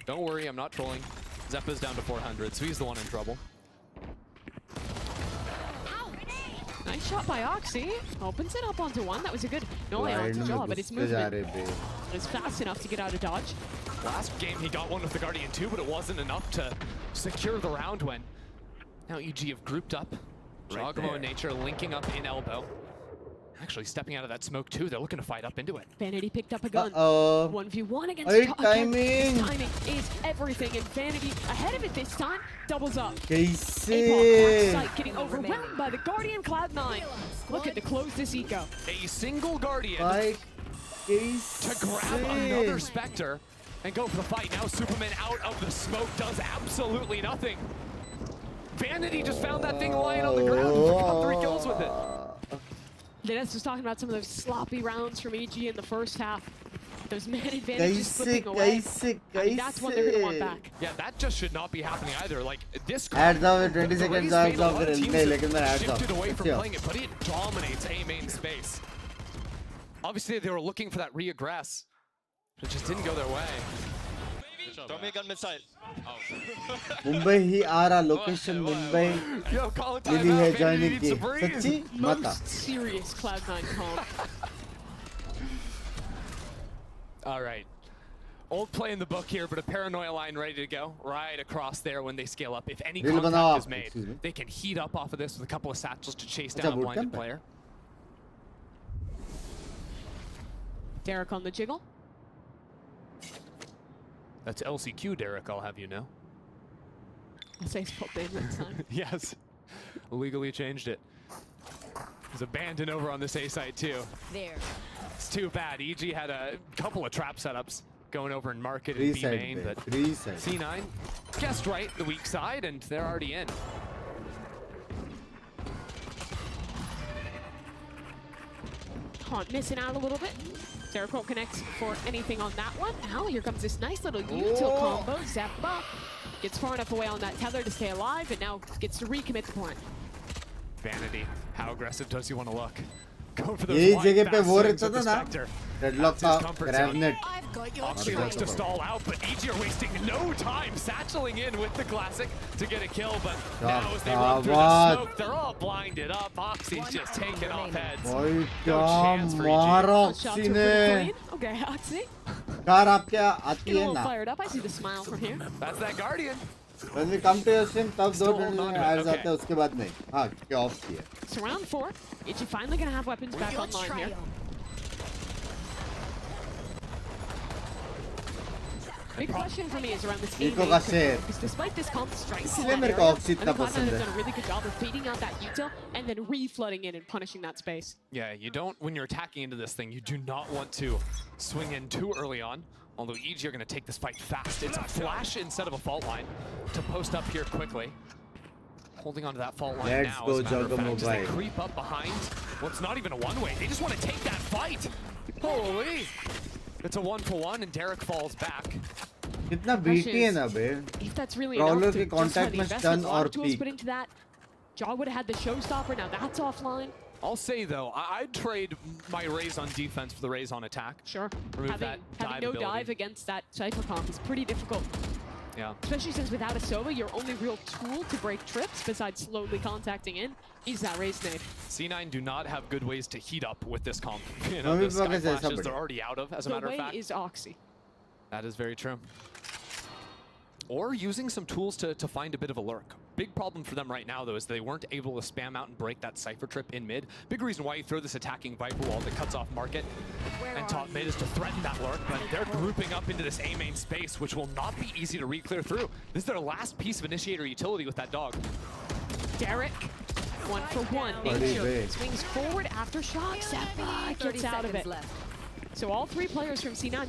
Don't worry, I'm not trolling. Zeppa's down to 400, so he's the one in trouble. Nice shot by Oxy. Opens it up onto one. That was a good no Line onto में jaw, but his घुसते जा movement रहे बे. is fast enough to get out of dodge. Last game, he got one with the Guardian too, but it wasn't enough to secure the round win. Now EG have grouped up. Jogamo and Nature linking up in elbow. Actually stepping out of that smoke too. They're looking to fight up into it. Vanity picked up a gun. Uh-oh. 1v1 against Hey, Chalk. timing. Timing is everything, and Vanity ahead of it this time. Doubles up. कैसे? APOC backside, getting overwhelmed by the Guardian Cloud9. Looking to close this eco. A single Guardian Like, to grab another Spectre and go for the fight. Now Superman out of the smoke does absolutely nothing. Vanity just found that thing lying on the ground and picked up 3 kills with it. Dennis was talking about some of those sloppy rounds from EG in the first half. Those man advantages slipping away. I mean, that's what they're going to want back. Yeah, that just should not be happening either. Like this Ads off with 20 the seconds Raze ads made a off lot of with teams नहीं have लेकिन मैं ads shifted off. away from अच्छी playing it, but it dominates A main space. Obviously, they were looking for that re-aggress. It just didn't go their way. Throw me a gun mid-side. Mumbai ही आ रहा location Mumbai Yo, call it मिली है timeout. joining Needs की a breathe. सच्ची मत आ Most serious Cloud9 call. All right. Old play in the book here, but a paranoia line ready to go right across there when they scale up. If any Reel contact बनाओ is आप, made, excuse me. they can heat up off of this with a couple of satchels to chase अच्छा, down a boot blinded camp है? player. Derek on the jiggle. That's LCQ, Derek, I'll have you know. I'll say his full name next time. Yes. Legally changed it. There's abandon over on this A site too. There. It's too bad. EG had a couple of trap setups going over in market and Three B side main, पे, but three side. C9 guessed right, the weak side, and they're already in. Haunt missing out a little bit. Derek won't connect for anything on that one. Now here comes this nice little util combo. Zeppa gets far enough away on that tether to stay alive, and now gets to recommit the point. Vanity, how aggressive does he want to look? Going for those यही wide, जगह पे fast वो swings रहता with the था ना Spectre. Deadlock That's का his comfort grab zone. Net Oxy looks to stall out, but EG are wasting no time satcheling in with the classic to get a kill, but now as they run through the smoke, they're all blinded up. Oxy's just taking off heads. भाई No क्या chance for मारा EG. Oxy ने Okay, Oxy. Car आपके आती Get a है little ना fired up. I see the smile from here. That's that Guardian. when we come to your stream तब दो Still holding on to it, ads okay. आते हैं उसके बाद नहीं हाँ क्या ऑफ किया So round 4. EG finally going to have weapons back online here. Big question for me is around this Nico A-main का control, share. because despite this comp strike इसलिए मेरे को ऑक्सी इतना पसंद have है done a really good job of feeding out that util and then re-flooding in and punishing that space. Yeah, you don't, when you're attacking into this thing, you do not want to swing in too early on. Although EG are going to take this fight fast. It's a flash instead of a fault line to post up here quickly. Holding onto that fault line Let's now, go, as a matter of Jugamo fact, as they Bhai. creep up behind. Well, it's not even a one-way. They just want to take that fight. Holy. It's a 1-for-1, and Derek falls back. कितना BT है ना बे If that's really Prowler enough to के justify contact the में investment stun a lot और of tools peak. put into that. Jaw would have had the showstopper, now that's offline. I'll say though, I'd trade my Raze on defense for the Raze on attack. Sure. Remove Having that no ability. dive against that Cypher comp is pretty difficult. Yeah. Especially since without a Sova, your only real tool to break trips, besides slowly contacting in, is that Raze nade. C9 do not have good ways to heat up with this comp. You No, know, the we sky focus on flashes somebody. they're already out of, as a The matter of way fact. is Oxy. That is very true. Or using some tools to find a bit of a lurk. Big problem for them right now, though, is they weren't able to spam out and break that Cypher trip in mid. Big reason why you throw this attacking Viper wall that cuts off market and top mid is to threaten that lurk, but they're grouping up into this A main space, which will not be easy to re-clear through. This is their last piece of initiator utility with that dog. Derek, 1-for-1. Nature swings forward after shock. Seppa gets out of it. So all three players from C9,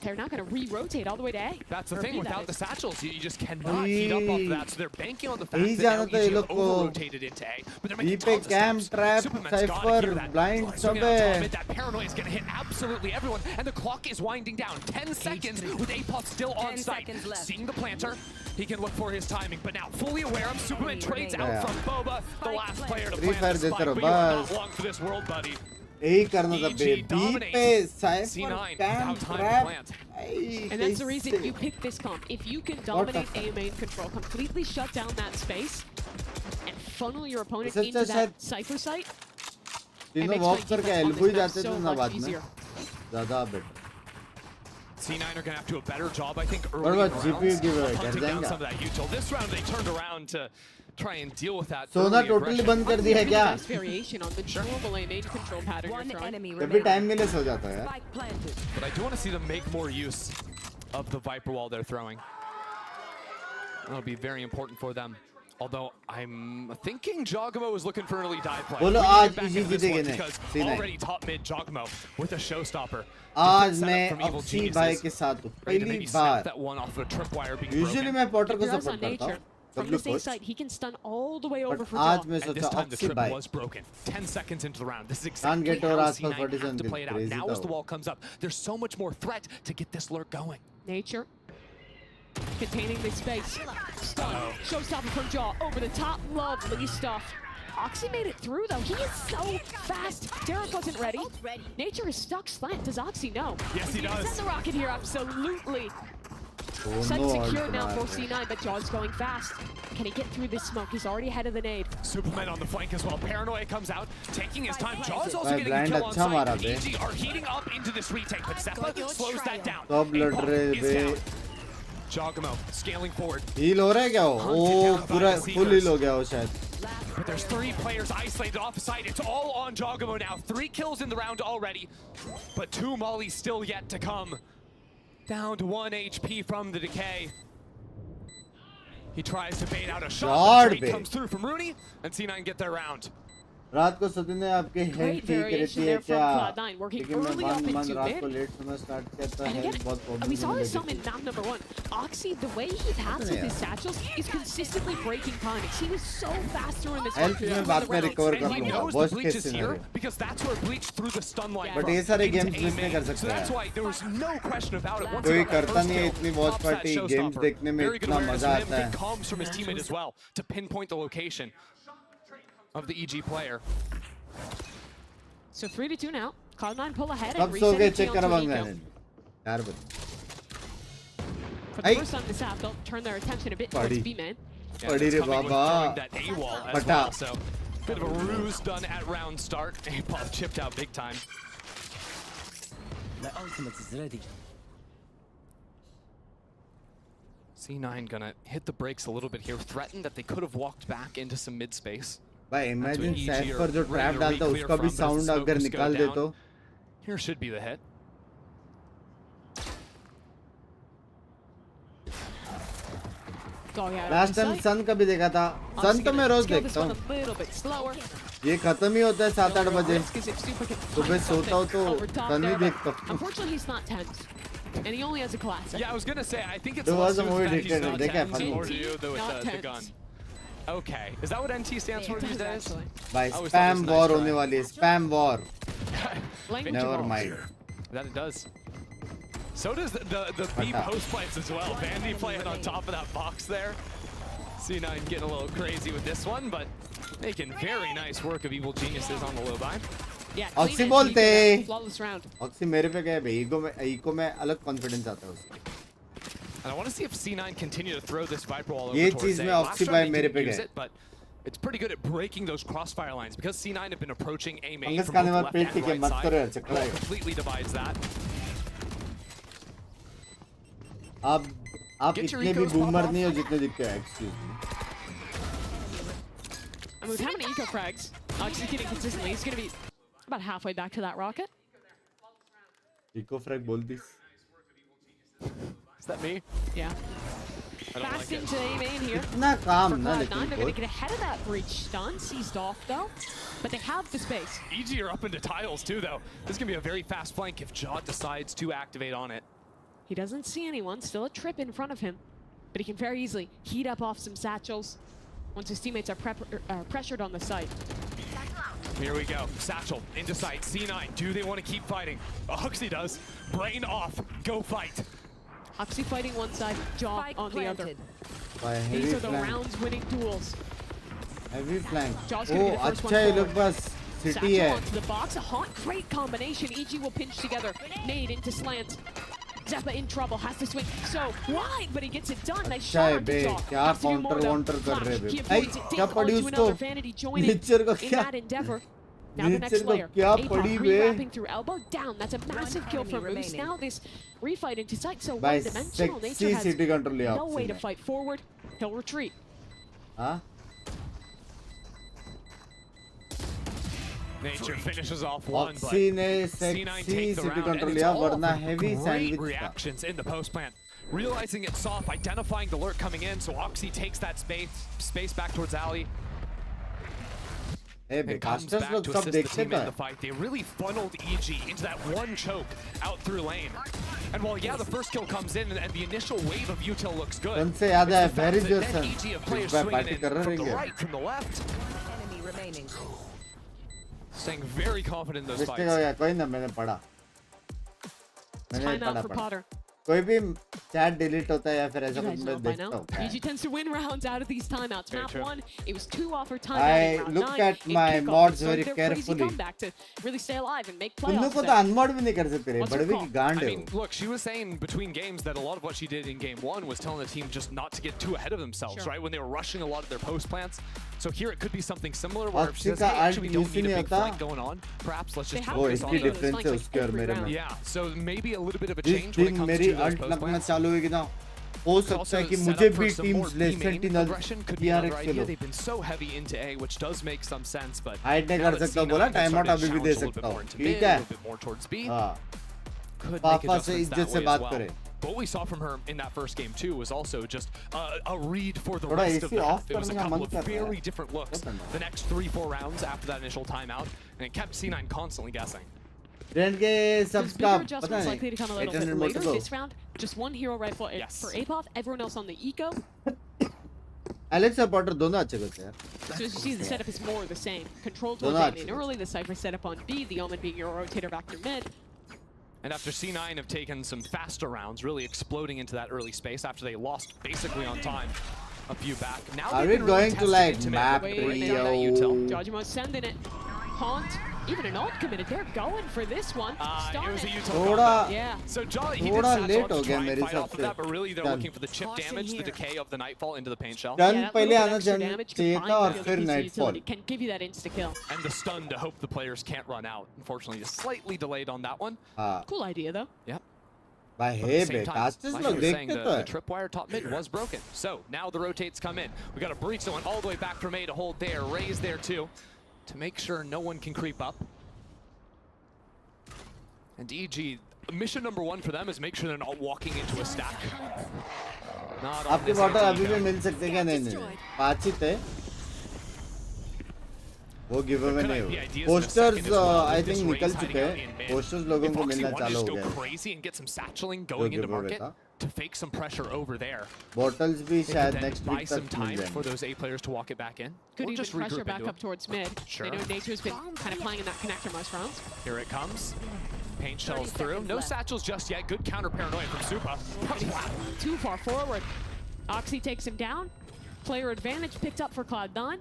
they're not going to re-rotate all the way to A. That's the Or thing, B, without the that is. satchels, you just cannot heat up off that. So they're banking on the fact He that now जानता है EG ये have लोग को over-rotated into A. But they're making पे tons of cam steps. Trap Superman's gotta Cypher hear that. Blind सब Swinging out top है mid, that paranoia is going to hit absolutely everyone, and the clock is winding down. 10 seconds with APOP still on site. Seeing the planter, he can look for his timing, but now fully aware of Superman trades out from Boba, the last player to Free plant the Fire spike. देते But रहो you are not बस long for this world, buddy. यही करना था बे EG B पे dominates. Cypher C9 cam without time to trap plant. And that's the reason you pick this comp. If you can dominate A main control, completely shut down that space, and funnel your opponent इससे into अच्छा that Cypher site, it तीनों makes walk playing करके defense on elbow he this map जाते so थे ना much बाद में easier. ज़्यादा better C9 are going to have to do a better job, I think, What early in about the GPU rounds, giveaway? hunting down कर some of that util. This round, they turned around to try and deal with that. सोना early totally aggression. बंद कर दिया है क्या Nice variation on the normal A main control pattern you're throwing. जब भी time मिले सो जाता है यार But I do want to see them make more use of the Viper wall they're throwing. That'll be very important for them. Although I'm thinking Jogamo is looking for an early dive play. बोलो We आज get back इसी into this जीतेंगे one नहीं because C9 already top mid Jogamo with a showstopper. आज Different मैं setup from Evil Akshi Geniuses. भाई के साथ हूँ Ready to पहली maybe snap bar that one off of a tripwire being usually broken. मैं पॉटर को If you're सपोर्ट on करता हूँ nature, from W this A coach site, he can stun all the way over but for आज jaw. मैं And this सोचा time the Akshi trip भाई was broken. 10 seconds into the round. This is Can't exactly get how over आसपास C9 have 47 to play it out. crazy Now था as the वो। wall comes up, there's so much more threat to get this lurk going. Nature. Containing this space. Stun. Showstopper from jaw. Over the top. Lovely stuff. Oxy made it through though. He is so fast. Derek wasn't ready. Nature is stuck slant. Does Oxy know? Yes, he does. Send the rocket here. Absolutely. Oh, Site no, secured now Alvaro. for C9, but Jaw's going fast. Can he get through this smoke? He's already ahead of the nade. Superman on the flank as well. Paranoia comes out, taking his time. Jaw's also भाई getting a blind kill on अच्छा मारा site. Bay EG are heating up into this retake, but Zeppa slows that down. सब लड़ APOP रहे is बे down. Jogamo scaling forward. Heal हो रहा है क्या वो ओ पूरा फुल हील हो गया वो शायद But there's 3 players isolated off site. It's all on Jogamo now. 3 kills in the round already, but 2 mollies still yet to come. Down to 1 HP from the decay. He tries to bait out a shot. God, The trade babe. comes through from Rooney, and C9 get their round. रात को सचिन ने आपके head Great ठीक रहती variation है there from क्या Cloud9, working लेकिन मैं early up मान into रात mid. को लेट समय स्टार्ट किया था And हेड again, बहुत problem we saw this some in map number 1. Oxy, the way he passes his satchels is consistently breaking timings. He was so fast during this health में बाद में recover कर And he लूंगा knows the worst Bleach case is here scenario because that's where Bleach threw the stun line but from, ये सारे into games miss नहीं A-main. कर So सकता that's है why there was no question about it. Once कोई he got that करता first नहीं है kill, इतनी watch pops that party games showstopper. देखने में Very good इतना awareness मजा from him. आता Big है comms from his teammate as well to pinpoint the location of the EG player. So 3-2 now. Cloud9 pull ahead कब and so reset गए it check करा onto बंग Nico. मैंने यार बता For the first time this half, they'll turn their attention a bit towards Padi. B-man. Yeah, Padi that's re coming with baba. throwing that A-wall as Bata. well, so bit of a ruse done at round start. A-Pop chipped out big time. The ultimate is ready. C9 gonna hit the brakes a little bit here, threatened that they could have walked back into some mid space. भाई That's imagine what EG Saif are पर जो ready trap to डालता है re-clear उसका भी from, but as the sound अगर smokes go निकाल दे down, तो Here should be the hit. Going out last on time site. सन का भी देखा था सन Honestly, तो मैं gonna रोज scale this देखता one हूँ a little bit slower. ये खत्म ही होता है 7-8 बजे Risk is if Super can सुबह find सोता हूँ तो over top sun he there, but देखता हूँ Unfortunately, he's not 10s. And he only has a classic. Yeah, I was gonna say, I think it's There was less a so movie that he's dictator, not they can't 10s, find or it. do you the, Not with the 10s. gun. Okay, is that what NT stands for It these does, days? actually. भाई I always thought it spam was a war nice होने try. वाली है spam war Language never evolves. Mind That it does. So does the B post plays as well. Vandy playing on top of that box there. C9 getting a little crazy with this one, but Making very nice work of Evil Geniuses on the low buy. Yeah, Oxy बोलते flawless round. Oxy मेरे पे क्या है ego में अलग confidence आता है उसको. And I want to see if C9 continue to throw this Viper wall over ये towards चीज A. में Last Oxy round भाई they मेरे didn't पे use गए. it, but it's pretty good at breaking those crossfire lines because C9 have been approaching A main Fungus from खाने both वाला left pet and ठीक है right मत करो यार side. चकरा है. Completely divides that. आप Get your इतने भी ecos pop boomer off. नहीं हो जितने दिखते हैं. Excuse me. I mean, with how many eco frags Oxy's getting consistently, he's going to be about halfway back to that rocket. Eco frag बोल this. Is that me? Yeah. I don't Fast like it. into A main here. इतना काम For ना Cloud9, लेकिन they're going to get ahead of that breach stun, seized off though, but they have the space. EG are up into tiles too, though. This is going to be a very fast flank if Jaw decides to activate on it. He doesn't see anyone, still a trip in front of him, but he can very easily heat up off some satchels once his teammates are pressured on the site. Here we go. Satchel into sight. C9. Do they want to keep fighting? Oxy does. Brain off. Go fight. Oxy fighting one side, Jaw on the other. By These heavy are the flank. rounds winning duels. Heavy flank. Jaw's gonna be Oh, the first one अच्छा ये forward. लोग बस city Satchel है. onto the box, a hot, great combination. EG will pinch together. Nade into slant. Zeppa in trouble, has to swing so wide, but he gets it done. Nice अच्छा shot है onto बे Jaw. क्या Has to do more counter though. counter कर रहे Flash, he बे. भाई avoids it, क्या takes पड़ी onto उसको? another Vanity joining Nature को in क्या? that endeavor. Now the next Nature को player, क्या APOC पड़ी बे? re-wrapping through elbow, down. That's a massive kill from Moose. Now this refight into sight so By one-dimensional. sexy Nature has city control लिया no way Oxy to ने. fight forward. He'll retreat. हाँ? Nature finishes off one, but Oxy ने C9 sexy take the city round, control and it's लिया all वरना from heavy great sandwich था. reactions in the post plant. Realizing it's soft, identifying the lurk coming in, so Oxy takes that space back towards Alley. A bay And comes casters back लोग to सब assist the देखते team in थे. the fight. They really funneled EG into that one choke out through lane. And while, yeah, the first kill comes in and the initial wave of util looks good, उनसे याद it's है the fact very that good then son. EG have इस players bar swinging party in कर रहे from the रहेंगे. right, from the left, Enemy remaining. staying very confident in those Mistake fights. हो गया कोई ना मैंने पढ़ा. मैंने Timeout पढ़ा for पढ़ा. Potter. कोई भी chat delete होता है या फिर ऐसा You कुछ guys मैं know by देखता now. हूँ. EG tends to win rounds out of these timeouts. Very Map true. 1, it was 2 off for timeout I in round looked 9. at In my kickoff, mods they started very their crazy carefully. comeback to really stay alive and make उन लोग playoffs. को तो there. unmod भी नहीं कर सकते रे. What's your बड़वे की call? गांड I है mean, look, she was saying between games that a lot of what she did in game 1 was telling the team just not to get too ahead of themselves, Sure. right? When they were rushing a lot of their post plants. So here it could be something similar where if she Oxy says, का hey, actually, we alt don't need a नहीं big होता. flank going on. Perhaps let's They just have वो focus been on इसकी doing the... those difference है flanks उसके और every मेरे round. में. Yeah, so maybe a little bit of a जिस change when it दिन comes मेरी to those alt post लगना plants. चालू होगी ना हो Could सकता also है कि set मुझे up for भी some more teams ले B-main Sentinels aggression could be another TRX idea. Khelo. They've been so heavy into A, which does make some sense, but hide नहीं now कर that सकता C9 बोला has time out started अभी to भी दे challenge a little सकता bit more हूँ. into ठीक mid, a है. little bit more towards B. हाँ. Could make पापा से adjustments इज्जत that से way बात as well. करें. But what we saw from her in that first game too was also just a read for the थोड़ा rest of AC the off half. It was a करने का couple मन of कर रहा है. very different looks the next 3-4 rounds after that initial timeout, and it kept C9 constantly guessing. Trend के Those सबका bigger पता adjustments नहीं. likely to come a little 800 bit more later to go. this round. Just one hero rifle for APOF, everyone else on the eco. Alex और Potter दोनों अच्छे करते हैं. So as you see, the setup is more the same. Control They're towards not. A main early, the Cypher setup on B, the Omen being your rotator back through mid. And after C9 have taken some faster rounds, really exploding into that early space after they lost basically on time a few back. Now Are they've we been really going to tested like into mid. map Wait a Breaking minute. down that util. Jajimo sending it. Haunt, even an ult committed. They're going for this one. It was a util थोड़ा combo. Yeah. So Jolly, he did थोड़ा satchel late up to हो try गया and मेरे fight हिसाब off of से. that, but really they're Done. looking for the chip damage, the decay of the Nightfall into the paint shell. Done Yeah, that पहले little bit आना extra चाहिए damage था combined और with फिर the Nightfall. utility can give you that insta-kill. And the stun to hope the players can't run out. Unfortunately, just slightly delayed on that one. हाँ. Cool idea, though. Yep. भाई But at hey the same bay time, casters like लोग you were saying, देखते तो the है. tripwire top mid was broken. So now the rotates come in. We got a breach that went all the way back from A to hold there. Raze there too, to make sure no one can creep up. And EG, mission number 1 for them is make sure they're not walking into a stack. Not on आपके this bottle AT अभी भी go. मिल सकते क्या? नहीं नहीं. 5 ही थे. वो give away नहीं हुआ. पोस्टर्स आई थिंक निकल चुके हैं. पोस्टर्स लोगों If को Oxy मिलना wanted to चालू just हो go गया. crazy and get some satcheling going into giveaway market था. to fake some pressure over there. Botels भी They could शायद then next buy week some तक मिल time for जाएंगे. those A players to walk it back in. Could or even just pressure regroup back into up it. towards mid. Sure. They know Nature's been kind of playing in that connector most rounds. Here it comes. Paint shells through. No satchels just yet. Good counter paranoia from Supa. Too far forward. Oxy takes him down. Player advantage picked up for Cloud9.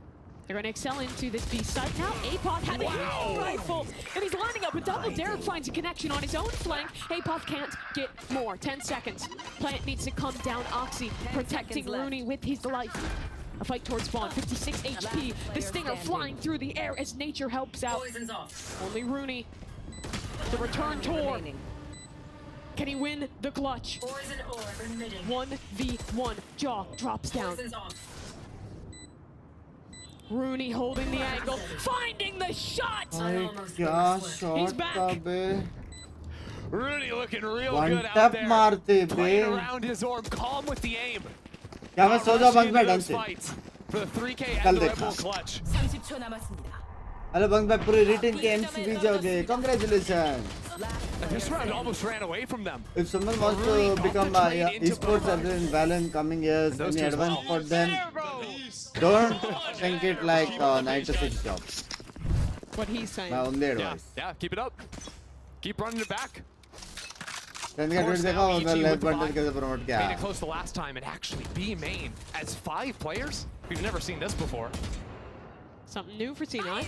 They're going to excel into this B site now. Apoth had a rifle, and he's lining up a double. Derek finds a connection on his own flank. Apoth can't get more. 10 seconds. Plant needs to come down. Oxy protecting Rooney with his life. A fight towards spawn. 56 HP. The Stinger flying through the air as nature helps out. Only Rooney. The return tour. Can he win the clutch? 1v1. Jaw drops down. Rooney holding the angle, finding the shot! He's back! Rooney looking real One good tap out there. marte Playing be. around his orb, calm with the aim. क्या मैं सो जाऊं bunk पे ढंग से? For the 3K कल and the देखना। Rebel clutch. Hello bunk पे पूरे रिटर्न के एम्स भी जाओगे. Congratulations. This round almost ran away from them. If someone wants to become esports in Valorant coming years, any advice for them? Don't think it like 9 to 6 job. What he's saying. My only advice. Yeah, keep it up. Keep running it back. Then get rid देखा उधर left button कैसे promote किया. Made it close the last time and actually B main as 5 players. We've never seen this before. Something new for C9.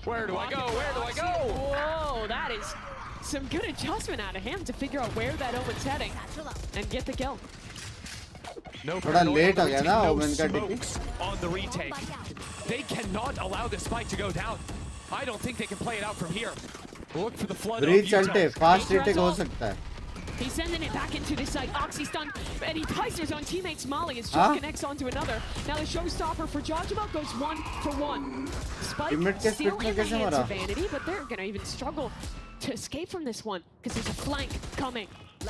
Where do I go? Where do I go? Whoa, that is some good adjustment out of him to figure out where that Omen's heading and get the kill. No थोड़ा late हो गया ना no Omen का smokes on the retake. They cannot allow this spike to go down. I don't think they can play it out from here. Look for the flood of Breach Utah. चलते fast retake हो सकता है. He's sending it back into this site. Oxy stun, and he ties his own teammates Molly as Joe connects onto another. Now the showstopper for Jajima goes 1-for-1. Spike still in the hands of Vanity, but they're gonna even struggle to escape from this one because there's a flank coming. And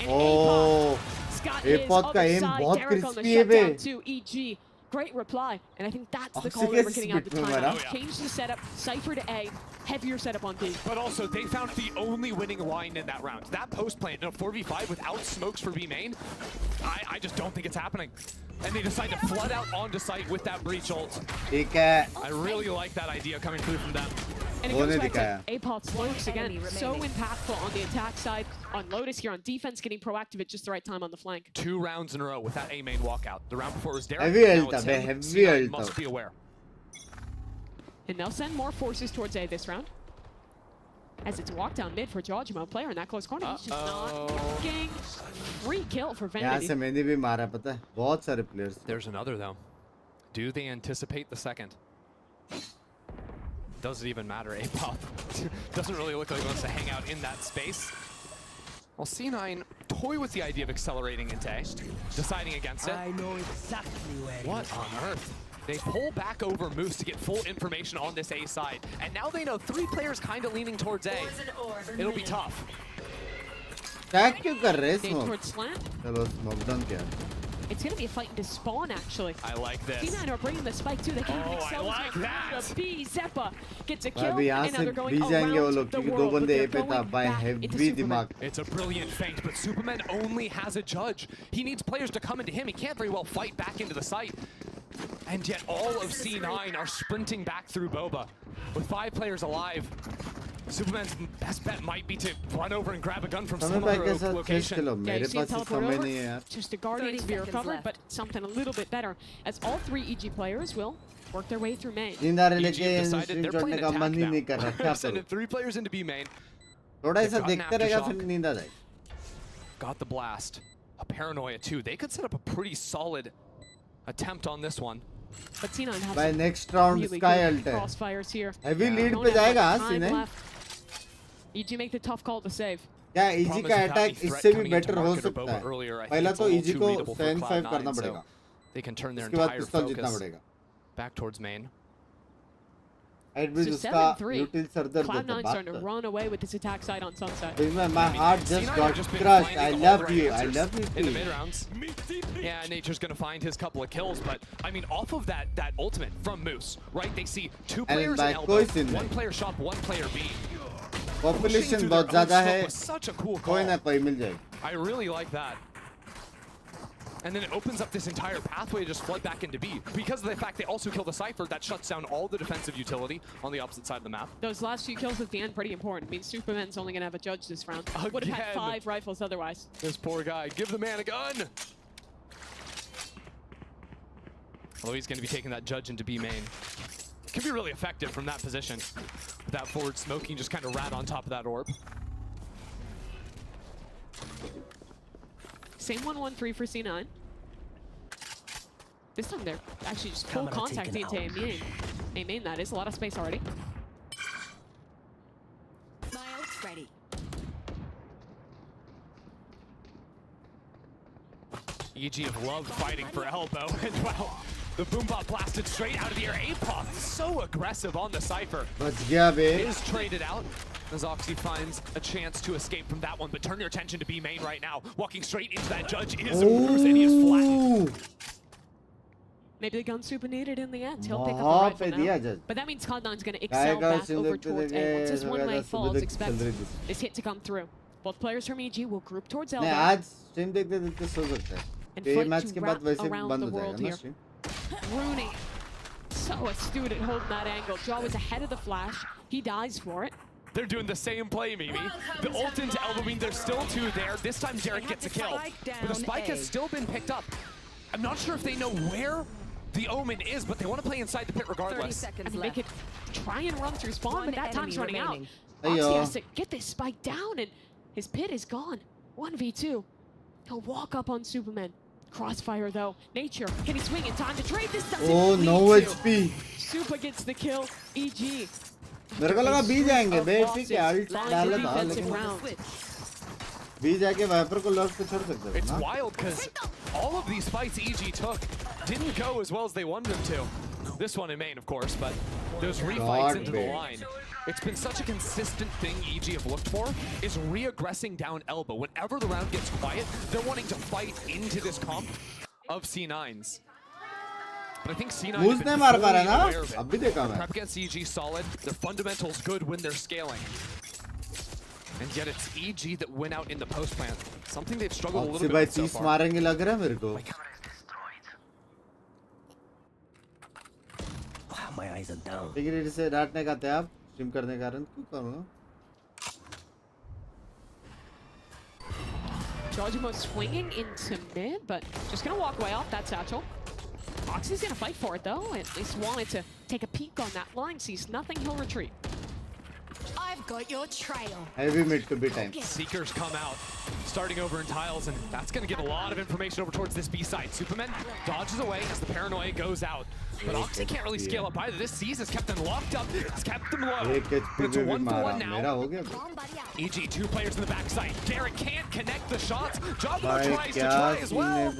Apod got his Apod का other aim side. बहुत Derek on the crispy है बे. shutdown to EG. Great reply, and I think that's the call that we're getting out of the timeout. Change the setup, Cypher to A, heavier setup on B. But also, they found the only winning line in that round. That post plant in a 4v5 without smokes for B main, I just don't think it's happening. And they decide to flood out onto site with that breach ult. I really like that idea coming through from them. And it goes back to Apod smokes again. So impactful on the attack side. On Lotus here on defense, getting proactive at just the right time on the flank. 2 rounds in a row with that A main walkout. The round before was Derek. Heavy now ult it's है, him. heavy C9 ult must be aware. And they'll send more forces towards A this round. As it's walk down mid for Jajima, player in that close corner. He's just not working. Free kill for Vanity. यहाँ से मैंने भी मारा पता है. बहुत सारे players. There's another though. Do they anticipate the second? Does it even matter? Apod doesn't really look like he wants to hang out in that space. Well, C9 toy with the idea of accelerating into A, deciding against it. I know exactly where. What on earth? They pull back over Moose to get full information on this A side. And now they know 3 players kind of leaning towards A. It'll be tough. Tag क्यों कर रहे हैं Going smoke? towards slant. चलो smoke down किया. It's going to be a fight into spawn, actually. I like this. C9 are bringing the spike too. They can't Oh, I excel like that. B. Zeppa gets a kill, अभी यहाँ and now से they're going भी जाएंगे वो around लोग the क्योंकि 2 world, but बंदे they're A पे था. going By back into heavy Superman. दिमाग. It's a brilliant feint, but Superman only has a judge. He needs players to come into him. He can't very well fight back into the site. And yet all of C9 are sprinting back through Boba. With 5 players alive, Superman's best bet might be to run over and grab a gun from some other location. Yeah, you see him teleport over. Just a Guardian to be recovered, but something a little bit better. As all 3 EG players will work their way through main. नींद आ रही EG have लेकिन decided stream they're छोड़ने playing का attack मन ही now. नहीं कर रहा. क्या Sending करूं? 3 players into B main. थोड़ा ऐसा They've gotten देखते रहेगा aftershock. फिर नींद आ जाएगी. Got the blast. A paranoia too. They could set up a pretty solid attempt on this one. But C9 has By some next round really Sky good ult है. crossfires here. Heavy lead Don't पे have much जाएगा time C9. left. EG make the tough call to save. क्या EG का attack इससे भी better हो सकता है. पहला तो EG को 7-5 करना पड़ेगा. They can turn their उसके बाद entire pistol जीतना focus पड़ेगा. back towards main. Edbridge So उसका 7-3. util सर दर्द Cloud9 होता starting to run away with this attack side on Sunset. My heart just got crushed. I love you. I love you in the too. mid rounds. Yeah, Nature's gonna find his couple of kills, but I mean, off of that ultimate from Moose, right? They see 2 players in elbow, 1 player shop, 1 player B. Population बहुत ज़्यादा है. Such a cool कोई ना कोई मिल जाएगी. I really like that. And then it opens up this entire pathway to just flood back into B. Because of the fact they also kill the Cypher, that shuts down all the defensive utility on the opposite side of the map. Those last few kills at the end, pretty important. Means Superman's only going to have a judge this round. Would have had 5 rifles otherwise. This poor guy. Give the man a gun! Although he's going to be taking that judge into B main. Can be really effective from that position. With that forward smoking just kind of rat on top of that orb. Same 1-1-3 for C9. This time they're actually just full contact into A main. A main, that is. A lot of space already. My ult's ready. EG have loved fighting for elbow as well. The boom bot blasted straight out of the air. Apoth so aggressive on the Cypher. Is traded out as Oxy finds a chance to escape from that one, but turn your attention to B main right now. Walking straight into that judge is AORUS, and he is flattened. Maybe the gun super needed in the end. He'll pick up the rifle now. But that means Cloud9's going to excel back over towards A. Once this one way falls, expect this hit to come through. Both players from EG will group towards elbow. आज stream देखते सो सकता है. ये match के बाद वैसे बंद हो जाएगा ना stream. Rooney, so astute at holding that angle. Jaw was ahead of the flash. He dies for it. They're doing the same play, Mimi. The ult into elbow, I mean, there's still two there. This time Derek gets a kill. But the spike has still been picked up. I'm not sure if they know where the Omen is, but they want to play inside the pit regardless. I mean, they could try and run through spawn, but that time's running out. Oxy has to get this spike down, and his pit is gone. 1v2. He'll walk up on Superman. Crossfire though. Nature, can he swing in time to trade? This doesn't no need to. HP. Super gets the kill. EG. मेरे को लगा B जाएंगे बे ठीक है alt डाला था लेकिन B जाके वाइपर को लॉक पे छोड़ सकते हैं. It's wild because all of these fights EG took didn't go as well as they wanted them to. This one in main, of course, but those refights into the line. It's been such a consistent thing EG have looked for, is re-aggressing down elbow. Whenever the round gets quiet, they're wanting to fight into this comp of C9s. But I think C9 have been fully aware of it. Prep against EG solid, their fundamentals good when they're scaling. And yet it's EG that went out in the post plant. Something they've struggled a little bit with so far. मारेंगे लग रहा है मेरे को. My eyes are down. Ticket से डांटने का थे आप स्ट्रीम करने का कारण क्यों करूँगा? Georgimo swinging into mid, but just gonna walk away off that satchel. Oxy's gonna fight for it though. At least wanted to take a peek on that line. Sees nothing, he'll retreat. I've got your trail. Heavy mid to be time. Seekers come out, starting over in tiles, and that's going to give a lot of information over towards this B side. Superman dodges away as the paranoia goes out. But Oxy can't really scale up either. This C's has kept them locked up. It's kept them low. But it's a 1-for-1 now. EG, two players in the backside. Derek can't connect the shots. Jabba tries to try as well.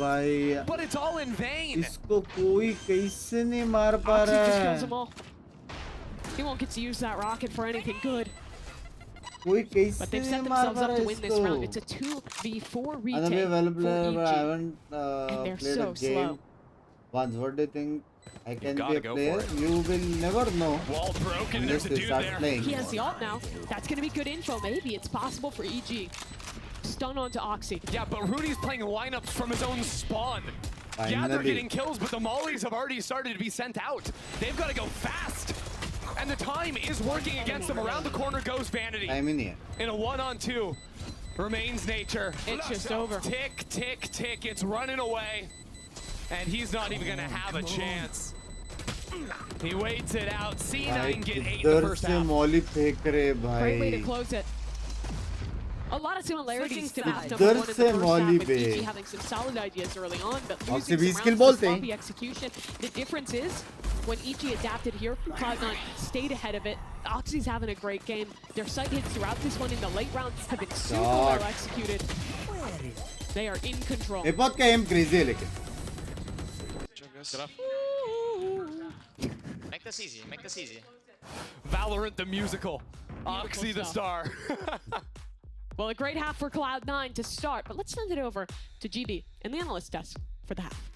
But it's all in vain. इसको कोई कैसे नहीं मार पा रहा just kills them all. He won't get to use that rocket for anything good. But they've set themselves up to win this round. It's a 2v4 retake for EG. I haven't and they're played so a game slow. once. What do you think? I can be a player? You will never know. Wall broken. There's a dude there. He has the ult now. That's going to be good info. Maybe it's possible for EG. Stun onto Oxy. Yeah, but Rudy's playing lineups from his own spawn. Yeah, they're getting kills, but the mollies have already started to be sent out. They've got to go fast. And the time is working against them. Around the corner goes Vanity. In a 1-on-2. Remains Nature. It's just over. Tick, tick, tick. It's running away. And he's not even going to have a chance. He waits it out. C9 get 8 in the first half. Great way to close it. A lot of similarities to match number 1 in the first half, with EG having some solid ideas early on, but losing some rounds to sloppy execution. The difference is, when EG adapted here, Cloud9 stayed ahead of it. Oxy's having a great game. Their sight hits throughout this one in the late rounds have been super well executed. They are in control. Epoch का aim crazy है लेकिन. Make this easy. Make this easy. Valorant the musical. Oxy the star. Well, a great half for Cloud9 to start, but let's send it over to GB and the analyst desk for the half.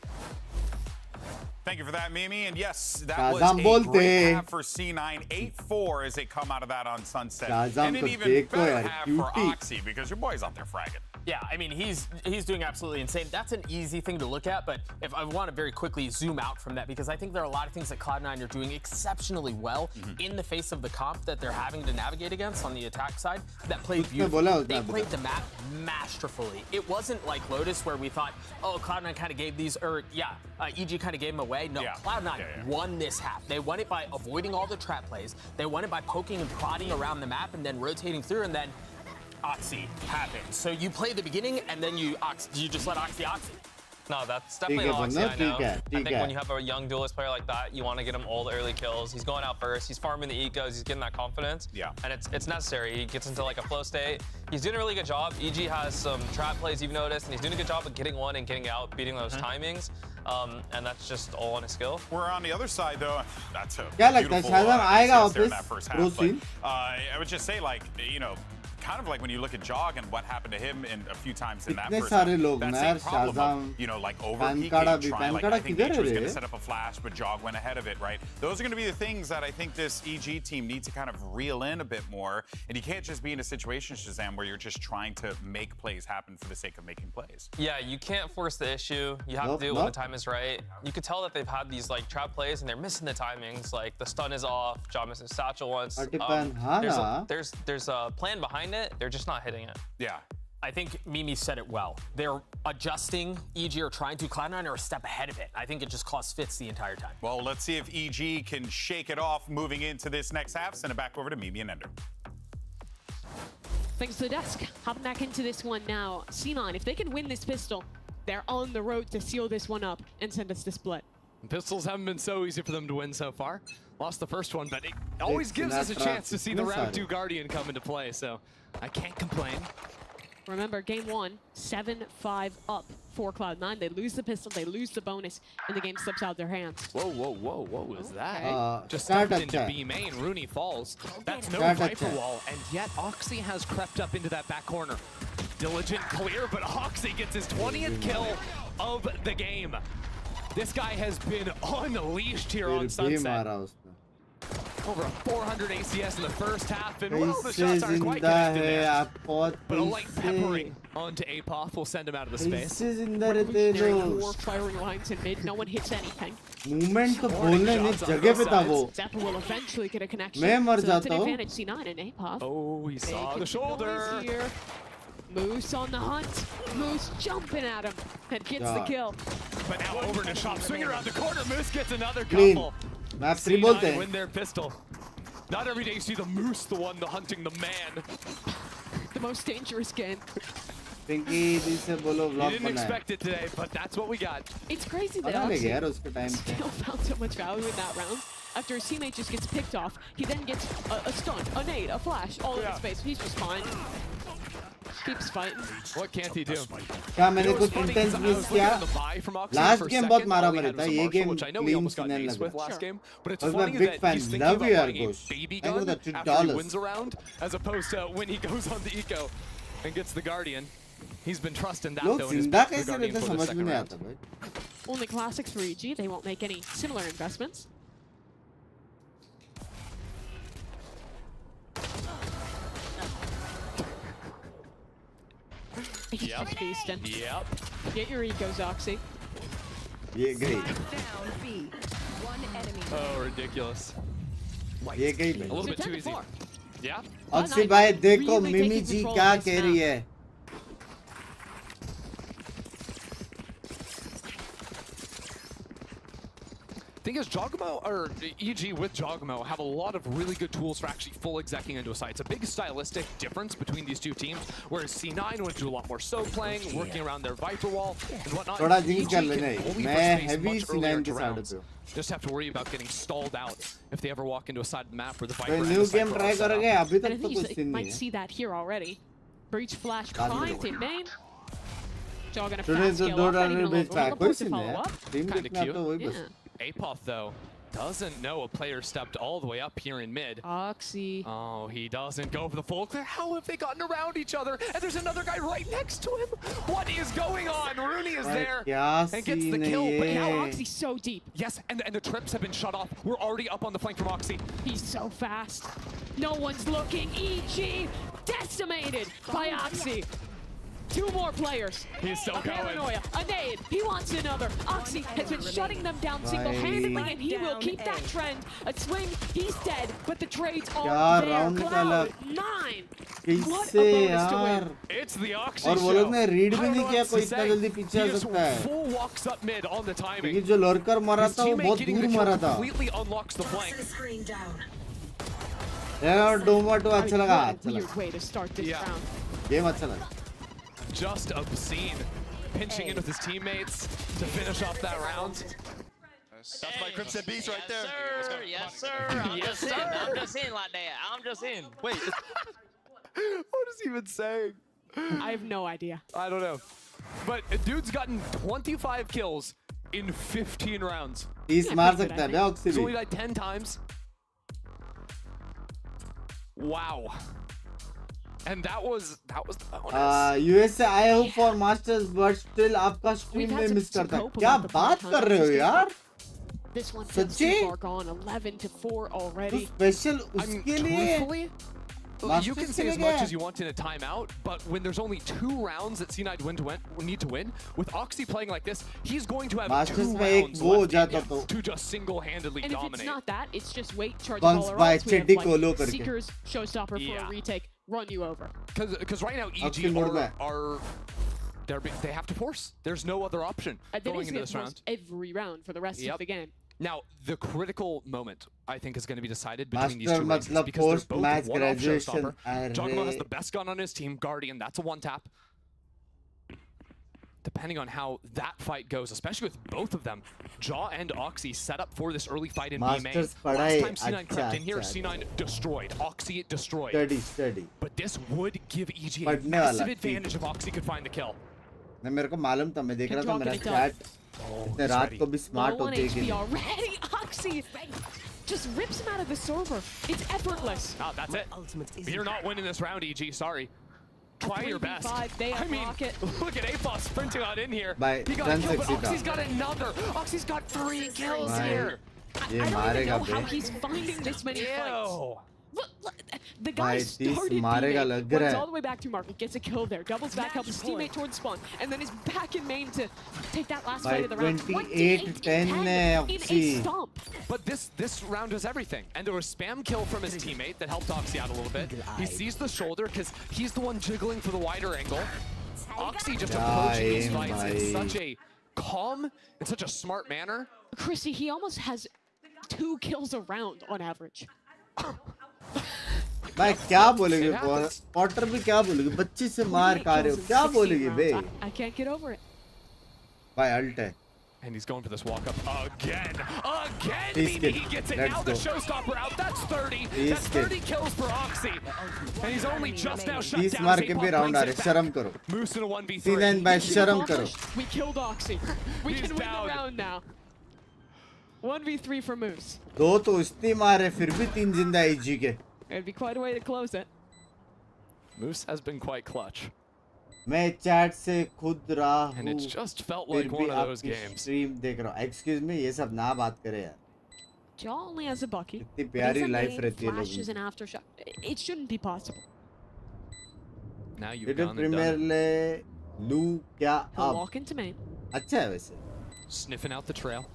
Thank you for that, Mimi. And yes, that was a great half for C9. 8-4 as they come out of that on Sunset. And an even better half for Oxy because your boy's out there fragging. Yeah, I mean, he's doing absolutely insane. That's an easy thing to look at, but if I want to very quickly zoom out from that, because I think there are a lot of things that Cloud9 are doing exceptionally well in the face of the comp that they're having to navigate against on the attack side that played beautifully. They played the map masterfully. It wasn't like Lotus where we thought, oh, Cloud9 kind of gave these, or yeah, EG kind of gave them away. away. No, Cloud9 won this half. They won it by avoiding all the trap plays. They won it by poking and prodding around the map and then rotating through, and then Oxy happened. So you play the beginning and then you just let Oxy. No, that's definitely not Oxy, I know. I think when you have a young duelist player like that, you want to get him all the early kills. He's going out first. He's farming the ecos. He's getting that confidence. Yeah. And it's necessary. He gets into like a flow state. He's doing a really good job. EG has some trap plays you've noticed, and he's doing a good job of getting one and getting out, beating those timings. And that's just all on his skill. We're on the other side, though. That's a beautiful CS there in that first half. But, I would just say, like, you know, kind of like when you look at Jog and what happened to him in a few times in that first half, that same problem of, you know, like overpeaking, trying, like I think Nature was going to set up a flash, but Jog went ahead of it, right? Those are going to be the things that I think this EG team needs to kind of reel in a bit more, and you can't just be in a situation, Shazam, where you're just trying to make plays happen for the sake of making plays. Yeah, you can't force the issue. You have to do it when the time is right. You could tell that they've had these like trap plays and they're missing the timings. Like the stun is off, Jog misses satchel once. There's a plan behind it. They're just not hitting it. Yeah. I think Mimi said it well. They're adjusting EG or trying to. Cloud9 are a step ahead of it. I think it just caused fits the entire time. Well, let's see if EG can shake it off moving into this next half. Send it back over to Mimi and Ender. Thanks to the desk. Hopping back into this one now. C9, if they can win this pistol, they're on the road to seal this one up and send us the split. Pistols haven't been so easy for them to win so far. Lost the first one, but it always gives us a chance to see the round 2 Guardian come into play, so I can't complain. Remember, game 1, 7-5 up for Cloud9. They lose the pistol, they lose the bonus, and the game slips out their hands. Whoa, what was that? Just start stepped into B main, Rooney falls. That's no Viper wall, and yet Oxy has crept up into that back corner. Diligent clear, but Oxy gets his 20th kill of the game. This guy has been unleashed here on Sunset. Over a 400 ACS in the first half, and well, the shots aren't quite connected there. But a light peppering onto Apoth will send him out of the space. Four firing lines in mid, no one hits anything. Movement तो बोलने नहीं जगह पे था वो. Zappa will eventually get a connection. मैं मर so that's an जाता हूँ. advantage C9 and Apoth. Oh, he saw the shoulder. Here. Moose on the hunt. Moose jumping at him and gets the kill. But now over to Shop, swing around the corner. Moose gets another couple. C9 win their pistol. Not every day you see the Moose, the one hunting the man. The most dangerous game. You didn't expect it today, but that's what we got. It's crazy that Oxy still found so much value in that round. After his teammate just gets picked off, he then gets a stun, a nade, a flash, all in his face. He's just fine. Keeps fighting. What can't he do? क्या मैंने कुछ intense miss किया? Last game बहुत मारा मरा था. ये game clean सीने लगा. I was a big fan. Love you, Argos. I got the $2. Wins around as opposed to when he goes on the eco and gets the Guardian. He's been trusting that though in his back to the Guardian for the second round. Only classics for EG. They won't make any similar investments. He's just feasting. Yep. Get your ecos, Oxy. Yeah, great. Oh, ridiculous. ये गई A little bit too easy. Yeah. Oxy भाई देखो मिमी जी क्या कह रही है. Thing is, Jogamo, or EG with Jogamo, have a lot of really good tools for actually full execing into a site. It's a big stylistic difference between these two teams, whereas C9 would do a lot more soap playing, working around their Viper wall and whatnot. EG can only first phase much earlier into rounds. Just have to worry about getting stalled out if they ever walk into a side of the map where the Viper and the Cypher are set up. And I think you might see that here already. Breach flash primed in main. Jogging a fast scale off, and even a little teleport to follow up. Kinda cute. Yeah. Apoth, though, doesn't know a player stepped all the way up here in mid. Oxy. Oh, he doesn't go for the full clear. How have they gotten around each other? And there's another guy right next to him. What is going on? Rooney is there and gets the kill. But now Oxy's so deep. Yes, and the trips have been shut off. We're already up on the flank from Oxy. He's so fast. No one's looking. EG decimated by Oxy. 2 more players. He's still a going. paranoia, a nade. He wants another. Oxy has been shutting them down single-handedly, and he will keep that trend. A swing, he's dead, but the trades are there. Cloud 9. What a bonus to win. It's the Oxy और वो लोग ने read भी show. नहीं किया कोई इतना जल्दी पीछे आ He is सकता है full walks up mid on the timing. क्योंकि जो लर्कर मरा His था वो teammate बहुत getting दूर the kill मरा था completely unlocks the flank. यार डोमा टू अच्छा लगा अच्छा Weird लगा way to start this round. Game अच्छा लगा Just obscene. Pinching in with his teammates to finish off that round. That's my Crimson Beast right there. Yes, sir. I'm Yes, just in. sir. I'm just in like that. I'm just in. Wait. What is he even saying? I have no idea. I don't know. But dude's gotten 25 kills in 15 rounds. 30 मार सकता है बे oxy He's भी only died 10 times. Wow. And that was the bonus. USA I hope for Masters but still आपका stream में miss करता है क्या बात कर रहे हो यार This one feels too far gone. 11 to 4 already. Special उसके लिए Truthfully, you can say as much as you want in a timeout, but when there's only 2 rounds that C9 need to win, with Oxy playing like this, he's going to have Masters 2 में एक rounds वो left जाता in him तो to just single-handedly And if dominate. it's not that, it's just wait, charge Bunks all by around. We have Chiddy Kolo like करके. Seekers, Showstopper for a retake, run you over. Because right now Oxy EG mode में. they have to force. There's no other option They going into basically this have round. forced every round for the rest of the game. Now, the critical moment, I think, is going to be decided between these Master two races मतलब because they're both post-match one-off graduation. showstopper. Giacomo has अरे the best gun on his team, Guardian. That's a one-tap. Depending on how that fight goes, especially with both of them, Jaw and Oxy set up for this early fight in B main. Masters Last पढ़ाई time C9 crept in here, अच्छा C9 destroyed. Oxy destroyed. steady But this would give EG a पढ़ने massive वाला, advantage if Oxy could find the kill. नहीं मेरे को मालूम था मैं देख रहा था मेरा चैट इतने रात को भी स्मार्ट Low on होते हैं कि HP नहीं already. Oxy just rips him out of the server. It's effortless. Oh, that's it. You're not winning this round, EG. Sorry. Try your best. 3v5, they I have mean, rocket. look at APOS sprinting on in here. By He got a kill, but 1060 Oxy's got another. Oxy's got 3 kills By here. ये I don't even मारेगा know how bay he's finding this many fights. Ew. Look, the guy भाई 30 started मारेगा B-main, लग runs रहा all है the way back to market, gets a kill there, doubles back, helps his teammate towards spawn, and then is back in main to take that last भाई fight of the round. 28-10 है in oxy a stomp. But this round was everything. And there was spam kill from his teammate that helped Oxy out a little bit. He sees the shoulder because he's the one jiggling for the wider angle. Oxy just approaching these fights in such a calm and such a smart manner. Chrissy, he almost has 2 kills a round on average. भाई क्या बोलेगे Potter भी क्या बोलेगे बच्चे से मार खा रहे हो क्या बोलेगे बे I can't get over it. भाई अल्ट है And he's going for this walk up again. Again, He's Mimi, good. he gets it. Let's Now the go. showstopper out. That's 30. He's That's 30 kills for Oxy. And he's only just now shut 30 down. मार as के भी APOS round आ brings रहे it शर्म back. करो Moose in a 1v3. C9 भाई शर्म करो We killed Oxy. We He's can win down. the round now. 1v3 for Moose. दो तो इतनी मारे फिर भी 3 जिंदा है जी के It'd be quite a way to close it. Moose has been quite clutch. मैं चैट से खुद रहा हूँ And it's just felt फिर like भी one of those आपकी games. स्ट्रीम देख रहा हूँ एक्सक्यूज मी ये सब ना बात करे यार Jaw only has a Bucky. इतनी but प्यारी he's a लाइफ main, रहती है flashes लोगों an aftershock. It shouldn't be possible. Now you've YouTube gone and premiere done it. ले लू क्या He'll अब walk into main. अच्छा है वैसे Sniffing out the trail.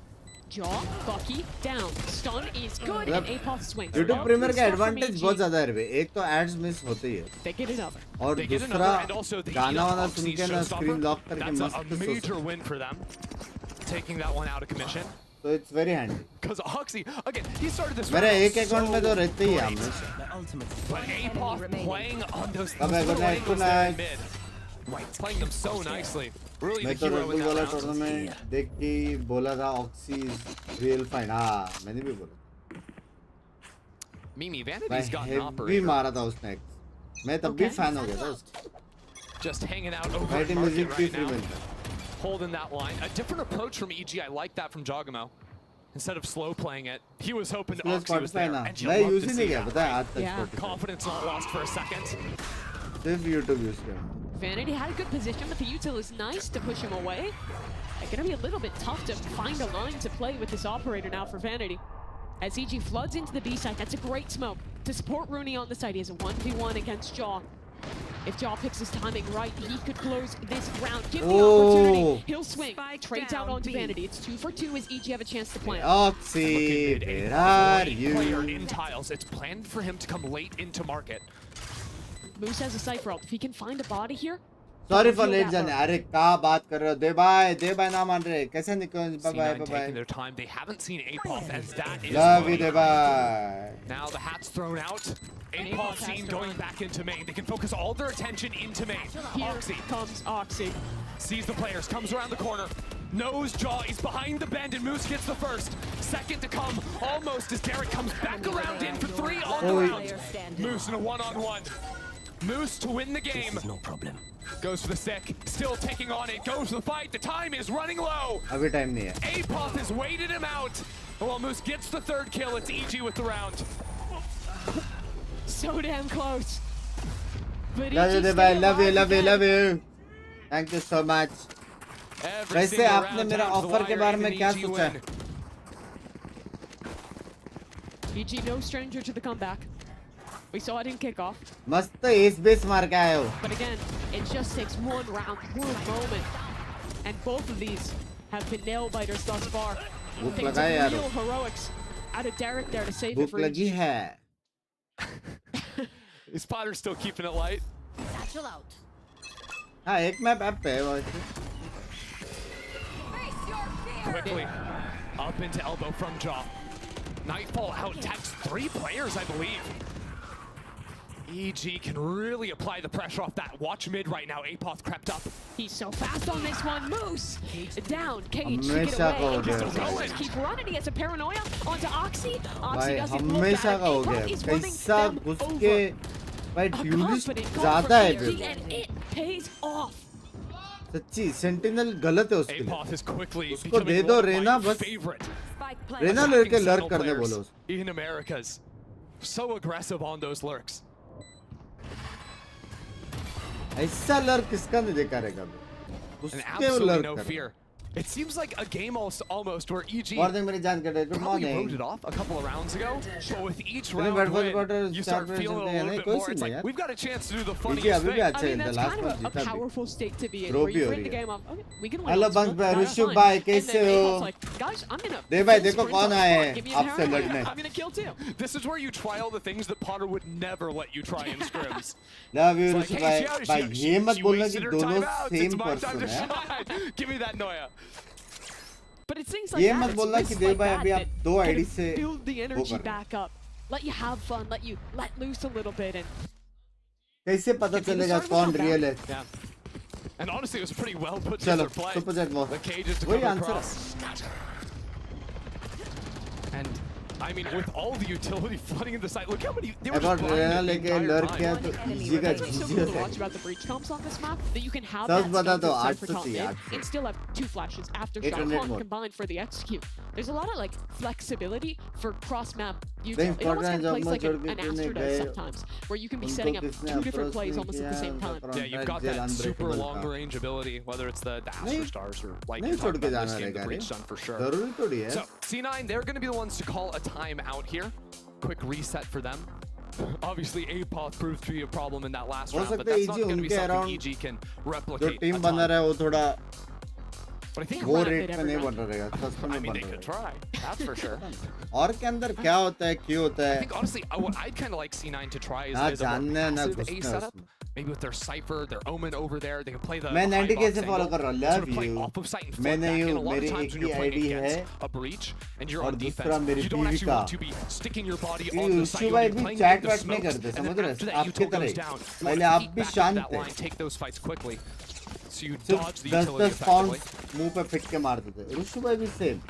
Jaw, Bucky, down. Stun is good, and APOS swings. YouTube All premiere good का stuff from advantage EG. बहुत ज्यादा है रे एक तो एड्स मिस होते ही है They get another. और They get दूसरा another, and also the गाना वाना Oxy सुन के ना showstopper. स्क्रीन लॉक करके That's मस्त a so major win for them. Taking that one out of commission. तो it's very handy Because Oxy, again, he started this मेरे round एक account में तो रहते ही हैं great. हमेशा But APOS playing on those Bye-bye, good little night, angles good there in night. mid. Playing them so nicely. Really मैं the तो hero red in bull वाला that round. टूर्नामेंट देख के बोला था ऑक्सी इज रियल फाइन हाँ मैंने भी बोला Mimi, मैं Vanity's got an heavy operator. मारा था उसने मैं तब भी फैन हो गया था उसका Just hanging out over Mighty at Music market right Free now. Freeman. Holding that line. A different approach from EG. I like that from Jogamo. Instead of slow playing it, he was hoping इसलिए Oxy was Spotify there. ना And you मैं love use to he see नहीं किया that, पता है right? आज तक Yeah. Spotify Confidence not lost for a second. सिर्फ YouTube यूज किया Vanity had a good position, but the util is nice to push him away. It's gonna be a little bit tough to find a line to play with this operator now for Vanity. As EG floods into the B side, that's a great smoke. To support Rooney on the side, he has a 1v1 against Jaw. If Jaw picks his timing right, he could close this round. Give the opportunity. He'll swing. Trades out onto Vanity. It's 2 for 2 as EG have a chance to plant. Oxy, where are Player you? in tiles. It's planned for him to come late into market. Moose has a Cypher ult. If he can find a body here. Sorry for late जाने. अरे क्या बात कर रहे हो? दे bye ना मान रहे. कैसे निकल? Bye bye. Taking their time. They haven't seen Apoth as that is. Love you, dे bye. Now the hat's thrown out. Apoth seen going back into main. They can focus all their attention into main. Here comes Oxy. Sees the players, comes around the corner. Knows Jaw is behind the bend and Moose gets the first. Second to come, almost as Derek comes back around in for 3 on the round. Moose in a one-on-one. Moose to win the game. No problem. Goes for the stick, still taking on it, goes for the fight, the time is running low. अभी time नहीं है. Apoth has waited him out. While Moose gets the 3rd kill, it's EG with the round. So damn close. But Love you, bye. Love you. Thank you so much. वैसे आपने मेरा offer के बारे में क्या सोचा? EG no stranger to the comeback. We saw it in kickoff. मस्त S base मार के आए हो. But again, it just takes one round, one moment. And both of these have been nail biters thus far. भूख Things लगा है are यार. real heroics out of Derek there to save it भूख for लगी EG. है. His Potter's still keeping it light. Satchel out. हाँ एक map app पे है वैसे. Quickly up into elbow from Jaw. Nightfall out tags 3 players, I believe. EG can really apply the pressure off that watch mid right now. Apoth crept up. He's so fast on this one. Moose down. Cage to हमेशा get का हो away. गया. Just keep running. He has a paranoia onto Oxy. Oxy भाई doesn't look हमेशा back. का हो गया. Apoth is running कैसा them घुस over. के भाई A ड्यूलिस्ट confident goal ज़्यादा from है EG, फिर. and it pays off. सच्ची सेंटिनल गलत है उसके लिए. Apoth is quickly उसको becoming दे दो one of रेना my बस. favorite रेना लड़के लर्क करने बोलो. in Americas. So aggressive on those lurks. ऐसा लर्क किसका नहीं देखा रहेगा? And उसके absolutely लर्क no कर. fear. It seems like a game almost where EG Morning मेरी जान कर रहे. Good probably morning. wrote it off a couple of rounds ago, but with each Really round bad win, quarter you start start feeling a version little नहीं, bit कोई more. C It's नहीं like यार. we've got a chance to do the ठीक है funniest अभी भी thing. अच्छा I mean, है. The that's last kind one of a जीता भी. powerful state to be in, Pro where भी you've हो written the रही है. game of, okay, we can win. Hello let's Bunks go, भाई, that's ऋषभ fine. भाई, And कैसे then हो? Apoth's like, guys, I'm gonna दे भाई full देखो sprint कौन up आए front. हैं Give me a आपसे paranoia. लड़ने. I'm gonna kill too. This is where you try all the things that Potter would never let you try in scrims. Love you It's Rishabh like, hey, भाई. she- भाई she- ये मत she बोलना wasted कि her दोनों timeouts. Same It's my time person to है. shine. Give me that Noya. But it's things like ये that. मत It's बोलना risks कि देव like भाई that अभी आप that दो kind आईडी of से build the वो energy कर रहे back up. Let you have fun. Let you let loose a little bit. And कैसे पता Give me the चलेगा start of कौन the रियल है? Yeah. And honestly, it was pretty well put चलो together play. Super chat वो. The cages to वही come answer across. And I mean, with all the utility flooding in the site, look how many they were अगर just blind Raina the लेके entire lurk time. किया तो easy का That's what's so easy cool हो to watch जाएगा. about the breach comps on this map, that you can have Sounds that बता stuff दो, inside 800 for top चाहिए, mid 800. and still have 2 flashes after 800 shot more. combined for the execute. There's a lot of like flexibility for cross map util. Then It almost kind of plays Fortnite like जब an मैं Astro गए, does sometimes, where you can be उनको setting up किसने 2 different approach plays नहीं almost at the किया, same उनका time. Yeah, you've got Frontline that jail super unbreakable long था. range ability, whether it's the Astro नहीं- Stars or like नहीं you छोड़ talked के about जाना this game, the रहेगा breach रे. done for sure. जरूरी थोड़ी है. So C9, they're going to be the ones to call a timeout here. Quick reset for them. Obviously, Apoth proved to be a problem in that last हो round, but सकता है that's not EG going to be उनके something around EG can जो replicate. Team a बना ton. रहा है वो थोड़ा But I think वो Wrap it रेट पे नहीं everyone. बन रहेगा. सस्ता I में mean, बन they could रहेगा. try. That's for sure. और के अंदर क्या होता है क्यों होता I है? think honestly, what I'd kind of like C9 to try is, ना is a more जानना है, ना passive A घुसना setup. उसमें. Maybe with their Cypher, their Omen over there, they can play the मैं high 90K box से angle, follow कर रहा हूँ. sort Love of play you. off of sight and मैं flip back. नहीं And हूँ. a lot of मेरी times एक when you're he playing ID against है. a breach and you're और on दूसरा defense, मेरी you don't बीवी actually का. want to be sticking your body ये on the site. Rishi You भाई want to be भी playing चैट in the वैट नहीं smokes, करते, and समझ then रहे after हो? that, आपके util तरह goes ही. down. You पहले want आप to भी peek back शांत into that थे. line, take those fights quickly, so you सिर्फ dodge the 10-10 utility effectively. Pound मुंह पे फेंक के मारते थे. ऋषि भाई भी same.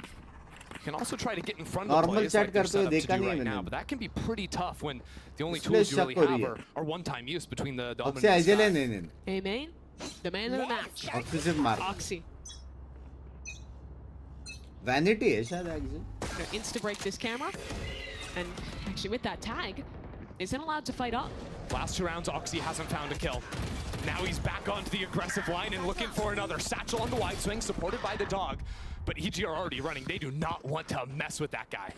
You can also try to get in front of Normal plays chat like they're करते set हुए up to देखा do नहीं है right मैंने. now, but that can be pretty tough when the only इसलिए tools you really शक हो रही have है. are one-time use between the Omen Oxy and आईजे ले Sky. नहीं नहीं. Hey, main, the man of the match. Oxy सिर्फ मार. Oxy. वैनिटी है शायद actually. Gonna insta-break this camera. And actually with that tag, isn't allowed to fight up. Last 2 rounds, Oxy hasn't found a kill. Now he's back onto the aggressive line and looking for another. Satchel on the wide swing, supported by the dog. But EG are already running. They do not want to mess with that guy.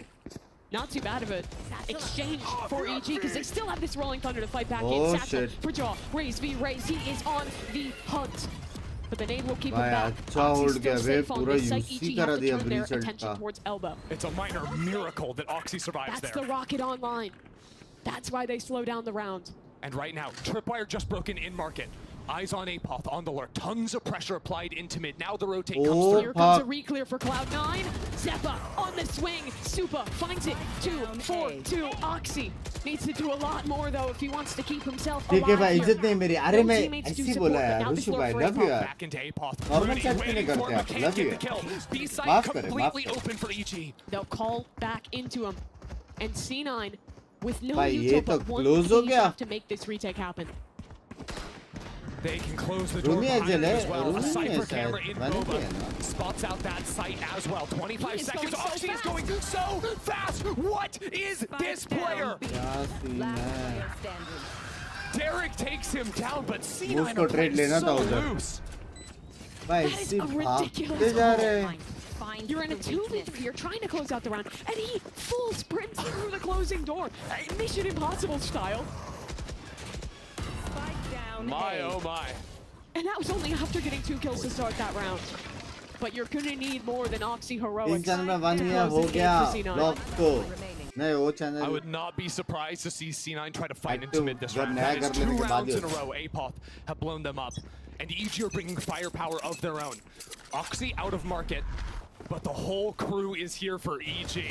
Not too bad of an exchange for EG because they still have this Rolling Thunder to fight back Oh, in. Satchel shit. for Jaw. Raze v Raze. He is on the hunt. But the nade will keep him भाई back. अच्छा Oxy's hold still गया वे safe on पूरा this site. UC EG करा have to दिया turn their ब्रीचर्ट attention का towards Elbow. It's a minor miracle that Oxy survives That's there. the rocket online. That's why they slow down the round. And right now, Tripwire just broken in market. Eyes on Apoth on the lurk. Tons of pressure applied into mid. Now the rotate comes through. Here comes a reclear for Cloud9. Zeppa on the swing. Supa finds it. 2-4-2. Oxy needs to do a lot more though if he wants to keep himself alive. ठीक है भाई इज्जत नहीं मेरी अरे No मैं teammates to ऐसी support, बोला but यार now this रुशु lure भाई for लव यू Apoth. यार Back into Apoth. Normal Rudy chat क्यों नहीं waiting for करते him, आप can't love get you the kill. B side माफ करें completely open for EG. They'll call back into him. And C9 with no भाई ये neutral तो but one close हो piece गया have to make this retake happen. They can close the door Rumi behind एजल them है as well. A Rumi है Cypher शायद camera in मैंने Boba किया ना spots out that site as well. 25 is seconds. going so Oxy is fast. going so fast. What is this player? क्या scene है Derek takes him down, but C9 उसको are trade playing लेना था so उधर loose. भाई That is सिर्फ a भागते ridiculous जा call. रहे हैं You're in a 2v3, you're trying to close out the round, and he full sprints through the closing door. Mission Impossible style. My oh my. And that was only after getting 2 kills to start that round. But you're gonna need more than Oxy इस heroics channel में to 1 year close हो this गया game for C9. Block को नहीं वो I channel would not be surprised to see C9 try to fight Active into mid this जब round. नया That is कर लेने 2 के बाद rounds he in a row. Apoth have blown them up. And EG are bringing firepower of their own. Oxy out of market, but the whole crew is here for EG.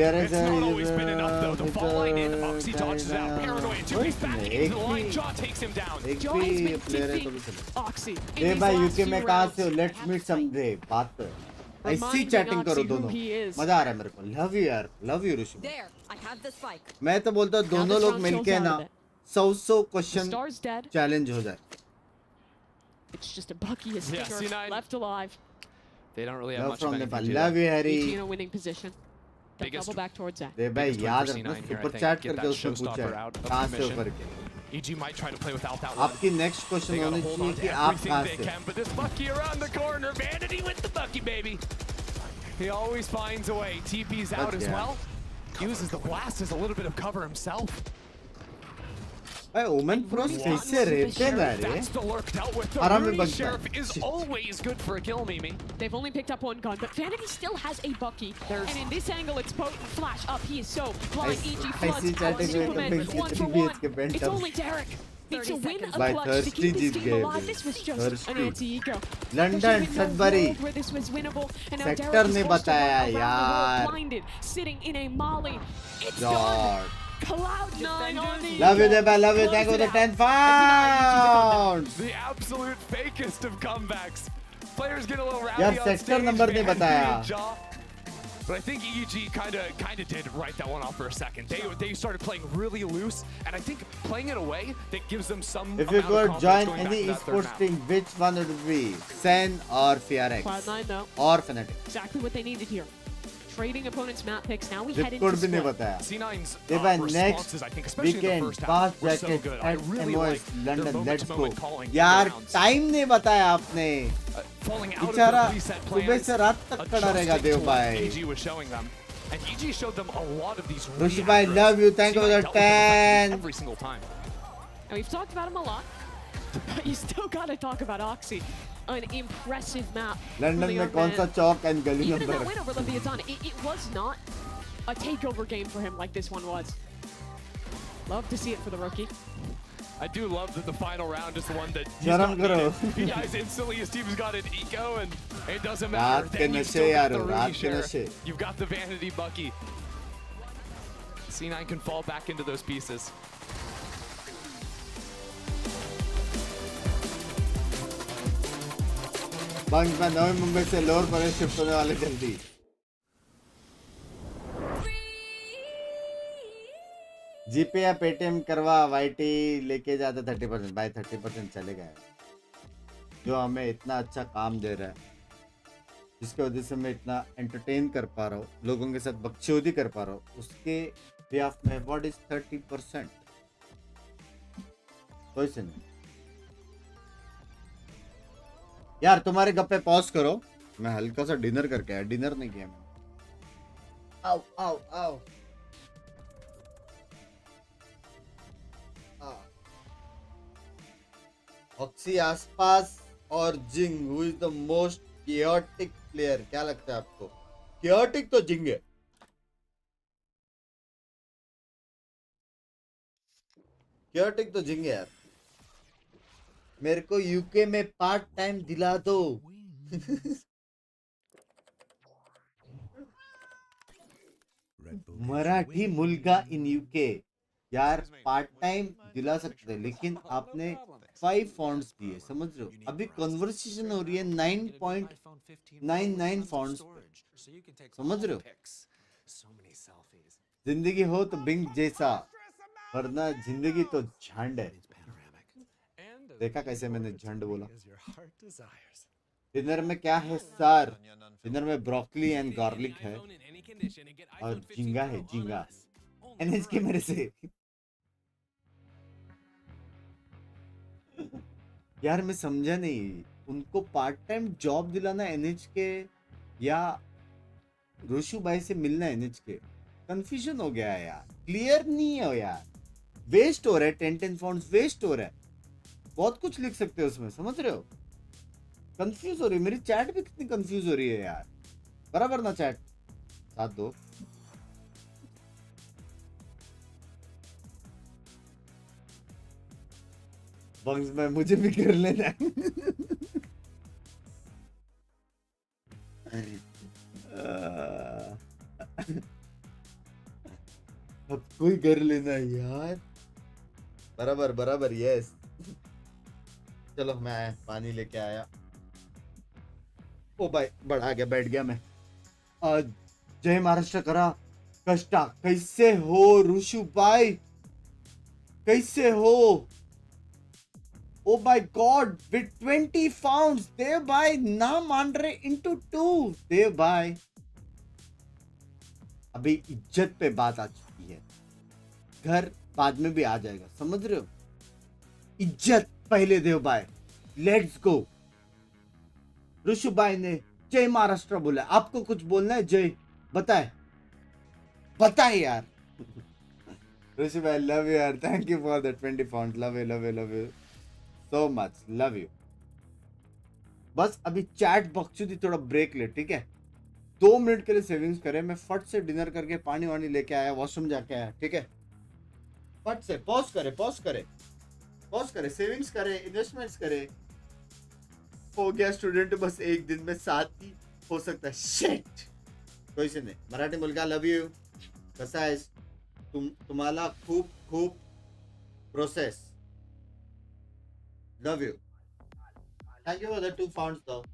It's not always been enough though. The fall line in, Oxy dodges out. Paranoia too. He's back into the line. Jaw takes him down. एक Jaw has भी been player है तो dipping भी चले Oxy in A these भाई last UK में few कहाँ rounds. से हो लेट्स मीट समडे बात कर ऐसी Reminding चैटिंग करो Oxy who दोनों he is. मजा आ रहा है मेरे को लव यू यार love you Rishi There, I have the spike. मैं तो बोलता हूँ दोनों this लोग round मिलके chills ना out a bit. 100 The question Star's dead. Challenge हो जाए It's just a Bucky, a Yeah, stinger C9. left alive. They don't really have love much from of Nepal anything. Love you EG Harry in a winning position. They'll Biggest- double back towards Zach. दे भाई Biggest win याद for रखना C9 here, I super think. Chat Get करके that उसने पूछा showstopper है out of कहाँ the से हो mission. करके EG might try to play without that one. आपकी नेक्स्ट क्वेश्चन They gotta होनी hold चाहिए on to कि आप everything कहाँ they से can, but this Bucky around the corner, Vanity with the Bucky, baby. He always finds a way. TP's out That's as yeah. well. Uses the blast as a little bit of cover himself. भाई ओमन pro सही से रहते ना रे That's the lurk dealt with. The आराम में Rooney बचता Sheriff है is always good for a kill, Mimi. They've only picked up one gun, but Vanity still has a Bucky. There's- And in this angle, it's potent. Flash up. He is so blind. EG ऐसी floods out chatting में तो Superman. Binks 1 की for 3 1. के bent It's अब only Derek. Needs to win a By clutch to Thirsty keep this Jeet team गए alive. अभी। This was just Thirsty. an anti-ego. London, Especially with no Sudbury. world where this was winnable. And now Sector Derek is ने forced to run बताया around the यार। world blinded, sitting in a molly. It's done. God. Cloud9 on the Love you ego. Deba love you Close thank you for it the out. 10 pounds The absolute fakest of comebacks. Players get a little rowdy यार on sector stage, number नहीं Vanity बताया and Jaw. But I think EG kind of did write that one off for a second. They started playing really loose, and I think playing it away that gives them some. if you amount of could confidence join going back any to that third esports map. team which one would it be Sen or FRX Cloud9 though. or Fnatic Exactly what they needed here. Trading opponents' map picks. Now we zip head into code भी नहीं split. बताया C9's ये भाई responses, I think, especially in the weekend first half, fast were so jacket good. I at really MOS like their London let's go moment-to-moment calling यार rounds. Time नहीं बताया आपने Falling out of बेचारा the preset सुबह plans, से रात तक खड़ा रहेगा adjusting देव to what भाई EG was showing them. And EG showed them a lot of these Rushi really bhai, accurate- love you. Thank you for C9 the dealt with them effectively 10. every single time. And we've talked about him a lot, but you still gotta talk about Oxy. An impressive map. from London the में young कौन man. सा chalk and गली Even in that number win over Leviathan, it was not a takeover game for him like this one was. Love to see it for the rookie. I do love that the final round is the one that he's शर्म not करो needed. He dies instantly, his team's got an eco, and it doesn't रात matter. के Then you've नशे still got यार the रात Rooney के Sheriff. नशे You've got the Vanity Bucky. C9 can fall back into those pieces. Bunk में नवी मुंबई से lower प्रदेश shift होने वाले जल्दी जीपे या पेटीएम करवा वाईटी लेके जाते 30% भाई 30% चलेगा यार जो हमें इतना अच्छा काम दे रहा है जिसकी वजह से मैं इतना एंटरटेन कर पा रहा हूँ लोगों के साथ बकचोदी कर पा रहा हूँ उसके बिहाफ में व्हाट इज 30% कोई से नहीं यार तुम्हारे गप्पे पॉज करो मैं हल्का सा डिनर करके आया डिनर नहीं किया मैंने आओ आओ आओ ऑक्सी आसपास और जिंग who is the most chaotic player, क्या लगता है आपको? chaotic तो जिंग है। chaotic तो जिंग है यार। मेरे को यूके में पार्ट टाइम दिला दो। मराठी मुलगा इन यूके यार पार्ट टाइम दिला सकते हैं, लेकिन आपने 5 फॉन्ट्स दिए, समझ रहे हो? अभी कन्वर्सेशन हो रही है 9.99 फॉन्ट्स पे, समझ रहे हो? जिंदगी हो तो बिंग जैसा, वरना जिंदगी तो झंड है। देखा कैसे मैंने झंड बोला? डिनर में क्या है सर? डिनर में ब्रोकली एंड गार्लिक है और झींगा है, झींगा। एनएच के मेरे से यार मैं समझा नहीं, उनको पार्ट टाइम जॉब दिलाना एनएच के या रोशु भाई से मिलना एनएच के? कंफ्यूजन हो गया है यार, क्लियर नहीं है यार, वेस्ट हो रहा है, 10 फॉन्ट्स वेस्ट हो रहा है। बहुत कुछ लिख सकते हो उसमें, समझ रहे हो? कंफ्यूज हो रही है मेरी चैट भी, कितनी कंफ्यूज हो रही है यार। बराबर ना चैट? साथ दो। बंग्स में मुझे भी कर लेना। अब कोई कर लेना यार। बराबर बराबर, यस। चलो मैं पानी लेके आया। ओ भाई बढ़ा गया, बैठ गया मैं। जय महाराष्ट्र करा कष्टा, कैसे हो ऋषु भाई? कैसे हो? ओ माय गॉड, विद 20 फाउंड्स देव भाई ना मान रहे into 2। देव भाई अभी इज्जत पे बात आ चुकी है, घर बाद में भी आ जाएगा, समझ रहे हो? इज्जत पहले देव भाई, लेट्स गो। ऋषु भाई ने जय महाराष्ट्र बोला, आपको कुछ बोलना है? जय बताए, बताए यार। ऋषु भाई लव यू यार, thank you for the 20 found, love you love you love you so much, love you. बस अभी चैट बकचोदी थोड़ा ब्रेक ले, ठीक है? 2 मिनट के लिए सेविंग्स करें, मैं फट से डिनर करके पानी वानी लेके आया, वॉशरूम जाके आया, ठीक है? फट से पॉज करे, पॉज करे, पॉज करे, सेविंग्स करे, इन्वेस्टमेंट्स करे। हो गया स्टूडेंट बस एक दिन में 7 ही हो सकता है। शिट, कोई से नहीं। मराठी मुलगा लव यू, कसा आहेस? तुम्हाला खूप खूप process, love you, thank you for the 2 founts though.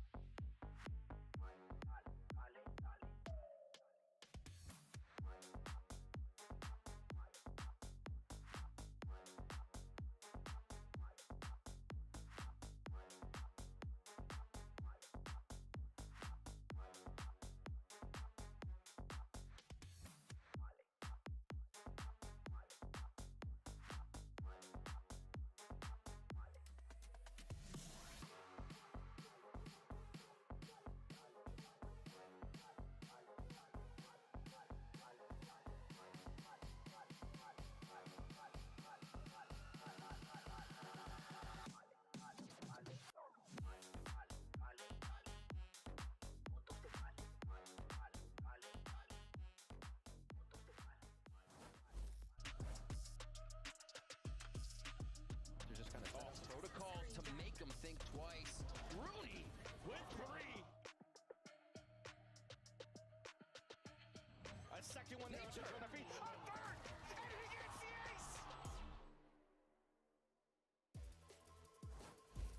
Protocols to make them think twice. Rooney with 3. A second one hits her on the feet. A third, and he gets the ace.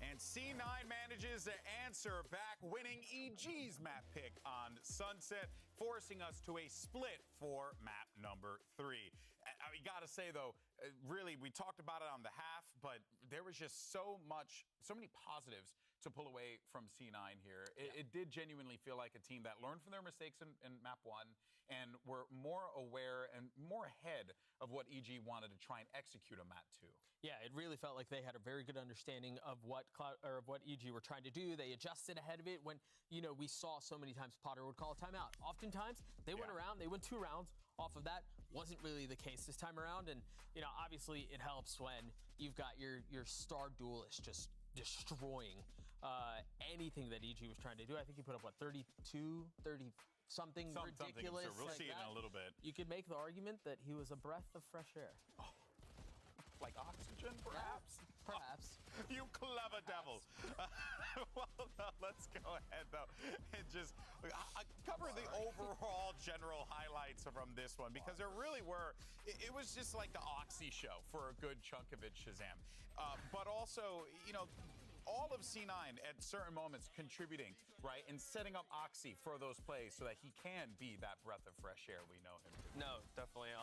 And C9 manages to answer back, winning EG's map pick on Sunset, forcing us to a split for map number 3. I mean, gotta say though, really, we talked about it on the half, but there was just so many positives to pull away from C9 here. It did genuinely feel like a team that learned from their mistakes in map 1 and were more aware and more ahead of what EG wanted to try and execute on map 2. Yeah, it really felt like they had a very good understanding of what EG were trying to do. They adjusted ahead of it when, you know, we saw so many times Potter would call a timeout. Oftentimes, they went around, they went 2 rounds off of that. Wasn't really the case this time around. And, you know, obviously it helps when you've got your star duelist just destroying anything that EG was trying to do. I think he put up, what, 32, 30 something ridiculous. Sure. We'll like see it in that. a little bit. You could make the argument that he was a breath of fresh air. Like oxygen, perhaps? Perhaps. You clever devil. Well, let's go ahead, though, and just cover the overall general highlights from this one, because there really were, it was just like the Oxy show for a good chunk of it, Shazam. But also, you know, all of C9 at certain moments contributing, right, and setting up Oxy for those plays so that he can be that breath of fresh air we know him to be. No, definitely.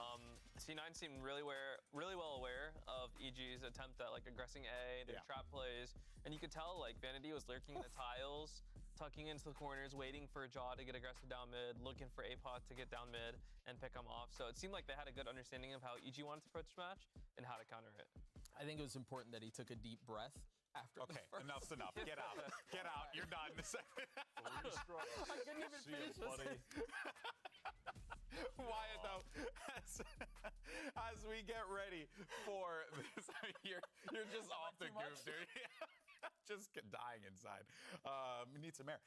C9 seemed really well aware of EG's attempt at like aggressing A, their trap plays, and you could tell like Vanity was lurking in the tiles, tucking into the corners, waiting for Jaw to get aggressive down mid, looking for APOT to get down mid and pick him off. So it seemed like they had a good understanding of how EG wanted to approach the match and how to counter it. I think it was important that he took a deep breath after. Okay, enough's enough. Get out. Get out. You're done. I couldn't even finish this. Wyatt, though, as we get ready for this, you're just off the goof, dude. Just dying inside. We need some air.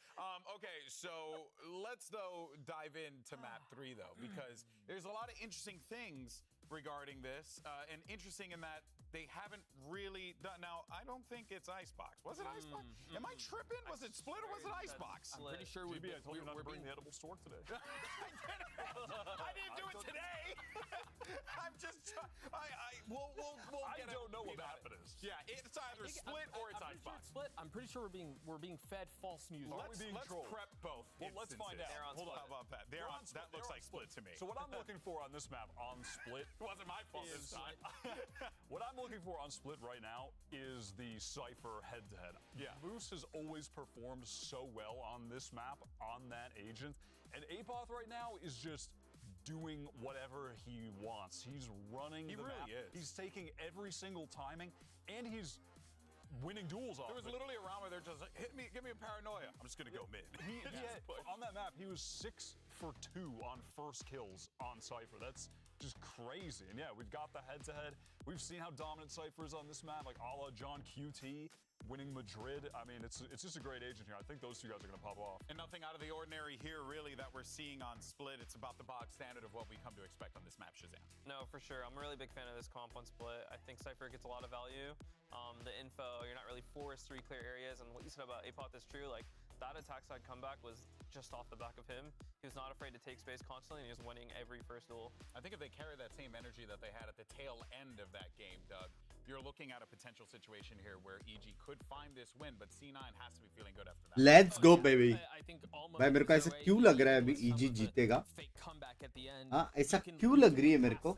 Okay, so let's, though, dive into map 3, though, because there's a lot of interesting things regarding this, and interesting in that they haven't really done. Now, I don't think it's Icebox. Was it Icebox? Am I tripping? Was it Split or was it Icebox? I'm pretty sure I told you not to bring the edible stork today. I didn't do it today. I'm just. We'll I get don't know what about map it is. Yeah, it's either Split or it's Icebox. Split. I'm pretty sure we're being fed false news. Let's prep both. Well, let's find out. Hold on. How about that? That looks like Split to me. So what I'm looking for on this map on Split it wasn't my fault this time. What I'm looking for on Split right now is the Cypher head-to-head. Yeah. Moose has always performed so well on this map, on that agent, and Apoth right now is just doing whatever he wants. He's running the map. Is. He's taking every single timing, and he's winning duels off. There was literally a round where they're just like, hit me, give me a paranoia. I'm just gonna go mid. On that map, he was 6 for 2 on first kills on Cypher. That's just crazy. And yeah, we've got the head-to-head. We've seen how dominant Cypher is on this map, like a la John QT, winning Madrid. I mean, it's just a great agent here. I think those two guys are gonna pop off. And nothing out of the ordinary here, really, that we're seeing on Split. It's about the bog standard of what we come to expect on this map, Shazam. No, for sure. I'm a really big fan of this comp on Split. I think Cypher gets a lot of value. The info, you're not really forced 3 clear areas, and what you said about Apoth is true. Like, that attack side comeback was just off the back of him. He was not afraid to take space constantly, and he was winning every first duel. I think if they carry that same energy that they had at the tail end of that game, Doug, you're looking at a potential situation here where EG could find this win, but C9 has to be feeling good after that. Let's go, baby. भाई मेरे को ऐसा क्यों लग रहा है अभी EG जीतेगा? हाँ, ऐसा क्यों लग रही है मेरे को?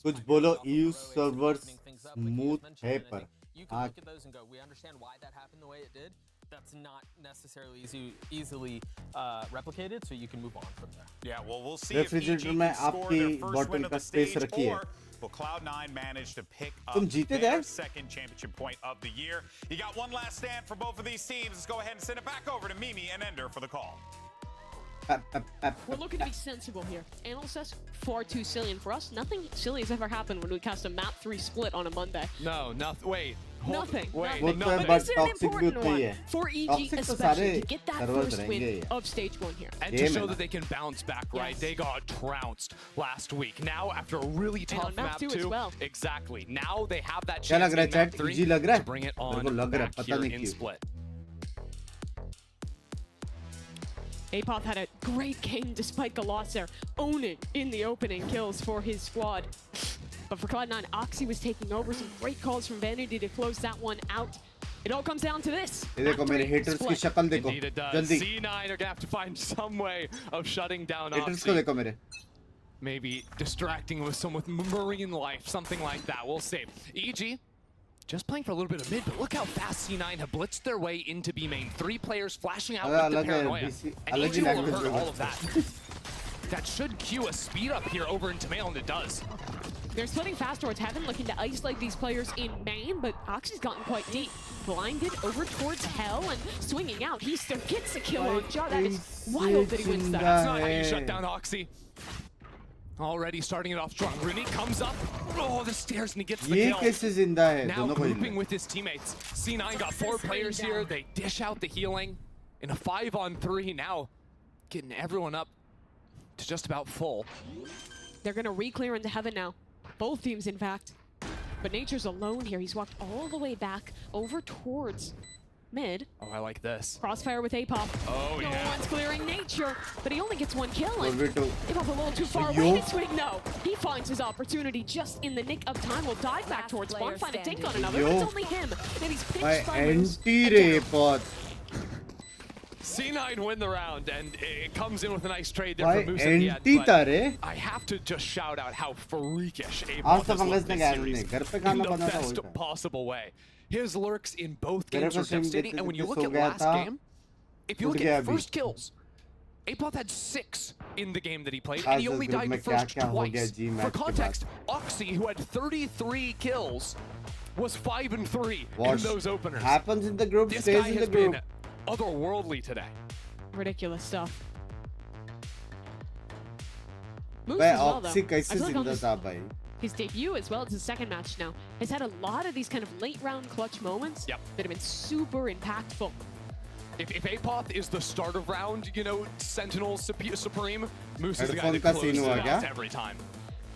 कुछ बोलो, EU servers smooth है पर. You can look at those and go, we understand why that happened the way it did. That's not necessarily easily replicated, so you can move on from there. Yeah, well, we'll see if EG refrigerator में can score their आपकी first bottle win of का the space stage, रखी है. or will Cloud9 manage to pick up तुम जीते their गए? second championship point of the year? You got one last stand for both of these teams. Let's go ahead and send it back over to Mimi and Ender for the call. We're looking to be sensible here. Analyst says far too silly, and for us, nothing silly has ever happened when we cast a map 3 split on a Monday. No, nothing. Wait. Nothing. Wait. Nothing. But This is an toxic भी important उतनी one है. for EG Toxic तो especially सारे to get that servers first रहेंगे win he. of stage 1 here. And to show that they can bounce back, right? Yes. They got trounced last week. Now, after a really And on tough map 2 as well. exactly. Now they have that क्या chance लग रहा in है map chat? 3 EG लग रहा है? to bring it मेरे on को लग रहा है, back पता here नहीं in क्यों. Split. Apoth had a great game despite the loss there, owning in the opening kills for his squad. But for Cloud9, Oxy was taking over. Some great calls from Vanity to close that one out. It all comes down to this. ये देखो मेरे haters की शक्ल देखो. Indeed it does. जल्दी. C9 are gonna have to find some way of shutting down Haters को Oxy. देखो मेरे. Maybe distracting with some with marine life, something like that. We'll see. EG just playing for a little bit of mid, but look how fast C9 have blitzed their way into B main. 3 players flashing out with the paranoia. And EG will hurt all of that. That should cue a speed up here over into Mail, and it does. They're splitting fast towards Heaven, looking to isolate these players in main, but Oxy's gotten quite deep. Blinded over towards Hell and swinging out. He still gets a kill on Jaw. That is wild that he wins that. That's not how you shut down Oxy. Already starting it off strong. Rooney comes up. Oh, the stairs and he gets the ये kill. कैसे जिंदा है Now दोनों को grouping with his teammates. C9 got 4 players here. They dish out the healing in a 5-on-3 now. Getting everyone up to just about full. They're going to re-clear into heaven now. Both teams, in fact. But Nature's alone here. He's walked all the way back over towards mid. Oh, I like this. Crossfire with APOP. Oh, no yeah. one's clearing Nature, but he only gets 1 kill. And Vito. APOP a little too far away this week. No, he finds his opportunity just in the nick of time. Will dive back towards one, find a dink on another, but it's only him. And he's pinched by anti-ray pot. C9 win the round, and it comes in with a nice trade there By for Moose at the end. anti-tare. I have to just shout out how freakish आज APOP तो has fungus looked ने this क्या series नहीं घर पे in खाना the बना था best वही था possible way. His lurks in both मेरे games को were stream devastating, देखते and when you देखते look सो at गया last था game, if you उठ look गया at अभी first kills, APOP had 6 in the game that he played, आज and he इस only ग्रुप died में first क्या हो गया twice. जी For मैच के बाद context, Oxy, who had 33 kills, was 5-3 in What those openers. happens in the group This stays guy in the has group been otherworldly today. Ridiculous stuff. Moose भाई as well, though. Oxy I कैसे feel like on जिंदा his- था भाई His debut as well as his second match now has had a lot of these kind of late round clutch moments that have been super impactful. If APOP is the start of round, you know, Sentinel Supreme, Moose is the guy Headphone that का closes scene हुआ it क्या? out every time.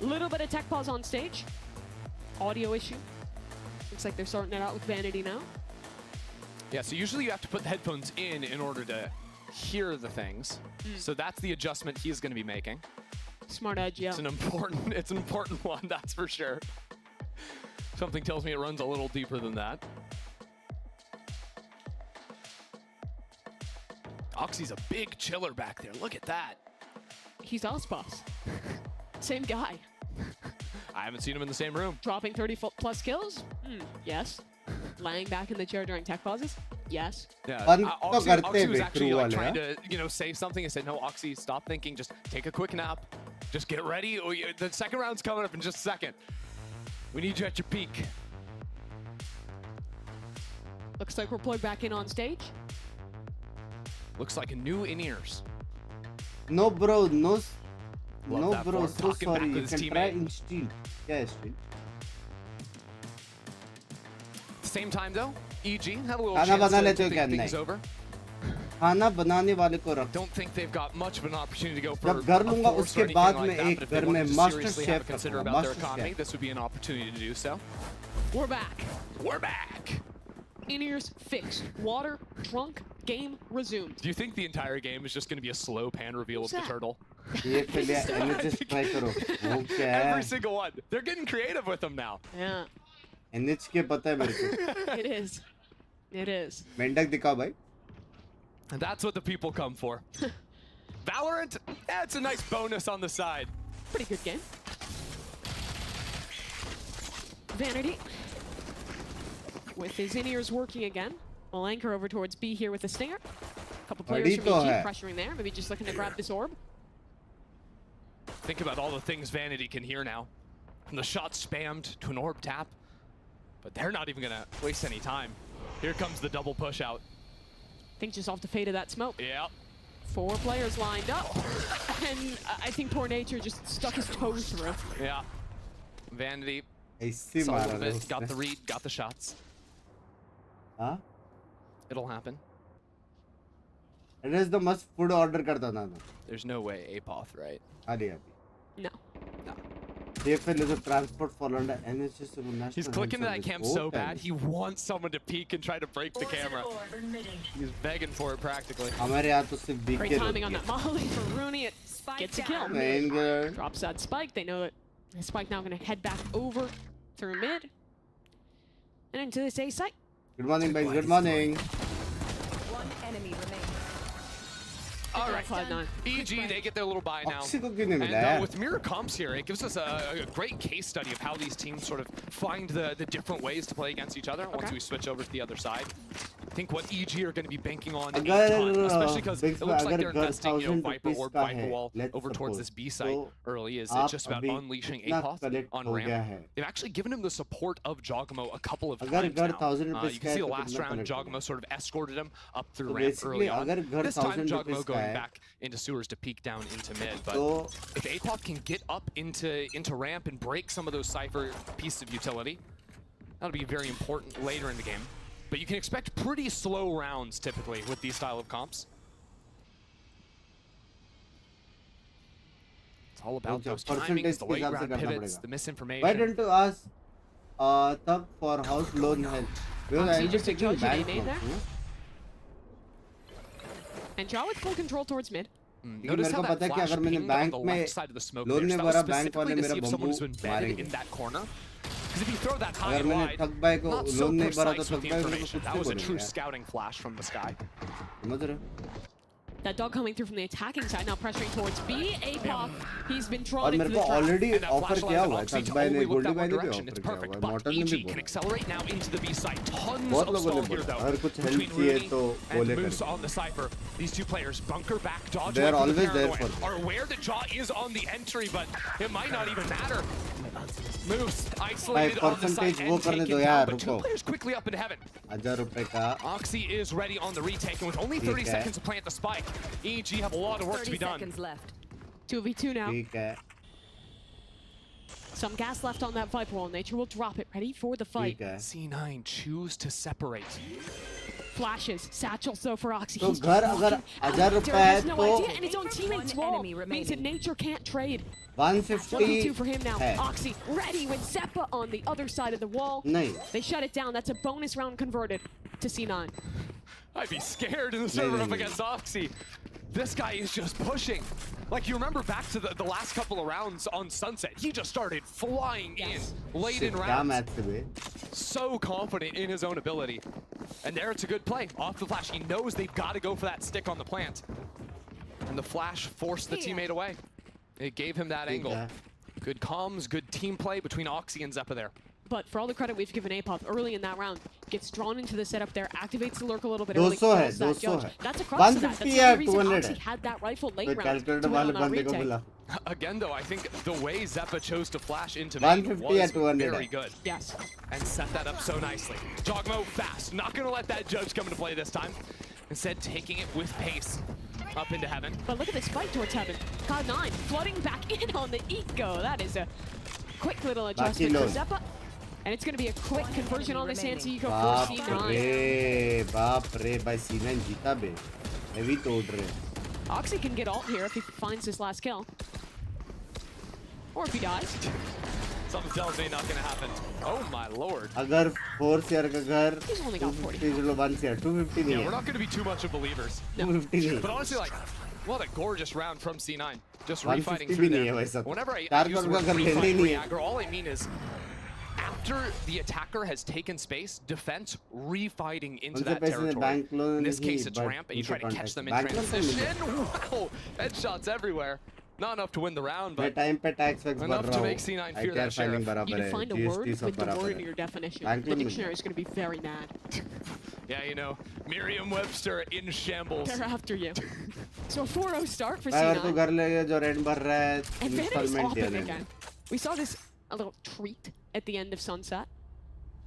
Little bit of tech pause on stage. Audio issue. Looks like they're sorting it out with Vanity now. Yeah, so usually you have to put the headphones in order to hear the things. So that's the adjustment he's going to be making. Smart edge, yeah. It's an important one, that's for sure. Something tells me it runs a little deeper than that. Oxy's a big chiller back there. Look at that. He's us boss. Same guy. I haven't seen him in the same room. Dropping 30+ kills? Yes. Lying back in the chair during tech pauses? Yes. Yeah, Fun Oxy, तो करते Oxy was भी actually crew like वाले, trying हाँ? to, you know, say something. I said, no, Oxy, stop thinking. Just take a quick nap. Just get ready. The second round's coming up in just a second. We need you at your peak. Looks like we're plugged back in on stage. Looks like a new in-ears. No bro, no that bro, Ford so talking back sorry. You with his can try teammate. instinct. क्या है instinct? At the same time, though, EG had a little खाना chance बना to लेते हो think क्या? things नहीं. over. खाना बनाने वाले को रख. Don't think they've got much of an opportunity to go for जब घर a लूंगा force उसके or anything बाद like में that, एक but if they घर में wanted to master seriously chef have to consider रखूंगा, about their master economy, chef. this would be an opportunity to do so. We're back. We're back. In-ears fixed. Water, drunk, game resumed. Do you think the entire game is just going to be a slow pan reveal of the turtle? ये पहले NHS try करो. वो क्या है? Every single one. They're getting creative with them now. Yeah. NH के पता है मेरे को. It is. It is. मेंढक दिखाओ भाई. And that's what the people come for. Valorant, it's a nice bonus on the side. Pretty good game. Vanity. With his in-ears working again. We'll anchor over towards B here with the Stinger. A couple players from EG pressuring there. Maybe just looking to grab this orb. Think about all the things Vanity can hear now. From the shot spammed to an orb tap. But they're not even going to waste any time. Here comes the double push out. Think just off the fade of that smoke. Yeah. 4 players lined up. And I think poor Nature just stuck his toe through. Yeah. Vanity. ऐसे Saw a मारा little था bit, got उसने. the read, got the shots. हाँ? It'll happen. It is the must food order करता था ना. There's no way APOP, right? अरे अभी. No. No. DFL is a transport for London NHS national. He's clicking to that cam so bad, he wants someone to peek and try to break the camera. He's begging for it practically. हमारे यहाँ तो सिर्फ big Great timing on that molly for Rooney. It gets a kill. Main girl. Drops that spike. They know that the spike now going to head back over through mid. And into this A site. Good morning, Binks. Good morning. One enemy remaining. All right, EG, they get their little buy now. Oxy को क्यों नहीं And मिला यार? with mirror comps here, it gives us a great case study of how these teams sort of find the different ways to play against each other once we switch over to the other side. I think what EG are going to be banking on a ton, especially because it looks like they're investing, you know, Viper Orb, Viper Wall over towards this B site early. Is it's just about unleashing APOP on ramp. They've actually given him the support of Jogamo a couple of times now. You can see the last round, Jogamo sort of escorted him up through ramp early on. This time, Jogamo going going back into sewers to peek down into mid. But if APOP can get up into ramp and break some of those Cypher pieces of utility, that'll be very important later in the game. But you can expect pretty slow rounds typically with these style of comps. It's all about those timings, the late round pivots, the misinformation. Why don't you ask Thug for house loan help? Because I'll be taking bank from you. And draw with full control towards mid. Notice how that flash pinged on the left side of the smoke there. So that was specifically to see if someone was embedded in that corner. Because if you throw that high and wide, not so precise with the information. That was a true scouting flash from the sky. That dog coming through from the attacking side, now pressuring towards B. APOP, he's been drawn into the trap. already offer किया हुआ है, Thugbai ने Goldie Bhai ने भी offer it's किया perfect, हुआ है, but Mortal ने भी EG can accelerate now into the B side. Tons बहुत of लोगों ने stall here बोला, though. अगर कुछ help Between चाहिए Rooney तो and बोले Moose करें. on the Cypher. These two players bunker back, dodge They are away from the always there paranoia. for Are aware that Jaw is on the entry, but it might not even matter. Moose isolated on the side and taken down, but two players quickly up into heaven. Oxy is ready on the retake, and with only 30 seconds to plant the spike, EG have a lot of work to be done. 30 seconds left. 2v2 now. Some gas left on that Viper wall. Nature will drop it, ready for the fight. C9 choose to separate. Flashes, satchel so for Oxy. तो He's घर अगर 1000 रुपए है has no तो idea, and his own teammate's wall means that Nature can't trade. 150 2 for him now. है. Oxy ready with Zeppa on the other side of the wall. नहीं. They shut it down. That's a bonus round converted to C9. I'd be scared in the server up against Oxy. This guy is just pushing. Like, you remember back to the last couple of rounds on Sunset, he just started flying in late in rounds. So confident in his own ability. And there it's a good play. Off the flash, he knows they've got to go for that stick on the plant. And the flash forced the teammate away. It gave him that angle. Good comms, good team play between Oxy and Zeppa there. But for all the credit we've given APOP early in that round, gets drawn into the setup there, activates the lurk a little bit early, kills that judge. That's a crux to that. That's the reason Oxy had that rifle late round to win on that retake. Again, though, I think the way Zeppa chose to flash into main was very good. Yes. And set that up so nicely. Jogmo fast. Not going to let that judge come into play this time. Instead, taking it with pace up into heaven. But look at this fight towards heaven. Cloud9 flooding back in on the eco. That is a quick little adjustment for Zeppa. And it's going to be a quick conversion on this anti-eco for C9. बाप रे भाई C9 जीता बे. Heavy तोड़ रहे. Oxy can get ult here if he finds this last kill. Or if he dies. Something tells me not going to happen. Oh my lord. अगर 4 CR का घर He's only got 40. 1 CR 250 नहीं Yeah, है. we're not going to be too much of believers. 250 नहीं. But honestly, like, what a gorgeous round from C9. Just 150 refighting through भी नहीं है there. भाई सब. Whenever I चार use the करोड़ word का घर लेने ही refight, नहीं है. reagger, all I mean is after the attacker has taken space, defense refighting into that territory. In this case, it's ramp, and you try to catch them in transition. Wow, headshots everywhere. Not enough to win the round, but enough to make C9 fear that sheriff. You need to find a word with the word in your definition. The dictionary is going to be very mad. Yeah, you know, Merriam-Webster in shambles. They're after you. So 4-0 start for अगर C9. तू घर ले जो rent भर रहा है, And Vanity's installment off दिया it देना. again. We saw this a little treat at the end of Sunset.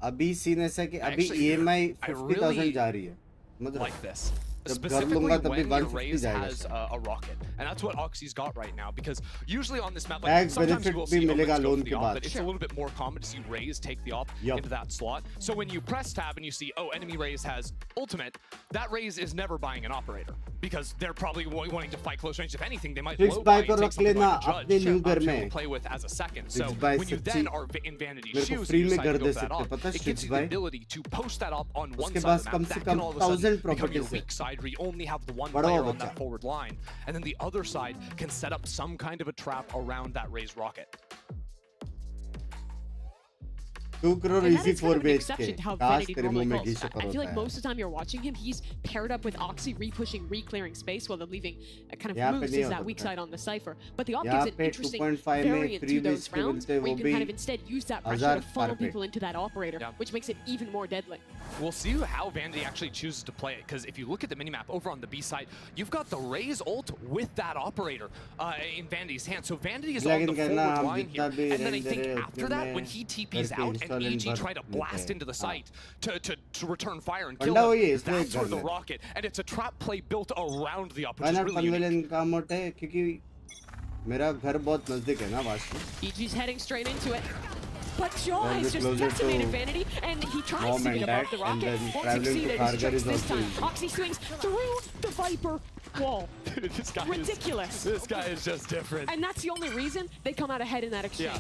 अभी सीन ऐसा है कि अभी EMI 50,000 जा रही है. मतलब like this. Specifically when your Raze has a rocket. And that's what Oxy's got right now, because usually on this map, like, sometimes you will see Opens go for the op, but it's a little bit more common to see Raze take the op into that slot. So when you press tab and you see, oh, enemy Raze has ultimate, that Raze is never buying an operator, because they're probably wanting to fight close range. If anything, they might blow by and take something like a judge to play with as a second. So when you then are in Vanity shoes and you decide to go for that op, it gives you the ability to post that op on one side of the map. That can all of a sudden become your weak side, where you only have the one player on that forward line, and then the other side can set up some kind of a trap around that Raze rocket. 2 crore easy 4 base के task तेरे मुंह में घी I feel like most of the time you're watching him, he's paired up with Oxy re-pushing, re-clearing space while they're leaving a kind of moves as that weak side on the Cypher. But the op gives an interesting variant to those rounds where you can kind of instead use that pressure to funnel people into that operator, which makes it even more deadly. We'll see how Vanity actually chooses to play it, because if you look at the minimap over on the B side, you've got the Raze ult with that operator in Vanity's hand. So Vanity is on the forward line here, and then I think after that, when he TPs out and EG try to blast into the site to return fire and kill Banda him. वही है, इसमें That's where the gun है. rocket, and it's a trap play built around the up, which Why is not really unique. Panvel काम होता है क्योंकि मेरा घर बहुत नजदीक है ना Vashi. EG's heading straight into it. But Jaw Well, has we're just closer decimated to Vanity, and he tries Mom to and get Dad, above the and rocket. then Won't traveling to succeed at his Kharghar tricks is this also time. easy. Oxy swings through the Viper wall. Dude, this guy Ridiculous. This guy is just different. And that's the only reason they come out ahead in that exchange.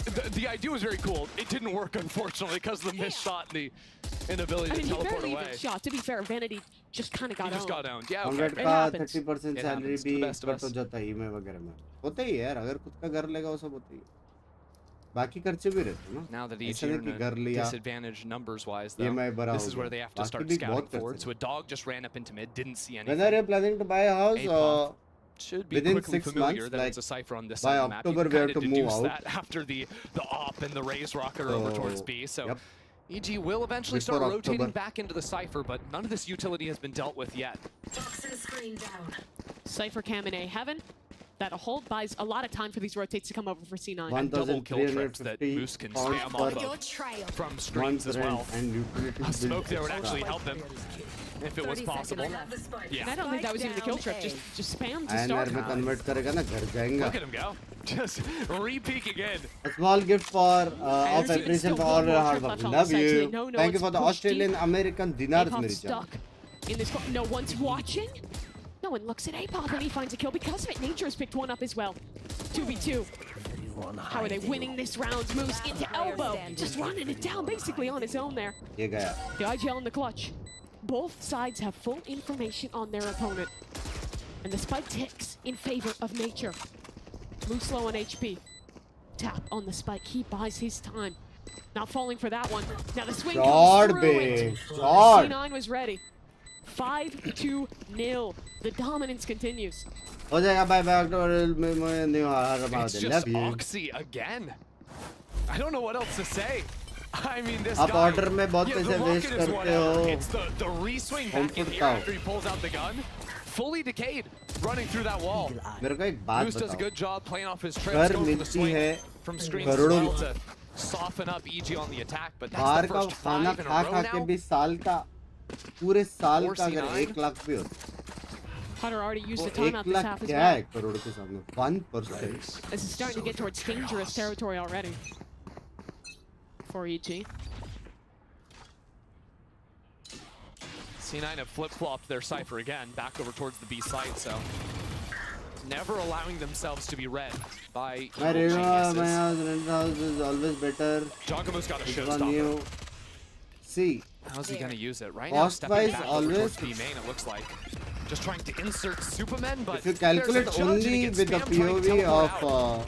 Yeah. The idea was very cool. It didn't work, unfortunately, because of the missed shot and the inability I mean, to he teleport barely away. even shot. To be fair, Vanity just kind of got He just got owned. owned. Yeah, Congrats okay. का happens. 30% It salary happens to भी the best of cut हो us. जाता है EMI वगैरह में. होता ही है यार, अगर खुद का घर लेगा वो सब होता ही है. बाकी खर्चे भी रहते हैं ना. Now that ऐसा EG नहीं are कि in घर a लिया. disadvantage numbers-wise, though, EMI भरा this हो is where गया. they have to बाकी start भी scouting बहुत कर forward. सकते So a dog just ran up into mid, didn't see anything. Whether you're planning to buy a house Apop should be within quickly 6 familiar months, that like it's a cipher on this by side of the map. You October can we have kinda to move deduce out. that after the op and the raise rocket are over towards So, B. So yep. EG will eventually Before start rotating October. back into the cipher, but none of this utility has been dealt with yet. Toxin screen down. Cypher Cam in A heaven. That a hold buys a lot of time for these rotates to come over for C9. And double kill trips that 1350 Moose can pounds spam per off Your of trail. from screens as well. and utility A smoke there would build actually extra. help them if it was 30 possible. seconds left. The spike. Yeah. And I don't think that was even the kill trip. Just spam to INR start. में convert करेगा ना घर जाएगा. Look at him go. Just re-peek again. A small gift for And of there's even appreciation still for one all more your hard trip work. left on Love the site, so you. they know Thank you it's for the pushed deep. Australian American dinars, Apop मेरी stuck जान. in this. No one's watching. No one looks at Apop and he finds a kill because of it. Nature has picked one up as well. 2v2. How are they winning this round? Moves into elbow. Just running it down basically on his own there. ये गया. The IGL in the clutch. Both sides have full information on their opponent. And the spike ticks in favor of Nature. Moves slow on HP. Tap on the spike. He buys his time. Not falling for that one. Now the swing Shot, comes through it. babe. Shot. C9 was ready. 5-0. The dominance continues. हो जाएगा by October में नहीं हार रहा It's है. just Love you. Oxy again. I don't know what else to say. I mean, this आप guy. order में बहुत Yeah, पैसे the rocket waste is करते whatever. हो. It's the re-swing Home back in foot here cow. after he pulls out the gun. Fully decayed, running through that wall. मेरे को एक बात Moose does a बताओ. good job playing off his trips, घर going for the मिलती swing है from screens as करोड़ों well to soften up EG on the attack. But that's बाहर the का first खाना 5 in a खा row खा के now. भी साल का पूरे साल Or का अगर C9. 1 लाख भी होता. Hunter already used the तो timeout 1 this lakh half as क्या well. है करोड़ के सामने? 1%. This is starting to get towards dangerous territory already for EG. C9 have flip-flopped their cipher again, back over towards the B site, so never allowing themselves to be read by My evil house geniuses. is always better. Jagamo's got a It's one showstopper. new. See, How's he gonna use it? Right now, stepping cost-wise, back over always towards B main, it looks like. Just trying to insert Supermen, but if you there's a calculate judge and he only gets with the spammed trying to POV teleport of out.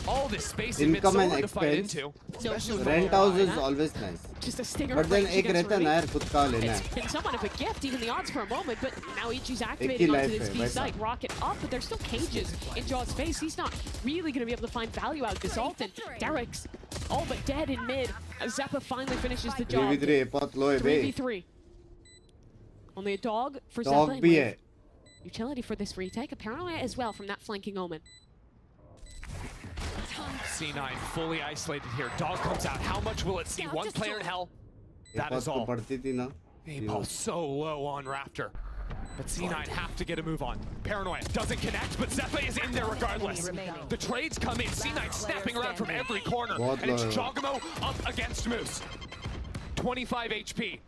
all this space in mid income and to fight expense, into. Especially with rent the house is Huh? always nice. Just a stinger. But then range एक against रहता है ना Ruby. यार खुद का लेना It's है. been somewhat of a gift, even the odds for a moment, but now EG's he activating onto life this है, B वैसा. site. Rocket up, but there's still cages in Jaw's face. He's not really going to be able to find value out of this ult, and Derek's all but dead in mid. As Zeppa finally finishes the job. 3v3 बहुत low है बे. 3v3. Only a dog for Dog Zeppa. and भी with है. utility for this retake, apparently as well from that flanking omen. C9 fully isolated here. Dog comes out. How much will it see? One player in hell. That is तो all. पड़ती थी ना. Apop so low on Raptor. But C9 have to get a move on. Paranoia doesn't connect, but Zeppa is in there regardless. The trades come in. C9 snapping around from every corner. बहुत And it's low है. Jogamo up against Moose. 25 HP.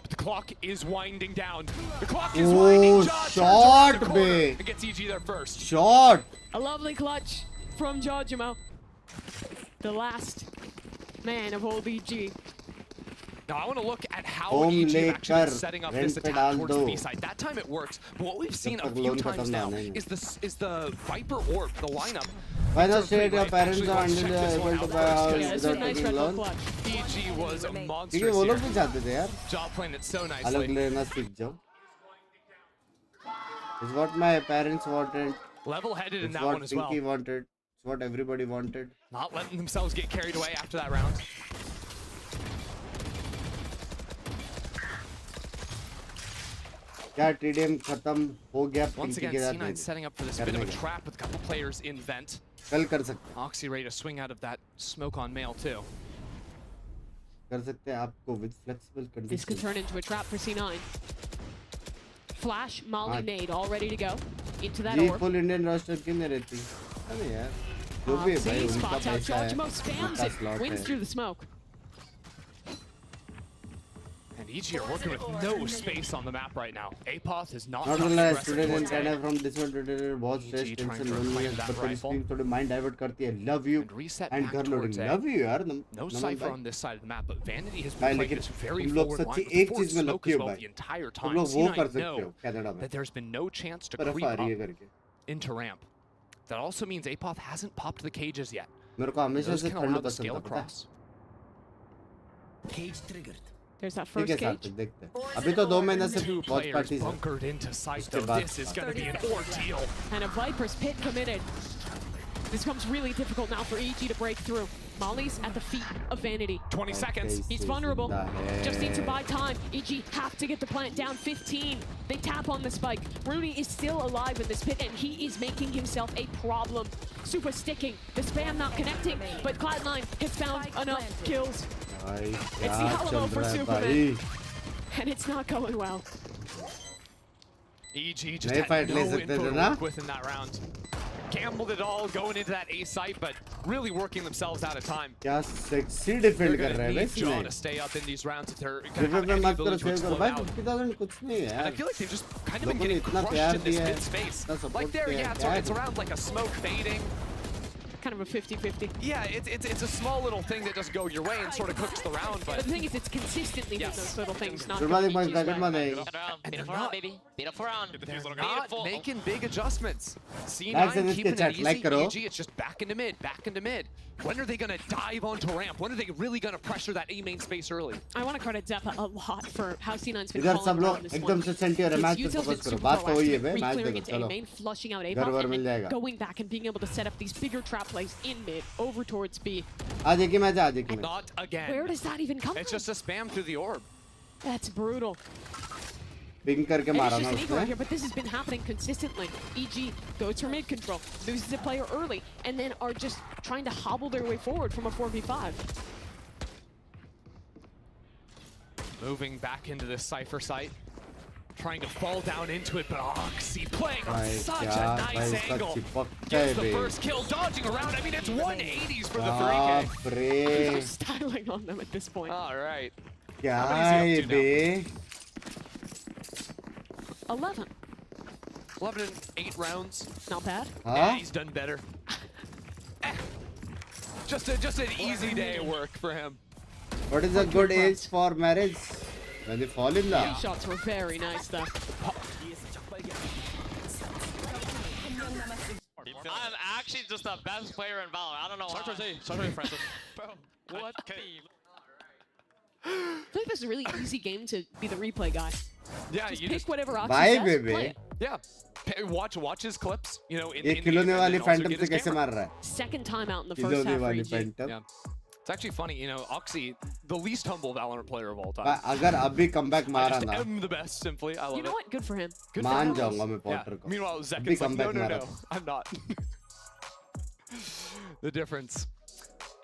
But the clock is winding down. The clock is winding. Oh, Jaw turns shot, around the corner babe. and gets EG there first. Shot. A lovely clutch from Jojimo. The last man of old EG. Now I want to look at how Home EG have actually लेकर been setting up rent this पे attack डाल towards the दो. B side. That time it works, but what we've seen a तक few loan times खत्म ना now होने is the Viper Orb, the lineup. Why not Sort of say your three-way. parents Actually, are let's until check they this are one able out to buy a first, house 'cause Yeah, it's a without nice taking red loan? clutch. EG was क्योंकि monstrous वो लोग here. भी चाहते थे यार. Job playing it so अलग nicely. लेना सीख जाओ. It's what my parents wanted. Level-headed in It's that what one as well. Pinky wanted. It's what everybody wanted. Not letting themselves get carried away after that round. क्या TDM खत्म हो गया Once Pinky again, के साथ C9 नहीं. setting up for this bit करने of a का. trap with a couple players in vent. कल कर सकते. Oxy ready to swing out of that smoke on mail too. कर सकते हैं आपको with flexible This could conditions. turn into a trap for C9. Flash, Molly, nade, all ready to go into that ji orb. full Indian roster क्यों नहीं रहती? अरे यार जो भी है भाई उनका spots out पैसा है, Joachimo, spams उनका it, slot wins है. through the smoke. And EG are working with no space on the map right now. Apoth is not Not touching only the rest of student in towards A. Canada from disadvantage बहुत stress EG trying tension to reclaim loneliness that but तेरी rifle. screen थोड़ी mind divert करती है. Love you Reset and back घर loading. towards A. Love you यार. No cipher on this side of the map, but Vanity has भाई been playing लेकिन this very तुम लोग forward line सच्ची with एक forced चीज में smoke लकी as हो well भाई. the entire तुम time. लोग वो कर C9 सकते हो know कनाडा में. that there's been no chance to तरफ creep आ रही है up करके. into ramp. That also means Apoth hasn't popped the cages yet. मेरे को हमेशा Those से can ठंड allow the पसंद scale था पता है. across. Cage triggered. There's that ठीक first है cage. साथ देखते हैं. अभी तो 2 महीने से Two बहुत players पार्टीज है. bunkered into site उसके though. बाद This is going to be an ordeal. And a Viper's pit committed. This becomes really difficult now for EG to break through. Molly's at the feet of Vanity. 20 seconds. He's vulnerable. Just need to buy time. EG have to get the plant down 15. They tap on the spike. Rooney is still alive in this pit, and he is making himself a problem. Super sticking. The spam not connecting, but Cloud9 has found enough kills. भाई It's क्या the Alamo चल for रहा है Superman. भाई. And it's not going well. EG just नए had fight no ले सकते info थे to ना? work with in that round. Gambled it all going into that A site, but really working themselves out of time. क्या sexy They're defend कर going रहा to है need वैसे Jaw नहीं. to stay up in these rounds if they're going to Defend have में any मत करो ability to save करो explode भाई. out. 50,000 कुछ नहीं है And I यार. feel like they've just kind of been लोगों ने getting इतना crushed प्यार in this दिया है, mid space. इतना support Like there, किया है, yeah, क्या है it's around like a smoke fading. Kind of a 50-50. Yeah, it's a small little thing that doesn't go your way and sort of cooks the round, But but the thing is, it's consistently been those little things not Everybody going must EG's target way. money. Beautiful round, baby. Beautiful round. they're not making big adjustments. Likes C9 and keeping chat, it easy. like करो. EG, it's just back into mid, back into mid. When are they going to dive onto ramp? When are they really going to pressure that A main space early? I want to credit Zeppa a lot for how C9's been इधर calling सब लोग around this एकदम one. से senti और His match पे utils focus been करो. super बात तो वही है बे. proactive, मैच re-clearing देखो into A चलो. main, flushing out घर Apoth, were and mill then जाएगा. going back and being able to set up these bigger trap plays in mid over towards B. आज एक ही मैच है, आज एक ही match. Not again. Where does that even come It's from? just a spam through the orb. That's brutal. Ping करके And मारा it's ना just an eagle right उसने. here, but this has been happening consistently. EG goes for mid control, loses a player early, and then are just trying to hobble their way forward from a 4v5. Moving back into this Cypher site. Trying to fall down into it, but Oxy playing on भाई such क्या a nice भाई इसका angle. चिपकता है Gets the bay. first kill, dodging around. I mean, it's 180s for the 3K. बाप रे. Styling on them at this point. All right. क्या How many is है he up to बे? 11. 11 and 8 rounds. Not bad. हाँ? Yeah, he's done better. Just an easy day of work for him. What is a good age for marriage? When they fall in These love. shots were very nice though. I'm actually just the best player in Valorant. I don't know why. Sorry, Francis. What? I feel like this is a really easy game to be the replay guy. Yeah, Just you pick just whatever Oxy Bye, says, baby. play it. yeah. Watch his clips. You know, in ये the खिलौने game, and वाली then also Phantom get से his कैसे camera. मार रहा है? Second time out in the first खिलौने half for वाली EG. Phantom. Yeah. It's actually funny, you know, Oxy, the least humble Valorant player of all time. अगर अभी comeback I मारा just ना, am the best, simply. I love You know it. what? Good for him. Good for मान him. जाऊंगा मैं Yeah. Potter को. Meanwhile, अभी Zek's like, no, comeback no, मारा no, था. I'm not. The difference.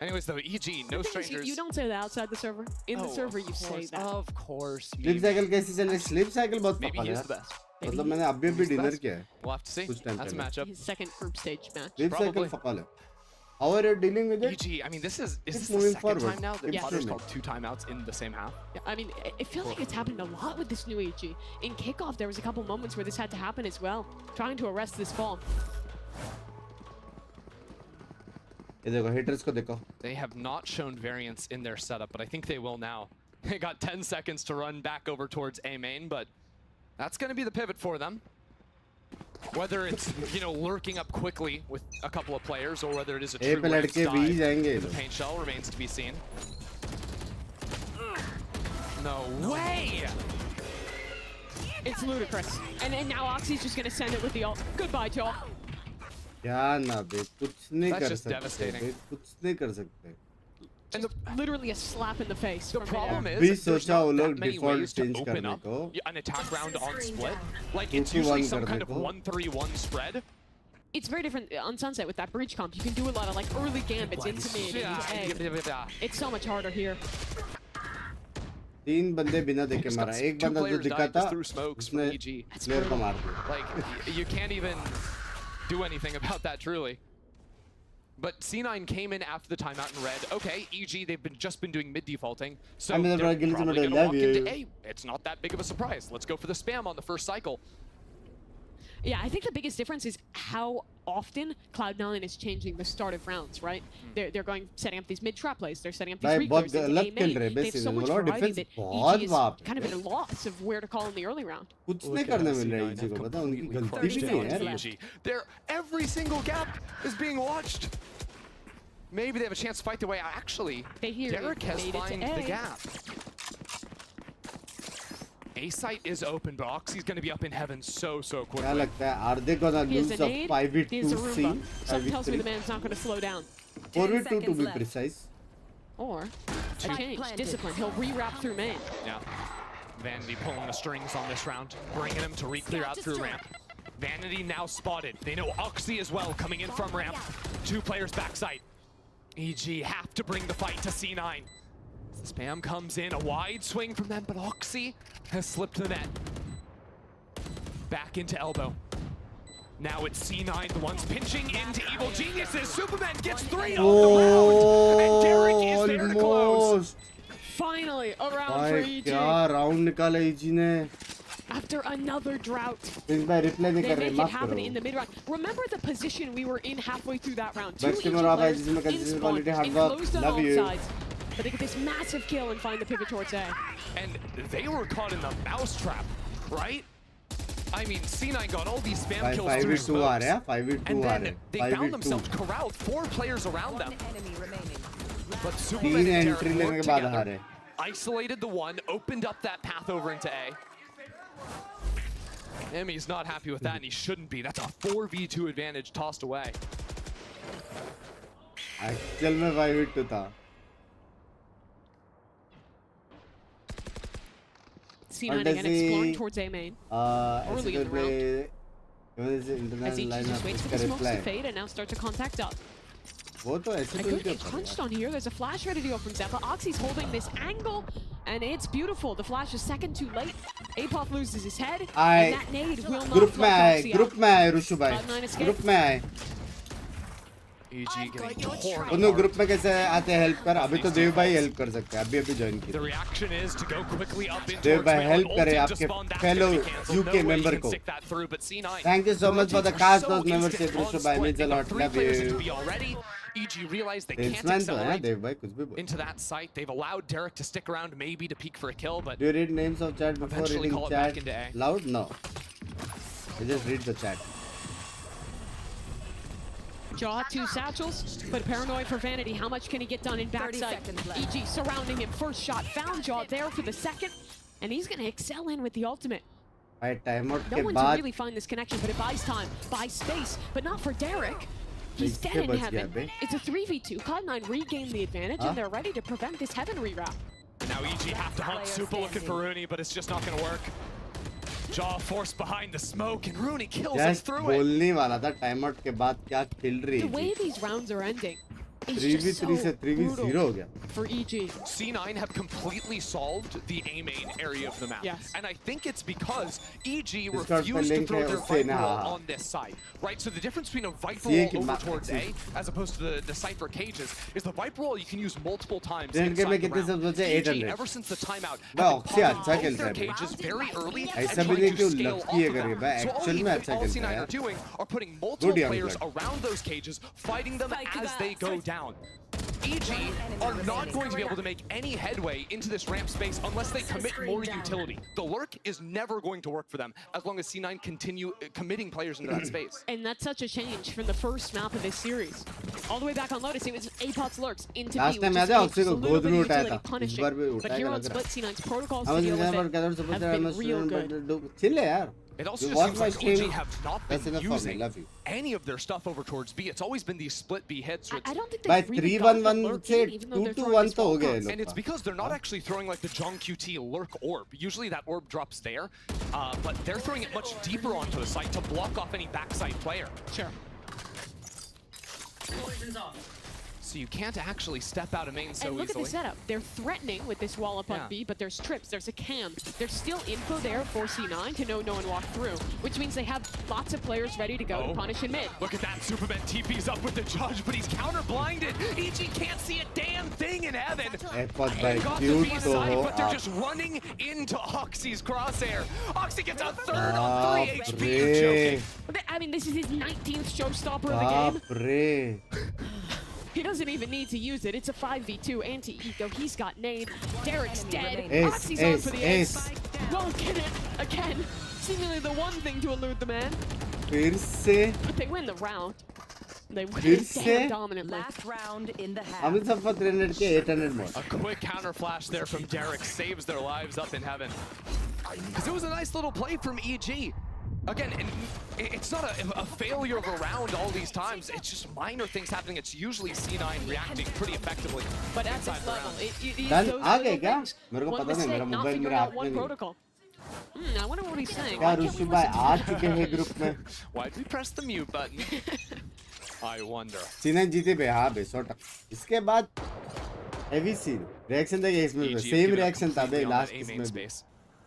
Anyways, though, EG, no The thing is, strangers. you don't say that outside the server. In the Oh, server, of you say course, that. Of course. Sleep cycle कैसी चल रही? Sleep cycle बहुत Maybe पकड़ he है is the यार. best. मतलब मैंने अभी He's the डिनर best. किया है. We'll have to see. कुछ time That's a पहले. matchup. His second group stage match. Sleep cycle Probably. फकल है. How are you dealing with it? EG, I mean, this is Keep this the moving second forward. time now that Keep Potter's swimming. called 2 timeouts in the same half? Yeah, I mean, I feel like it's happened a lot with this new EG. In kickoff, there was a couple moments where this had to happen as well, trying to arrest this fall. ये देखो haters को देखो. They have not shown variance in their setup, but I think they will now. They got 10 seconds to run back over towards A main, but that's going to be the pivot for them. Whether it's, you know, lurking up quickly with a couple of players, or whether it is a A true पे Lance लड़के भी dive जाएंगे in the ये लोग. paint shell remains to be seen. No way! It's ludicrous. And now Oxy's just going to send it with the ult. Goodbye, Joel. क्या ना बे, कुछ नहीं That's कर just सकते devastating. बे, कुछ नहीं कर सकते. And the Literally a slap in the face. The from problem midair. भी is there's सोचा वो not लोग that many default ways to change open करने up को. an attack round on split. Like, 2-2-1 it's usually some करने kind of को. 1-3-1 spread. It's very different on Sunset with that breach comp. You can do a lot of like early gambits into mid, into A. It's so much harder here. तीन बंदे बिना देखे मारा, एक बंदा जो दिखा था उसने प्लेयर को मार दिया. Like, you can't even do anything about that, truly. But C9 came in after the timeout in red. Okay, EG, they've just been doing mid-defaulting, so they're probably going to walk into A. It's not that big of a surprise. Let's go for the spam on the first cycle. Yeah, I think the biggest difference is how often Cloud9 is changing the start of rounds, right? They're going, setting up these mid-trap plays, they're setting up these recurs, they have so much variety that EG is kind of at a loss of where to call in the early round. Every single gap is being watched. Maybe they have a chance to fight their way out. Actually, Derek has found the gap. A site is open, but Oxy's going to be up in heaven so quickly. Are they going to lose a 5v2 scene? Something tells me the man's not going to slow down. 4v2 to be precise. Or a change, discipline. He'll re-wrap through main. Yeah. Vanity pulling the strings on this round, bringing him to re-clear out through ramp. Vanity now spotted. They know Oxy as well coming in from ramp. 2 players backside. EG have to bring the fight to C9. Spam comes in, a wide swing from them, but Oxy has slipped the net. Back into elbow. Now it's C9, the ones pinching into Evil Geniuses. Superman gets 3 on the round, and Derek is there to close. Finally, a round for EG. क्या round निकाला EG ने? After another drought, they make it happen in the mid-round. Remember the position we were in halfway through that round. 2 EG players in spawn, enclosed on all sides. But they get this massive kill and find the pivot towards A. And they were caught in the mousetrap, right? I mean, C9 got all these spam kills through smokes. And then they found themselves corralled, 4 players around them. But Superman and Derek worked together, isolated the one, opened up that path over into A. Emmy's not happy with that, and he shouldn't be. That's a 4v2 advantage tossed away. Actual में 5v2 था. C9 again exploring towards A main. Early in the round. As EG just waits for the smokes to fade and now start to contact up. I could get crunched on here. There's a flash ready to go from Zeppa. Oxy's holding this angle, and it's beautiful. The flash is second too late. Apop loses his head, and that nade will not group में आए Rushu bhai. Group में आए. EG getting torn उन्होंने group में कैसे आते हैं help कर? अभी तो देव भाई हेल्प कर सकते हैं. अभी ज्वाइन किया. The reaction is to go quickly up into देव भाई हेल्प करें आपके fellow UK member को. Thank you so much for the cast those membership Rushu bhai, means a lot. Love you. EG realized they can't accelerate into that site. They've allowed Derek to stick around maybe to peek for a kill, but do you read names of chat before reading chat loud? No. I just read the chat. Jaw 2 satchels, but paranoid for Vanity. How much can he get done in backside? EG surrounding him. First shot found Jaw there for the second, and he's going to excel in with the ultimate. No one to really find this connection, but it buys time, buys space, but not for Derek. He's dead in heaven. It's a 3v2. Cloud9 regained the advantage, and they're ready to prevent this heaven rewrap. Now EG have to hunt Super looking for Rooney, but it's just not going to work. Jaw forced behind the smoke, and Rooney kills him through it. बोलने वाला था timeout के बाद क्या खेल रही है. The way these rounds are ending. 3v3 से 3v0 हो गया. For EG. C9 have completely solved the A main area of the map. Yes. And I think it's because EG refused to throw their Viper Wall on this side. Right? So the difference between a Viper Wall over towards A as opposed to the Cypher cages is the Viper Wall you can use multiple times inside the round. EG, ever since the timeout, have been popping both their cages very early and trying to scale off of them. So all C9 are doing are putting multiple players around those cages, fighting them as they go down. EG are not going to be able to make any headway into this ramp space unless they commit more utility. The lurk is never going to work for them as long as C9 continue committing players into that space. And that's such a change from the first map of this series. All the way back on Lotus, it was Apop's lurks into B, which is a little bit of utility punishing. But here on Split, C9's protocols to deal with it have been real good. It also just seems like EG have not been using any of their stuff over towards B. It's always been these split B hits. I don't think they've really got the lurk in, even though they're throwing small combs. And it's because they're not actually throwing like the Jong QT lurk orb. Usually that orb drops there, but they're throwing it much deeper onto the site to block off any backside player. Sure. So you can't actually step out of main so and look easily. at the setup. They're threatening with this wall up on B, but there's trips, there's a cam. There's still info there for C9 to know no one walked through, which means they have lots of players ready to go to punish in mid. Look at that, Superman TP's up with the judge, but he's counter-blinded. EG can't see a damn thing in heaven. They got the B side, but they're just running into Oxy's crosshair. Oxy gets a third on 3 HP. You're joking. I mean, this is his 19th showstopper of the game. He doesn't even need to use it. It's a 5v2 anti-eco. He's got nade. Derek's dead. Oxy's on for the ace. Won't get it again. Seemingly the one thing to elude the man. But they win the round. They win it damn dominantly. Last round in the half. Amit Safa 300k 800 more. A quick counter flash there from Derek saves their lives up in heaven. Because it was a nice little play from EG. Again, it's not a failure of a round all these times. It's just minor things happening. It's usually C9 reacting pretty effectively. But at this level, it is Dan those आ गए little क्या? things. मेरे को One पता नहीं, mistake, मेरा not mobile figuring मेरे out हाथ one में नहीं। protocol. I wonder what he's saying. क्या Why can't we Rishi listen भाई to आ him? चुके हैं ग्रुप में? Why'd we press the mute button? I wonder. C9 जीते बे हाँ बे 100%. इसके बाद heavy scene reaction देखे इसमें भी same reaction था बे last इसमें भी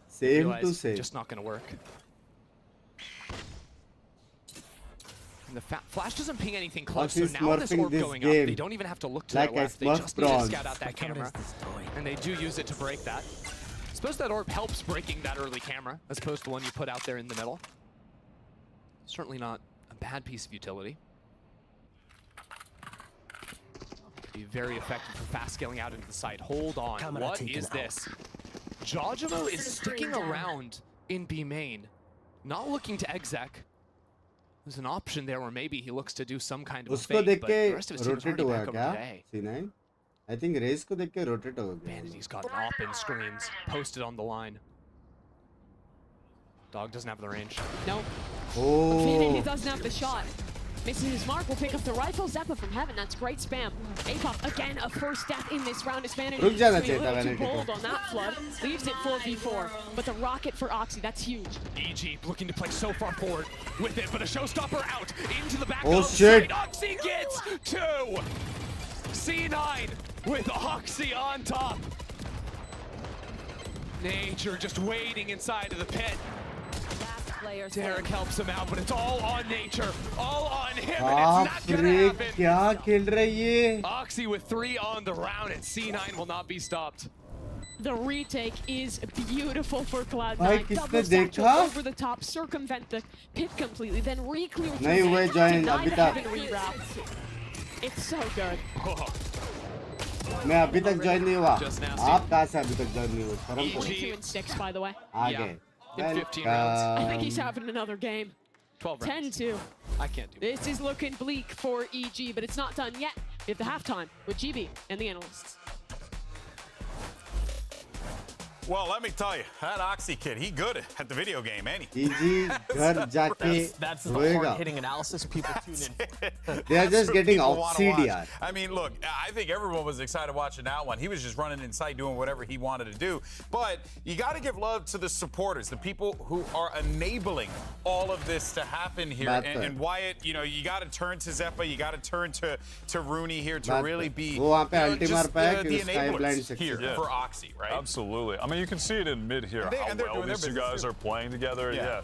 same to same. Just not gonna work. And the Flash doesn't ping anything close, so now this orb going up, they don't even have to look to their left. They just need to scout out that camera, and they do use it to break that. I suppose that orb helps breaking that early camera, as opposed to the one you put out there in the middle. Certainly not a bad piece of utility. Be very effective for fast scaling out into the site. Hold on, what is this? Jajamo is sticking around in B main, not looking to exec. There's an option there where maybe he looks to do some kind of a उसको fake, देख but के the rest of his team's rotate already हुआ back over क्या? today. C9. I think Raze को देख के rotate हो गया. Vanity's got an op in screens, posted on the line. Dog doesn't have the range. Nope. Oh. Vanity doesn't have the shot. Misses his mark, will pick up the rifle. Zeppa from heaven, that's great spam. Apop, again, a first death in this round is Vanity. रुक जाना He's चाहिए a था little too Vanity को. bold on that flood. Leaves it 4v4. But the rocket for Oxy, that's huge. EG looking to play so far forward with it, but a showstopper out into the back Oh, of shit. the Oxy gets two. C9 with Oxy on top. Nature just waiting inside of the pit. Derek helps him out, but it's all on Nature, all on him, and it's not gonna happen. क्या खेल रहा है ये? Oxy with 3 on the round, and C9 will not be stopped. The retake is beautiful for Cloud9. भाई किसने Double satchel देखा? over the top, circumvent the pit completely, then re-clear through नहीं हुए it, join deny अभी the तक. heaven reroute. It's so good. मैं अभी तक join नहीं हुआ. Just nasty. आप कहाँ से अभी तक join नहीं हुए? शर्म करो. 22 and 6, by the way. आ गए. In 15 rounds. I think he's having another game. 12 rounds. 10-2. I can't do This is looking bleak for EG, but it's not done yet. We have the halftime with GB and the analysts. Well, let me tell you, that Oxy kid, he good at the video game, ain't he? EG घर जाके That's the रोएगा. hard-hitting analysis people tune in. They are just That's what getting people wanna outsied, watch. yaar. I mean, look, I think everyone was excited watching that one. He was just running inside doing whatever he wanted to do. But you got to give love to the supporters, the people who are enabling all of this to happen here. And Wyatt, you know, you got to turn to Zeppa, you got to turn to Rooney here to really be वो वहाँ पे ulti मार just, पाया the कि Sky blind enablers success. here for Oxy, right? Absolutely. I mean, you can see it in mid here, And how they're well doing their these two business guys too. are playing together. Yeah. Yeah.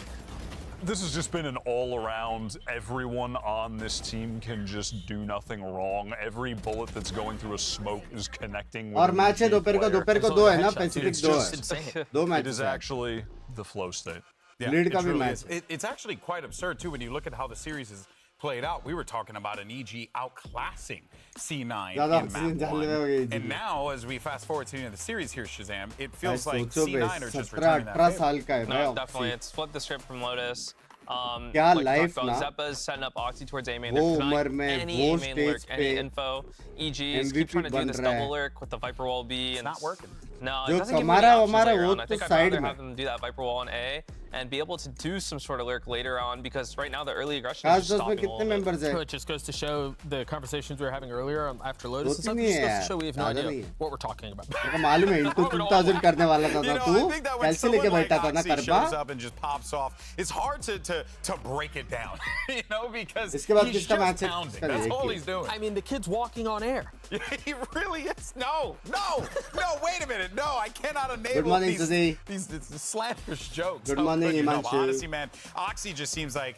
This has just been an all-around, everyone on this team can just do nothing wrong. Every bullet that's going through a smoke is connecting with और an match है EG दोपहर को player. 2 है ना It's Pacific 2 just- है. 2 It match is actually the flow state. Yeah, Lead it का भी truly match is. It's actually quite absurd too when you look at how the series is played out. We were talking about an EG outclassing C9 ज़्यादा in oxygen map डालने में हो गई 1. EG. And now, as we fast forward to the end of the series here, Shazam, it feels भाई like सोचो बे, C9 are just 17 returning that 18 favor. साल का है भाई No, Oxy. definitely. It's flipped the script from Lotus. क्या like we life talked about, ना? Zeppa's setting up Oxy towards A main. वो They're उम्र denying में any वो A main lurk, stage any पे info. EG is keep MVP trying to do बन this रहा है. double lurk with the Viper Wall B. It's not working. No, जो it doesn't give कमा them रहा any है options हमारा later वो on. I तो think I'd side rather में. have them do that Viper Wall on A and be able to do some sort of lurk later on, because right now the early aggression Clash is just Dust में stopping a कितने little bit. members हैं? So it just goes to show the conversations we were having earlier after Lotus and stuff. नहीं It just goes है, to show we have no ज़्यादा idea नहीं है। what we're talking about. तेरे को मालूम है into 2000 करने वाला था You know, तू I think that when कैसे लेके someone like बैठा था ना Oxy करबा shows up and just pops off, it's hard to break it down, you know, because इसके बाद he's किसका just मैच है? pounding. इसका That's देख all के। he's doing. I mean, the kid's walking on air. He really is. No, wait a minute. No, I cannot enable Good morning, Suzy. these slanderous jokes. Good How morning, could you know? But Himanshu. honestly, man, Oxy just seems like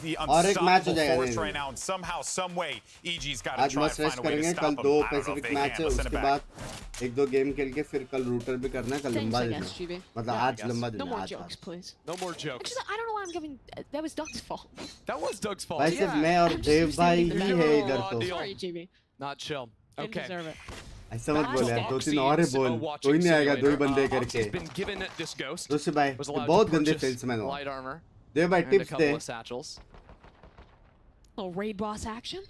the और एक match हो unstoppable जाएगा force नहीं right now, and somehow, some way, EG's got to आज try and मस्त rest find a way to करेंगे stop कल him. दो I don't know if Pacific they match can. है Let's send उसके it बाद back. एक दो गेम खेल के फिर कल रूटर भी करना है कल Thanks, लंबा I दिन है guess, GB. मतलब Yeah, I आज guess. लंबा दिन No है more आज jokes, please. No more jokes. Actually, I don't know why I'm giving. That was Doug's fault. That was Doug's fault. भाई सिर्फ Yeah. मैं और I'm just देव भाई understanding ही the है meta. इधर तो Sorry, GB. Not chill. Didn't Okay. deserve it. ऐसा मत बोले यार दो Oxy तीन और ही is a बोल watching कोई नहीं आएगा दो ही simulator. बंदे Oxy's करके been given this ghost. रोशी भाई Was ये allowed बहुत to गंदे purchase सेल्समैन हो light armor देव भाई and a tips couple they of satchels. Little raid boss action.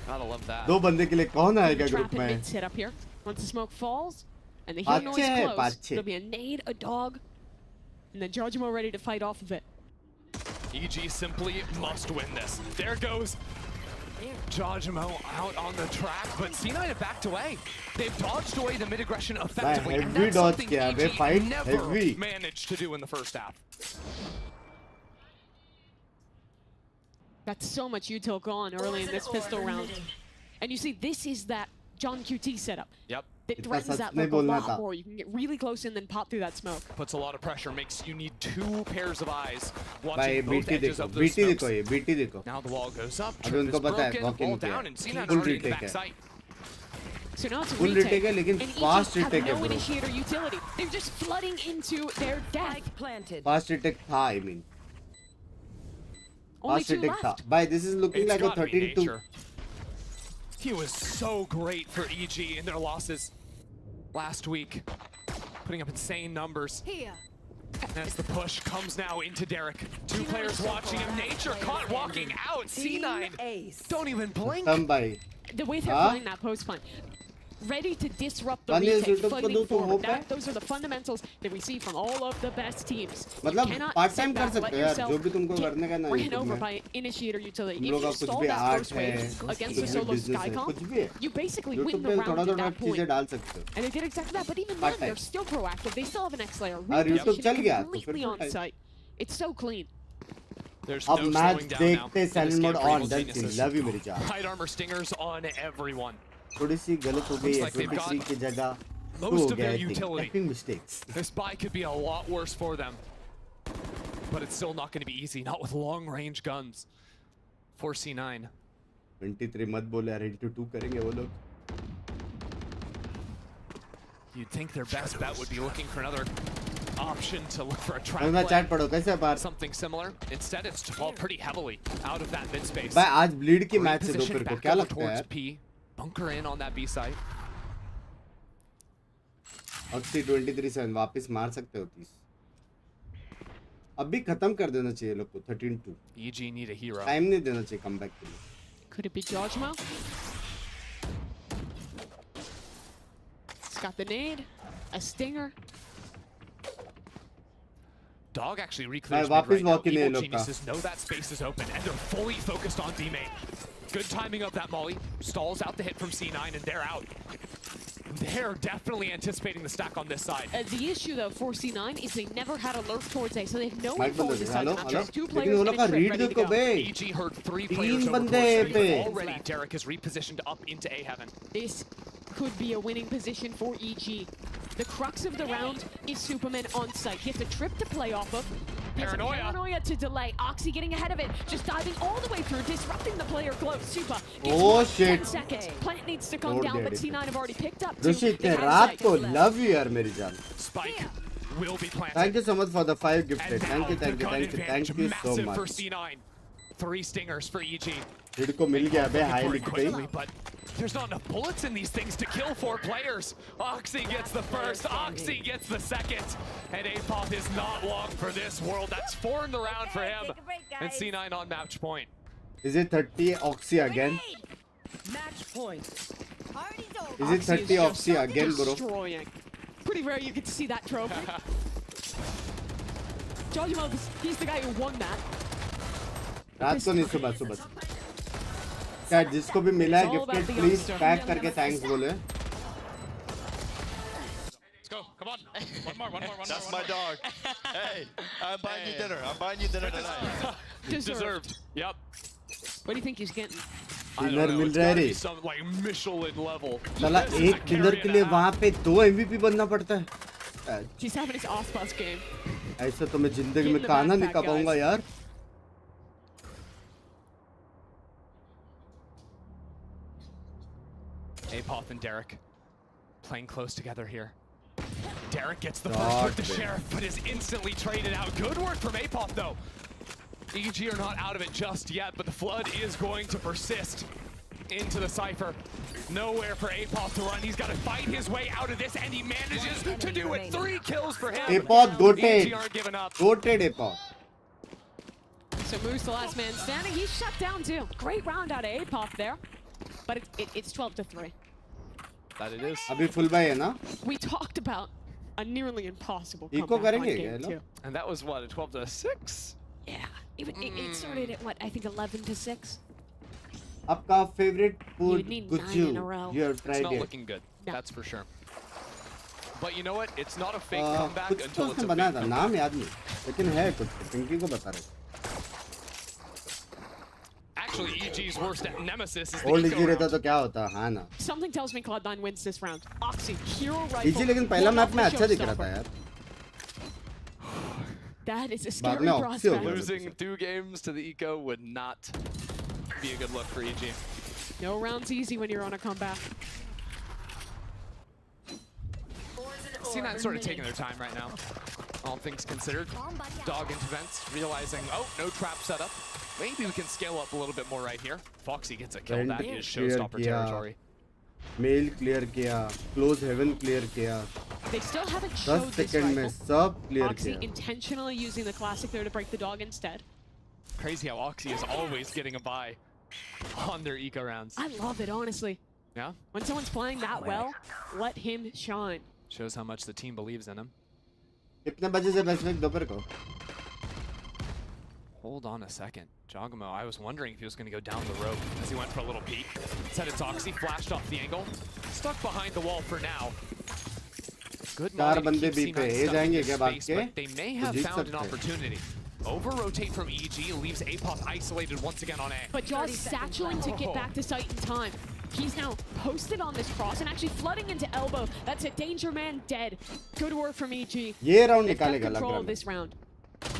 Gotta love that. दो बंदे के लिए कौन आएगा Trap ग्रुप and में mid set up here. Once the smoke falls and the hear noise पाँच छः, close, पाँच छः। there'll be a nade, a dog, and then Georgimo ready to fight off of it. EG simply must win this. There goes Jajimo out on the track, but C9 have backed away. They've dodged away the mid-aggression effectively, and heavy that's dodge something किया, वे EG fight never heavy. managed to do in the first half. Got so much util gone early in this pistol round. And you see, this is that John QT setup. Yep. That इतना threatens such that नहीं look a बोलना lot था। more. You can get really close and then pop through that smoke. Puts a lot of pressure, makes you need two pairs of eyes भाई watching both BT edges देखो of those BT smokes. देखो ये BT देखो Now the wall goes up, अभी trip उनको is पता है broken, walk in wall किया down, and C9 full already in the retake back है sight. So now it's a Full retake. retake है, लेकिन And fast EG have retake है, no bro. initiator utility. They're just flooding into their death. Planted. Fast retake था I mean Only fast two retake था left. भाई this is looking It's like a gotta be 13-2 nature. He was so great for EG in their losses last week, putting up insane numbers. Here. As the push comes now into Derek. Two players watching him. Nature caught walking out. C9 don't even blink. खत्म भाई The way they're Huh? playing that post plan. Ready to disrupt the One is retake, YouTube fighting को तो forward. hope है। Those are the fundamentals that we see from all of the best teams. You मतलब cannot part sit time कर back, सकते let हो यार yourself जो भी तुमको get करने का ना ran YouTube over में by initiator utility. तुम If लोग you का कुछ stall भी that आर्ट first है wave against the कुछ भी solo बिजनेस है Skycom, कुछ भी है you basically YouTube win पे the थोड़ा round at थोड़ा that चीजें point. डाल सकते हो And they did exactly that, but even Part then, they're time. still proactive. They still have an X layer. और YouTube चल गया तो फिर Completely full on time. site. It's so clean. There's अब no match slowing down now. देखते in this silent game mode for on Evil that's Geniuses. love you मेरी जान Hide armor stingers on everyone. थोड़ी सी गलत हो गई Looks है like they've got पिछली की जगह most हो of गया their I think utility. typing mistakes This buy could be a lot worse for them. But it's still not going to be easy, not with long range guns. For C9. 23 मत बोले यार into 2 करेंगे वो लोग You'd think their best bet would be looking for another option to look for a trap मैं play. Chat पढ़ो कैसे बात Something similar. Instead, it's to fall pretty heavily out of that mid space. भाई आज bleed की match से Reposition दोपहर को back क्या over लगता है towards यार P. Bunker in on that B side. Oxy 23-7 वापस मार सकते हो 30 अभी खत्म कर देना चाहिए लोग को 13-2 EG need a hero. Time नहीं देना चाहिए कमबैक के लिए Could it be Georgimo? It's got the nade, a stinger. Dog actually भाई reclears mid वापस right now. वॉक इन है Evil लोग का Geniuses know that space is open and they're fully focused on D main. Good timing of that molly. Stalls out the hit from C9 and they're out. They're definitely anticipating the stack on this side. The issue though for C9 is they never had a lurk towards A, so they have no Mic info बंद on हो this गया side hello of the map. Hello Just two लेकिन players वो in लोग a का trip read ready to देखो go. बे EG heard 3 तीन players over बंदे towards पे B. Already Derek is repositioned up into A heaven. This could be a winning position for EG. The crux of the round is Superman on site. He has a trip to play off of. He has a Paranoia. paranoia to delay. Oxy getting ahead of it, just diving all the way through, disrupting the player close. Super. gets Oh, 10 shit. seconds. Plant needs to come Lord down, but daddy. C9 have already picked up two. Rishi They इतने have रात sight. को love you यार मेरी जान Spike will be planted. thank you so much for the 5 gifted And thank you now thank the you gun thank you advantage thank you so massive for much C9. 3 stingers for EG. Read को मिल गया बे high Very लिख पे quickly, but there's not enough bullets in these things to kill 4 players. Oxy gets the first, Oxy gets the second. And APOP is not long for this world. That's 4 in the round for him. And C9 on match point. is it 30 Oxy again Match point. is it 30 Oxy again bro Destroying. Pretty rare you get to see that trophy. Jojimo, he's the guy who won that. रात को नहीं सुबह सुबह क्या जिसको भी मिला है गिफ्टेड प्लीज पैक करके थैंक्स बोले Let's go. Come on. One more. That's my dog. Hey, I'm buying you dinner. I'm buying you dinner tonight. Deserved. Yep. What do you think he's getting? Dinner मिल रहा है रे Some like Michelin level. साला एक dinner के लिए वहां पे 2 MVP बनना पड़ता है He's having his off-bus game. ऐसा तो मैं जिंदगी में खाना नहीं खा पाऊंगा यार Apoth and Derek playing close together here. Derek gets the first with the Sheriff, but is instantly traded out. Good work from Apoth, though. EG are not out of it just yet, but the flood is going to persist into the Cypher. Nowhere for Apoth to run. He's got to fight his way out of this, and he manages to do it. 3 kills for him. Apoth goated. EG aren't giving up. Goated Apoth. So Moose, the last man standing, he's shut down too. Great round out of Apoth there, but it's 12-3. That it is. अभी full buy है ना? We talked about a nearly impossible Eco comeback on करेंगे game क्या 2. And that was what, a 12-6? Yeah, it started at what, I think 11-6. आपका favorite You food need 9 गुच्चू in a row. you have It's tried not it looking good. No. That's for sure. But you know what? It's not a fake comeback कुछ तो until it's उसने a बनाया fake था comeback. नाम याद नहीं लेकिन है कुछ पिंकी को बता रहे Actually, EG's worst nemesis is the old eco easy रहता round. तो क्या होता हाँ ना Something tells me Cloud9 wins this round. Oxy, hero rifle. Easy लेकिन पहला one मैप off में the अच्छा दिख रहा showstopper. था यार That is a बाद scary में Oxy हो prospect. गया Losing 2 games to the eco would not be a good look for EG. No rounds easy when you're on a comeback. C9 sort of taking their time right now. All things considered. Dog into vents, realizing, oh, no trap setup. Maybe we can scale up a little bit more right here. Foxy gets a kill. That is showstopper territory. मेल clear किया close heaven clear किया They still haven't 10 showed this second में rifle. सब clear Oxy किया intentionally using the classic there to break the dog instead. Crazy how Oxy is always getting a buy on their eco rounds. I love it, honestly. Yeah? When someone's playing that well, let him shine. Shows how much the team believes in him. कितने बजे से best week दोपहर को Hold on a second. Jogamo, I was wondering if he was going to go down the road as he went for a little peek. Said it's Oxy, flashed off the angle. Stuck behind the wall for now. Good चार money to बंदे keep B पे C9 A stuck in जाएंगे this क्या बात space, के but they may तो have Jeet found an सकते हैं opportunity. Over-rotate from EG leaves Apoth isolated once again on A. But Jaw's satcheling to get back to sight in time. He's now posted on this cross and actually flooding into elbow. That's a danger man dead. Good work from EG. ये round They've got निकालेगा लग control रहा of है this round.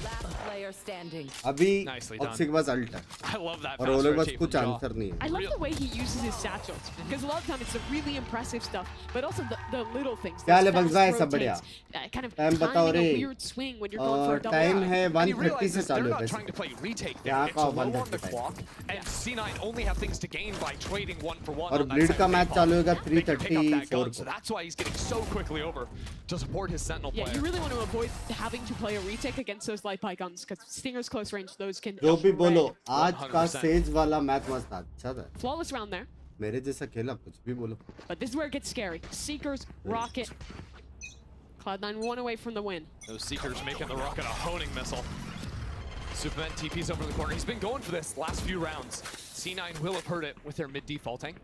Last player standing. अभी Nicely done. Oxy के पास alt है I love that और fast ओले के पास rotate कुछ from Jaw. आंसर नहीं है I love the way he uses his satchels because a lot of time it's the really impressive stuff, but also the little things. क्या those ले fast बंजा है सब rotates, बढ़िया kind of टाइम बताओ timing रे a weird swing when you're going for a double. Time है And he 1:30 से realizes they're चालू है not trying to play retake there. यहाँ It's का low on the 1:30 clock, and C9 only have things to gain by trading 1-for-1 और on that bleed side का of match Apoth. चालू होगा They can pick up that 3:34 gun, so को that's why he's getting so quickly over to support his Sentinel Yeah, player. you really want to avoid having to play a retake against those light by guns because Stinger's close range, those can. जो भी बोलो shred. आज का 100%. Says वाला match मस्त था अच्छा था Flawless round there, मेरे जैसा खेला कुछ भी बोलो but this is where it gets scary. Seekers, Rocket. Cloud9 one away from the win. Those Seekers making the rocket a honing missile. Superman TP's over the corner. He's been going for this last few rounds. C9 will have heard it with their mid defaulting.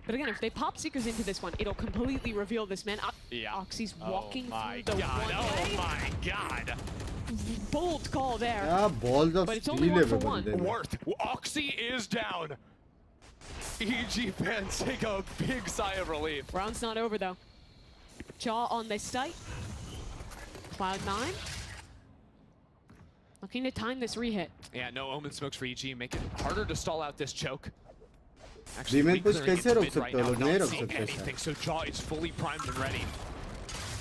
But again, if they pop Seekers into this one, it'll completely reveal this man. Yeah. Oxy's walking Oh my through the god. one Oh way. my god. Bold call there. क्या balls of But it's only steel one है for वो one. बंदे में Worth. Oxy is down. EG fans take a big sigh of relief. Round's not over though. Jaw on this site. Cloud9. Looking to time this rehit. Yeah, no omen smokes for EG, make it harder to stall out this choke. Demon push re-clearing कैसे into रोक mid सकते right हो now, लोग not नहीं रोक seeing सकते anything, so Jaw is fully primed and ready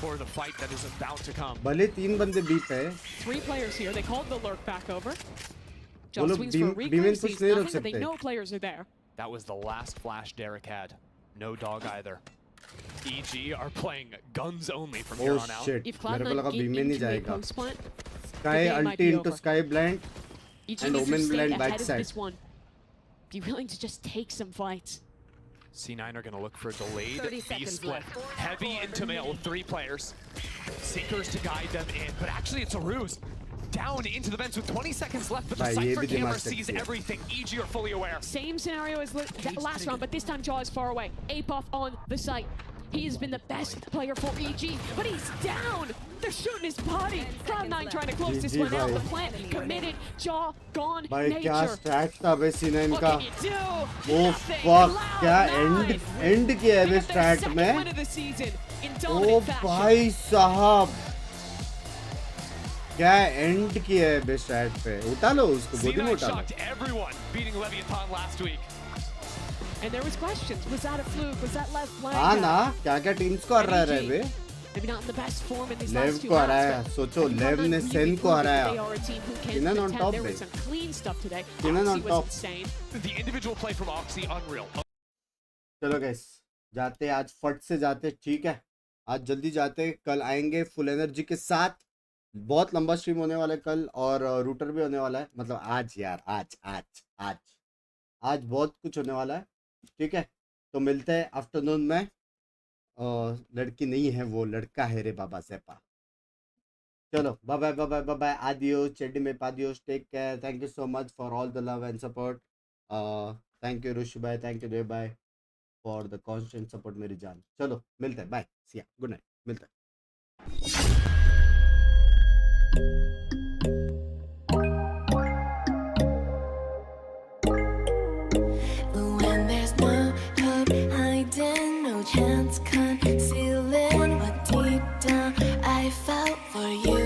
for the fight that is about to come. भले 3 बंदे बी पे 3 players here. They called the lurk back over. वो Jaw लोग swings for a Demon reclaim, push sees नहीं रोक nothing, but they सकते know players are there. That was the last flash Derek had. No dog either. EG are playing guns only from here oh on out. shit If मेरे को Cloud9 लगा get B में नहीं into a जाएगा post plant, sky the game might अल्टी be into over. Sky blind EG and needs to Omen stay blind ahead of backside. this one. Be willing to just take some fights. C9 are going to look for a delayed 30 B seconds split. left. Heavy into male with 3 players. Seekers to guide them in, but actually it's a ruse. down into the vents with 20 seconds left, but the Bhai, ye Cypher bhi camera dimag sees sakti hai. everything. EG are fully aware. Same scenario as that last round, but this time Jaw is far away. Ape off on the site. He has been the best player for EG, but he's down. They're shooting his body. Cloud9 trying to close this one out. The plant committed. Jaw gone. भाई क्या Nature. Stat था बे C9 What का? can you do? Oh Nothing. fuck! क्या Cloud9 and किया है They बे got their stat second में? win of the season in ओ dominant fashion. भाई साहब क्या एंड किया है बे स्टैट पे? उठा लो उसको, गोदी में C9 उठा लो. shocked everyone beating Leviathan last week. And there was questions. Was that a fluke? Was that left flank? हाँ ना, क्या क्या टीम्स को हरा रहा है बे? Maybe not in the best form in these लेव last two को हराया, rounds. सोचो लेव ने सेन को हराया. Kinan on top There पे. was some clean stuff today. Kinan on Oxy was top. insane. The individual play from Oxy, unreal. चलो गाइस, जाते आज फट से जाते, ठीक है? आज जल्दी जाते, कल आएंगे फुल एनर्जी के साथ. बहुत लंबा स्ट्रीम होने वाला है कल और रूटर भी होने वाला है. मतलब आज यार, आज बहुत कुछ होने वाला है. ठीक है, तो मिलते हैं आफ्टरनून में. लड़की नहीं है वो, लड़का है रे बाबा सेपा. चलो bye bye bye bye bye. Adios, चेडी में पादियोस. Take care. Thank you so much for all the love and support. Thank you Rishi भाई, थैंक यू देव भाई फॉर द कांस्टेंट सपोर्ट मेरी जान. चलो मिलते हैं, बाय, सिया, गुड नाइट, मिलते हैं. When there's no hope hiding, no chance concealing what deep down I felt for you.